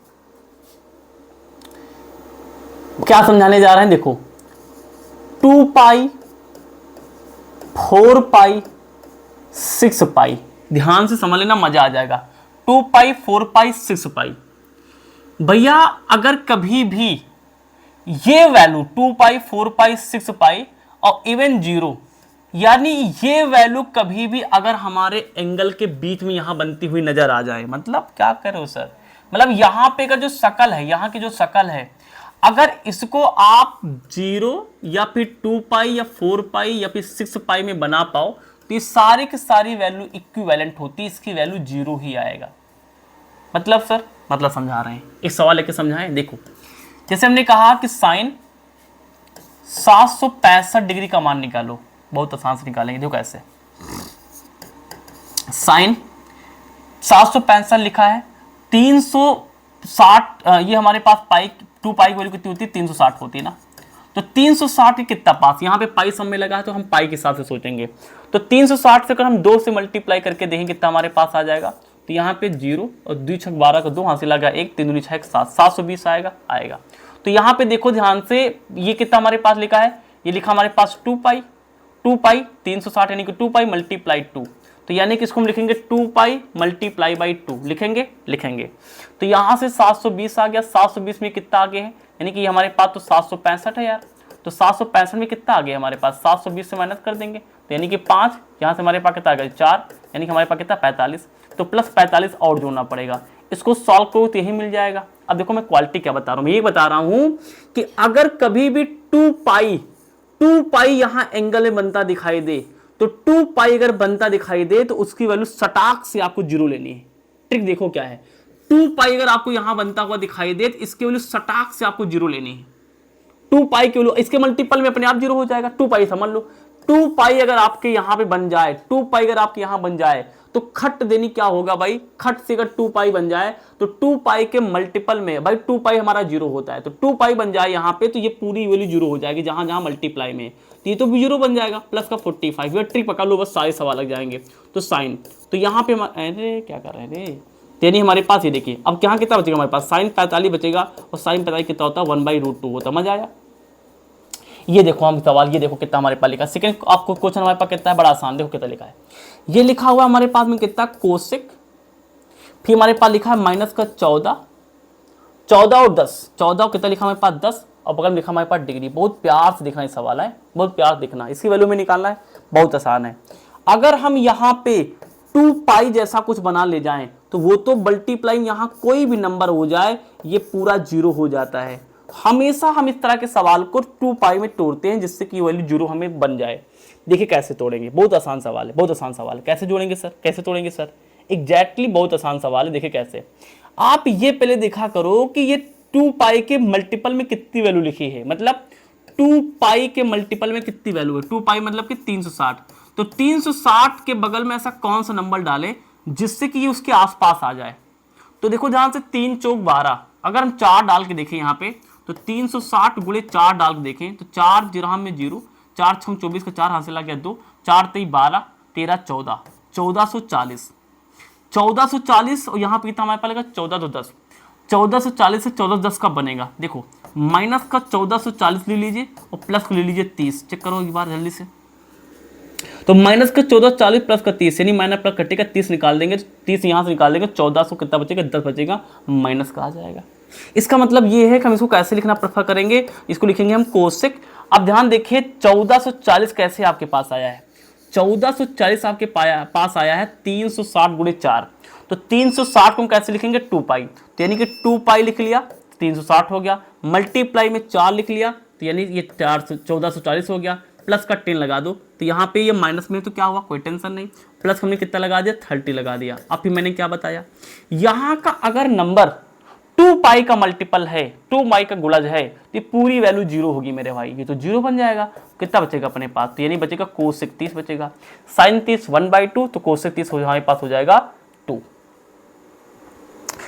क्या समझाने जा रहे हैं, देखो 2 पाई 4 पाई 6 पाई, ध्यान से समझ लेना, मजा आ जाएगा। 2 पाई 4 पाई 6 पाई, भैया अगर कभी भी ये वैल्यू 2 पाई 4 पाई 6 पाई और इवन 0, यानी ये वैल्यू कभी भी अगर हमारे एंगल के बीच में यहां बनती हुई नजर आ जाए, मतलब क्या कर रहे हो सर, मतलब यहां पे का जो शकल है, यहां की जो शकल है, अगर इसको आप 0 या फिर 2 पाई या 4 पाई या फिर 6 पाई में बना पाओ तो ये सारी की सारी वैल्यू इक्विवेलेंट होती है, इसकी वैल्यू 0 ही आएगा। मतलब सर, मतलब समझा रहे हैं, एक सवाल लेके समझाएं। देखो जैसे हमने कहा कि साइन 765 डिग्री का मान निकालो, बहुत आसान से निकालेंगे। देखो कैसे, साइन 765 लिखा है, 360 ये हमारे पास पाई 2 पाई की वैल्यू कितनी होती है, 360 होती है ना। तो 360 के कितना पास, यहाँ पे पाई सब में लगा है तो हम पाई के हिसाब से सोचेंगे। तो 360 से अगर हम 2 से मल्टीप्लाई करके देखेंगे कितना हमारे पास आ जाएगा, तो यहाँ पे 0 और 2 6 12 का 2 हासिल लगा 1, 3 दूनी 6 7, 720 आएगा। तो यहाँ पे देखो ध्यान से, ये कितना हमारे पास लिखा है, ये लिखा हमारे पास 2 पाई 360 यानी कि 2 पाई मल्टीप्लाई 2, तो यानी कि इसको हम लिखेंगे 2 पाई मल्टीप्लाई बाई 2, लिखेंगे। तो यहाँ से 720 आ गया, 720 में कितना आगे है, यानी कि हमारे पास तो 765 है यार। तो 765 में कितना आ गया हमारे पास, 720 से माइनस कर देंगे तो यानी कि 5, यहाँ से हमारे पास कितना आ गया 4, यानी कि हमारे पास कितना 45, तो प्लस 45 और जोड़ना पड़ेगा। इसको सॉल्व करो तो यही मिल जाएगा। अब देखो मैं क्वालिटी क्या बता रहा हूँ, मैं ये बता रहा हूँ कि अगर कभी भी 2 पाई यहाँ एंगल में बनता दिखाई दे, तो 2 पाई अगर बनता दिखाई दे तो उसकी वैल्यू सटाक से आपको 0 लेनी है। ट्रिक देखो क्या है, 2 पाई अगर आपको यहां बनता हुआ दिखाई दे तो इसकी वैल्यू सटाक से आपको 0 लेनी है। 2 पाई की वैल्यू इसके मल्टीपल में अपने आप 0 हो जाएगा। 2 पाई समझ लो, 2 पाई अगर आपके यहां पे बन जाए, 2 पाई अगर आपके यहां बन जाए तो खट देनी क्या होगा भाई, खट से अगर 2 पाई बन जाए तो 2 पाई के मल्टीपल में भाई 2 पाई हमारा 0 होता है, तो 2 पाई बन जाए यहाँ पे तो ये पूरी वैल्यू 0 हो जाएगी जहां जहां मल्टीप्लाई में, तो ये तो भी 0 बन जाएगा। प्लस का 45, ये ट्रिक पकड़ लो बस, सारे सवाल लग जाएंगे। तो साइन, तो यहाँ पे अरे क्या कर रहे हैं, यानी हमारे पास ये देखिए अब यहाँ कितना बचेगा हमारे पास, साइन 45 बचेगा और साइन 45 कितना होता है 1/√2 होता है। मजा आया। ये देखो हम सवाल, ये देखो कितना हमारे पास लिखा है। सेकंड आपको क्वेश्चन हमारे पास कितना है, बड़ा आसान, देखो कितना लिखा है। ये लिखा हुआ हमारे पास में कितना, कोसेक, फिर हमारे पास लिखा है माइनस का 14, 14 और 10, 14 कितना लिखा हमारे पास 10, और बगल में लिखा हमारे पास डिग्री। बहुत प्यार से दिखना ये सवाल है, बहुत प्यार से दिखना, इसकी वैल्यू में निकालना है, बहुत आसान है। अगर हम यहाँ पे 2 पाई जैसा कुछ बना ले जाएं तो वो तो मल्टीप्लाइंग, यहाँ कोई भी नंबर हो जाए ये पूरा 0 हो जाता है। हमेशा हम इस तरह के सवाल को 2 पाई में तोड़ते हैं जिससे कि वैल्यू 0 हमें बन जाए। देखिए कैसे तोड़ेंगे, बहुत आसान सवाल है, बहुत आसान सवाल है। कैसे जोड़ेंगे सर, कैसे तोड़ेंगे सर, एग्जैक्टली बहुत आसान सवाल है। देखिए कैसे, आप ये पहले देखा करो कि ये 2 पाई के मल्टीपल में कितनी वैल्यू लिखी है, मतलब 2 पाई के मल्टीपल में कितनी वैल्यू है। 2 पाई मतलब कि 360, तो 360 के बगल में ऐसा कौन सा नंबर डालें जिससे कि ये उसके आसपास आ जाए। तो देखो जहां से 3 चौक 12, अगर हम 4 डाल के देखें यहाँ पे, तो 360 गुणे 4 डाल के देखें तो 4 जिरहम में 0, 4 6 24 का 4 हासिल आ गया 2, 4 3 12, 13 14, 1440, 1440 और यहाँ पे कितना हमारे पास लगेगा 14 तो 10, 1440 से 1410 का बनेगा। देखो माइनस का 1440 ले लीजिए और प्लस को ले लीजिए 30, चेक करो एक बार जल्दी से। तो माइनस का 1440 प्लस का 30, यानी माइनस प्लस कटेगा, 30 निकाल देंगे, 30 यहाँ से निकाल देंगे, 1400 कितना बचेगा, 10 बचेगा, माइनस का आ जाएगा। इसका मतलब ये है कि हम इसको कैसे लिखना प्रेफर करेंगे, इसको लिखेंगे हम कोसेक। अब ध्यान देखिए 1440 कैसे आपके पास आया है, 1440 आपके पास आया है 360 गुणे 4, तो 360 को हम कैसे लिखेंगे 2 पाई, तो यानी कि 2 पाई लिख लिया 360 हो गया, मल्टीप्लाई में 4 लिख लिया तो यानी ये 1440 हो गया, प्लस का 10 लगा दो, तो यहाँ पे ये माइनस में तो क्या हुआ, कोई टेंशन नहीं, प्लस हमने कितना लगा दिया 30 लगा दिया। अब फिर मैंने क्या बताया, यहाँ का अगर नंबर 2 पाई का मल्टीपल है, 2 पाई का गुणज है, तो ये पूरी वैल्यू 0 होगी मेरे भाई, ये तो 0 बन जाएगा। कितना बचेगा अपने पास, तो यानी बचेगा कोसेक 30 बचेगा, साइन 30 1/2, तो कोसेक 30 हमारे पास हो जाएगा 2,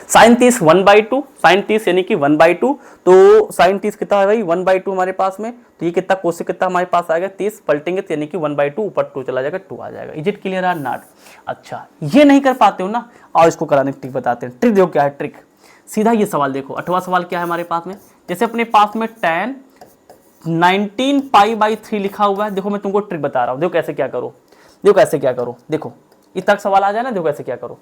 साइन 30 1/2, साइन 30 यानी कि 1/2, तो साइन 30 कितना है भाई 1/2 हमारे पास में, तो ये कितना कोसेक कितना हमारे पास आएगा 30, पलटेंगे तो यानी कि 1/2 ऊपर 2 चला जाएगा, 2 आ जाएगा। Is it clear or not. अच्छा ये नहीं कर पाते हो ना, और इसको कराने की ट्रिक बताते हैं। ट्रिक देखो क्या है, ट्रिक सीधा ये सवाल देखो, 8वां सवाल क्या है हमारे पास में, जैसे अपने पास में tan 19 पाई 3 लिखा हुआ है। देखो मैं तुमको ट्रिक बता रहा हूँ, देखो कैसे क्या करो, देखो कैसे क्या करो, देखो इस तक सवाल आ जाए ना, देखो कैसे क्या करो,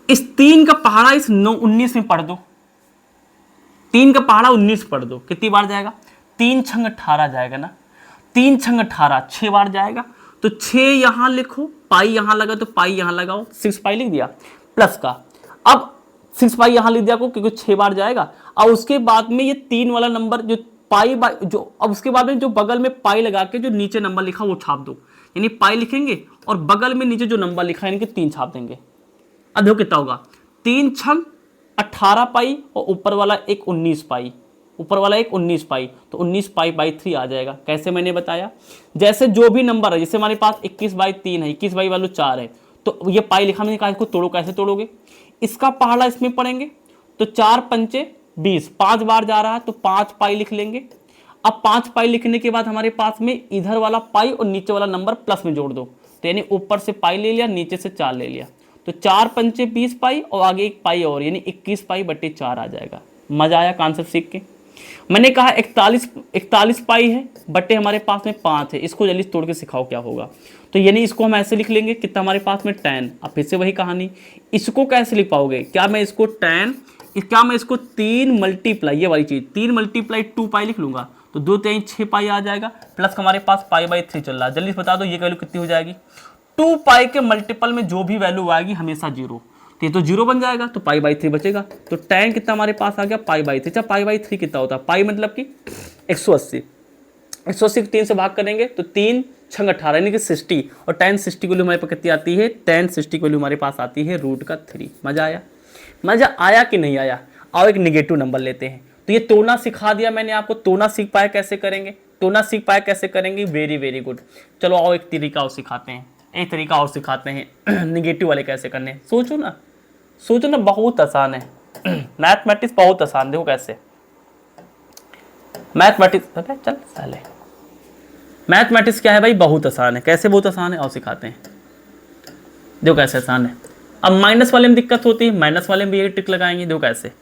इस 3 का पहाड़ा इस 19 में पढ़ दो, 3 का पहाड़ा 19 पढ़ दो, कितनी बार जाएगा, 3 छंग 18 जाएगा ना, 3 छंग 18 6 बार जाएगा, तो 6 यहां लिखो, पाई यहां लगा तो पाई यहां लगाओ, 6 पाई लिख दिया, प्लस का अब 6 पाई यहां लिख दिया को, क्योंकि 6 बार जाएगा। और उसके बाद में ये 3 वाला नंबर जो पाई जो, अब उसके बाद में जो बगल में पाई लगा के जो नीचे नंबर लिखा वो छाप दो, यानी पाई लिखेंगे और बगल में नीचे जो नंबर लिखा है यानी कि 3 छाप देंगे। अब देखो कितना होगा, 3 छंग 18 पाई और ऊपर वाला एक 19 पाई, ऊपर वाला एक 19 पाई, तो 19 पाई 3 आ जाएगा। कैसे मैंने बताया, जैसे जो भी नंबर है, जैसे हमारे पास 21/3 है, 21/4 है, तो ये पाई लिखा मैंने कहा इसको तोड़ो, कैसे तोड़ोगे, इसका पहाड़ा इसमें पढ़ेंगे, तो 4 पंचे 20, 5 बार जा रहा है तो 5 पाई लिख लेंगे। अब 5 पाई लिखने के बाद हमारे पास में इधर वाला पाई और नीचे वाला नंबर प्लस में जोड़ दो, तो यानी ऊपर से पाई ले लिया, नीचे से 4 ले लिया, तो 4 पंचे 20 पाई और आगे एक पाई और, यानी 21 पाई बटे 4 आ जाएगा। मजा आया कॉन्सेप्ट सीख के। मैंने कहा 41 पाई है बटे हमारे पास में 5 है, इसको जल्दी तोड़ के सिखाओ क्या होगा, तो यानी इसको हम ऐसे लिख लेंगे, कितना हमारे पास में 10। अब फिर से वही कहानी, इसको कैसे लिख पाओगे, क्या मैं इसको 10, क्या मैं इसको 3 मल्टीप्लाई, ये वाली चीज 3 मल्टीप्लाई 2 पाई लिख लूंगा, तो 2 3 6 पाई आ जाएगा, प्लस हमारे पास पाई/3 चल रहा है। जल्दी बता दो ये वैल्यू कितनी हो जाएगी, 2 पाई के मल्टीपल में जो भी वैल्यू आएगी हमेशा 0, तो ये तो 0 बन जाएगा, तो पाई/3 बचेगा, तो tan कितना हमारे पास आ गया पाई/3। अच्छा पाई/3 कितना होता है, पाई मतलब कि 180, 180 को 3 से भाग करेंगे तो 3 छंग 18 यानी कि 60, और tan 60 की वैल्यू हमारे पास कितनी आती है, tan 60 की वैल्यू हमारे पास आती है √3। मजा आया, मजा आया कि नहीं आया। आओ एक निगेटिव नंबर लेते हैं, तो ये तोड़ना सिखा दिया मैंने आपको, तोड़ना सीख पाया कैसे करेंगे, तोड़ना सीख पाया कैसे करेंगे, वेरी गुड। चलो आओ एक तरीका और सिखाते हैं, एक तरीका और सिखाते हैं निगेटिव वाले कैसे करने। सोचो ना, बहुत आसान है मैथमेटिक्स, बहुत आसान। देखो कैसे मैथमेटिक्स, चल साले मैथमेटिक्स क्या है भाई, बहुत आसान है। कैसे बहुत आसान है, और सिखाते हैं, देखो कैसे आसान है। अब माइनस वाले में दिक्कत होती है, माइनस वाले में भी यही ट्रिक लगाएंगे। देखो कैसे,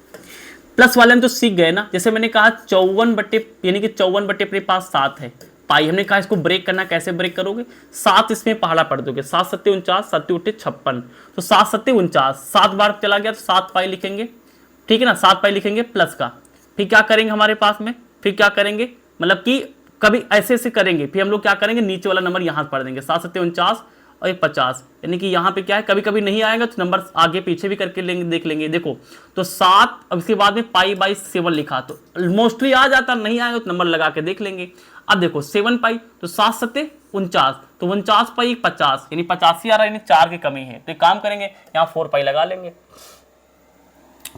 प्लस वाले में तो सीख गए ना, जैसे मैंने कहा 54 बटे यानी कि 54 बटे अपने पास 7 है पाई, हमने कहा इसको ब्रेक करना, कैसे ब्रेक करोगे, 7 इसमें पहाड़ा पढ़ दोगे, 7 सत्ते 49, 7 उठे 56, तो 7 सत्ते 49, 7 बार चला गया तो 7 पाई लिखेंगे, ठीक है ना, 7 पाई लिखेंगे प्लस का, फिर क्या करेंगे हमारे पास में, फिर क्या करेंगे, मतलब कि कभी ऐसे ऐसे करेंगे, फिर हम लोग क्या करेंगे, नीचे वाला नंबर यहाँ पढ़ देंगे, 7 सत्ते 49 और 50, यानी कि यहाँ पे क्या है, कभी कभी नहीं आएगा तो नंबर आगे पीछे भी करके लेंगे, देख लेंगे, देखो तो 7, अब इसके बाद में पाई बाई 7 लिखा, तो मोस्टली आ जाता, नहीं आएगा तो नंबर लगा के देख लेंगे। अब देखो 7 पाई तो 7 सत्ते 49, तो 49 पाई 50, यानी 85 आ रहा है, यानी 4 की कमी है, तो एक काम करेंगे यहाँ 4 पाई लगा लेंगे,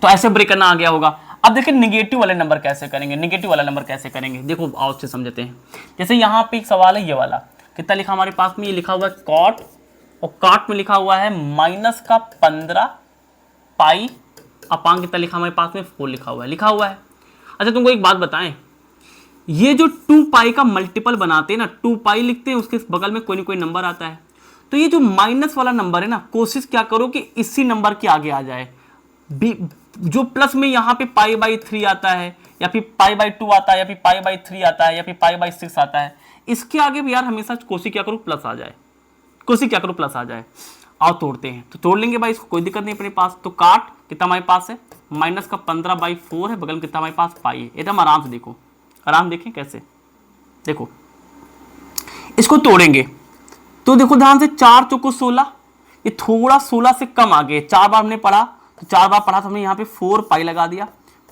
तो ऐसे ब्रेक करना आ गया होगा। अब देखिए निगेटिव वाले नंबर कैसे करेंगे, निगेटिव वाला नंबर कैसे करेंगे, देखो आओ से समझते हैं। जैसे यहाँ पे एक सवाल है, ये वाला कितना लिखा हमारे पास में, ये लिखा हुआ है कॉट, और कॉट में लिखा हुआ है माइनस का 15 पाई अपांग कितना लिखा हमारे पास में 4 लिखा हुआ है। अच्छा तुमको एक बात बताएं, ये जो 2 पाई का मल्टीपल बनाते हैं ना, 2 पाई लिखते हैं, उसके बगल में कोई ना कोई नंबर आता है, तो ये जो माइनस वाला नंबर है ना, कोशिश क्या करो कि इसी नंबर के आगे आ जाए, जो प्लस में यहाँ पे पाई बाई 3 आता है, या फिर पाई बाई 2 आता है, या फिर पाई बाई 3 आता है, या फिर पाई बाई 6 आता है, इसके आगे भी यार हमेशा कोशिश क्या करो प्लस आ जाए, कोशिश क्या करो प्लस आ जाए। आओ तोड़ते हैं, तो तोड़ लेंगे भाई, इसको कोई दिक्कत नहीं अपने पास। तो काट कितना हमारे पास है, माइनस का 15/4 है, बगल में कितना हमारे पास पाई है, एकदम आराम से देखो, आराम देखें कैसे, देखो इसको तोड़ेंगे तो देखो ध्यान से 4 चौको 16, ये थोड़ा 16 से कम आ गए, 4 बार हमने पढ़ा, तो 4 बार पढ़ा तो हमने यहाँ पे 4 पाई लगा दिया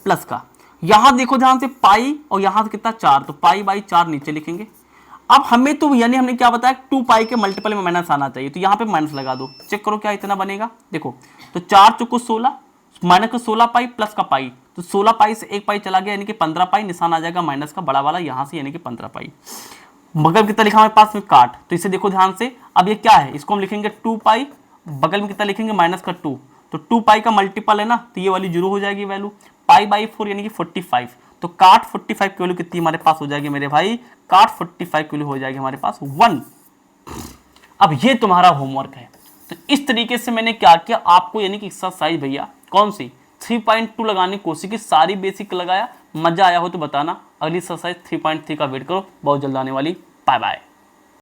प्लस का, यहां देखो ध्यान से पाई, और यहां से कितना 4, तो पाई बाई 4 नीचे लिखेंगे। अब हमें तो यानी हमने क्या बताया, 2 पाई के मल्टीपल में माइनस आना चाहिए, तो यहाँ पे माइनस लगा दो, चेक करो क्या इतना बनेगा, देखो तो 4 चौको 16 माइनस का 16 पाई प्लस का पाई, तो 16 पाई से 1 पाई चला गया, यानी कि 15 पाई, निशान आ जाएगा माइनस का बड़ा वाला यहाँ से, यानी कि 15 पाई। बगल कितना लिखा हमारे पास में काट, तो इसे देखो ध्यान से, अब ये क्या है, इसको हम लिखेंगे 2 पाई, बगल में कितना लिखेंगे माइनस का 2, तो 2 पाई का मल्टीपल है ना, तो ये वाली 0 हो जाएगी वैल्यू, पाई बाई 4 यानी कि 45, तो काट 45 की वैल्यू कितनी हमारे पास हो जाएगी मेरे भाई, काट 45 की वैल्यू हो जाएगी हमारे पास 1। अब ये तुम्हारा होमवर्क है। तो इस तरीके से मैंने क्या किया आपको, यानी कि एक्सरसाइज भैया कौन सी 3.2 लगाने की कोशिश की, सारी बेसिक लगाया, मजा आया हो तो बताना। अगली एक्सरसाइज 3.3 का वेट करो, बहुत जल्द आने वाली। Bye bye.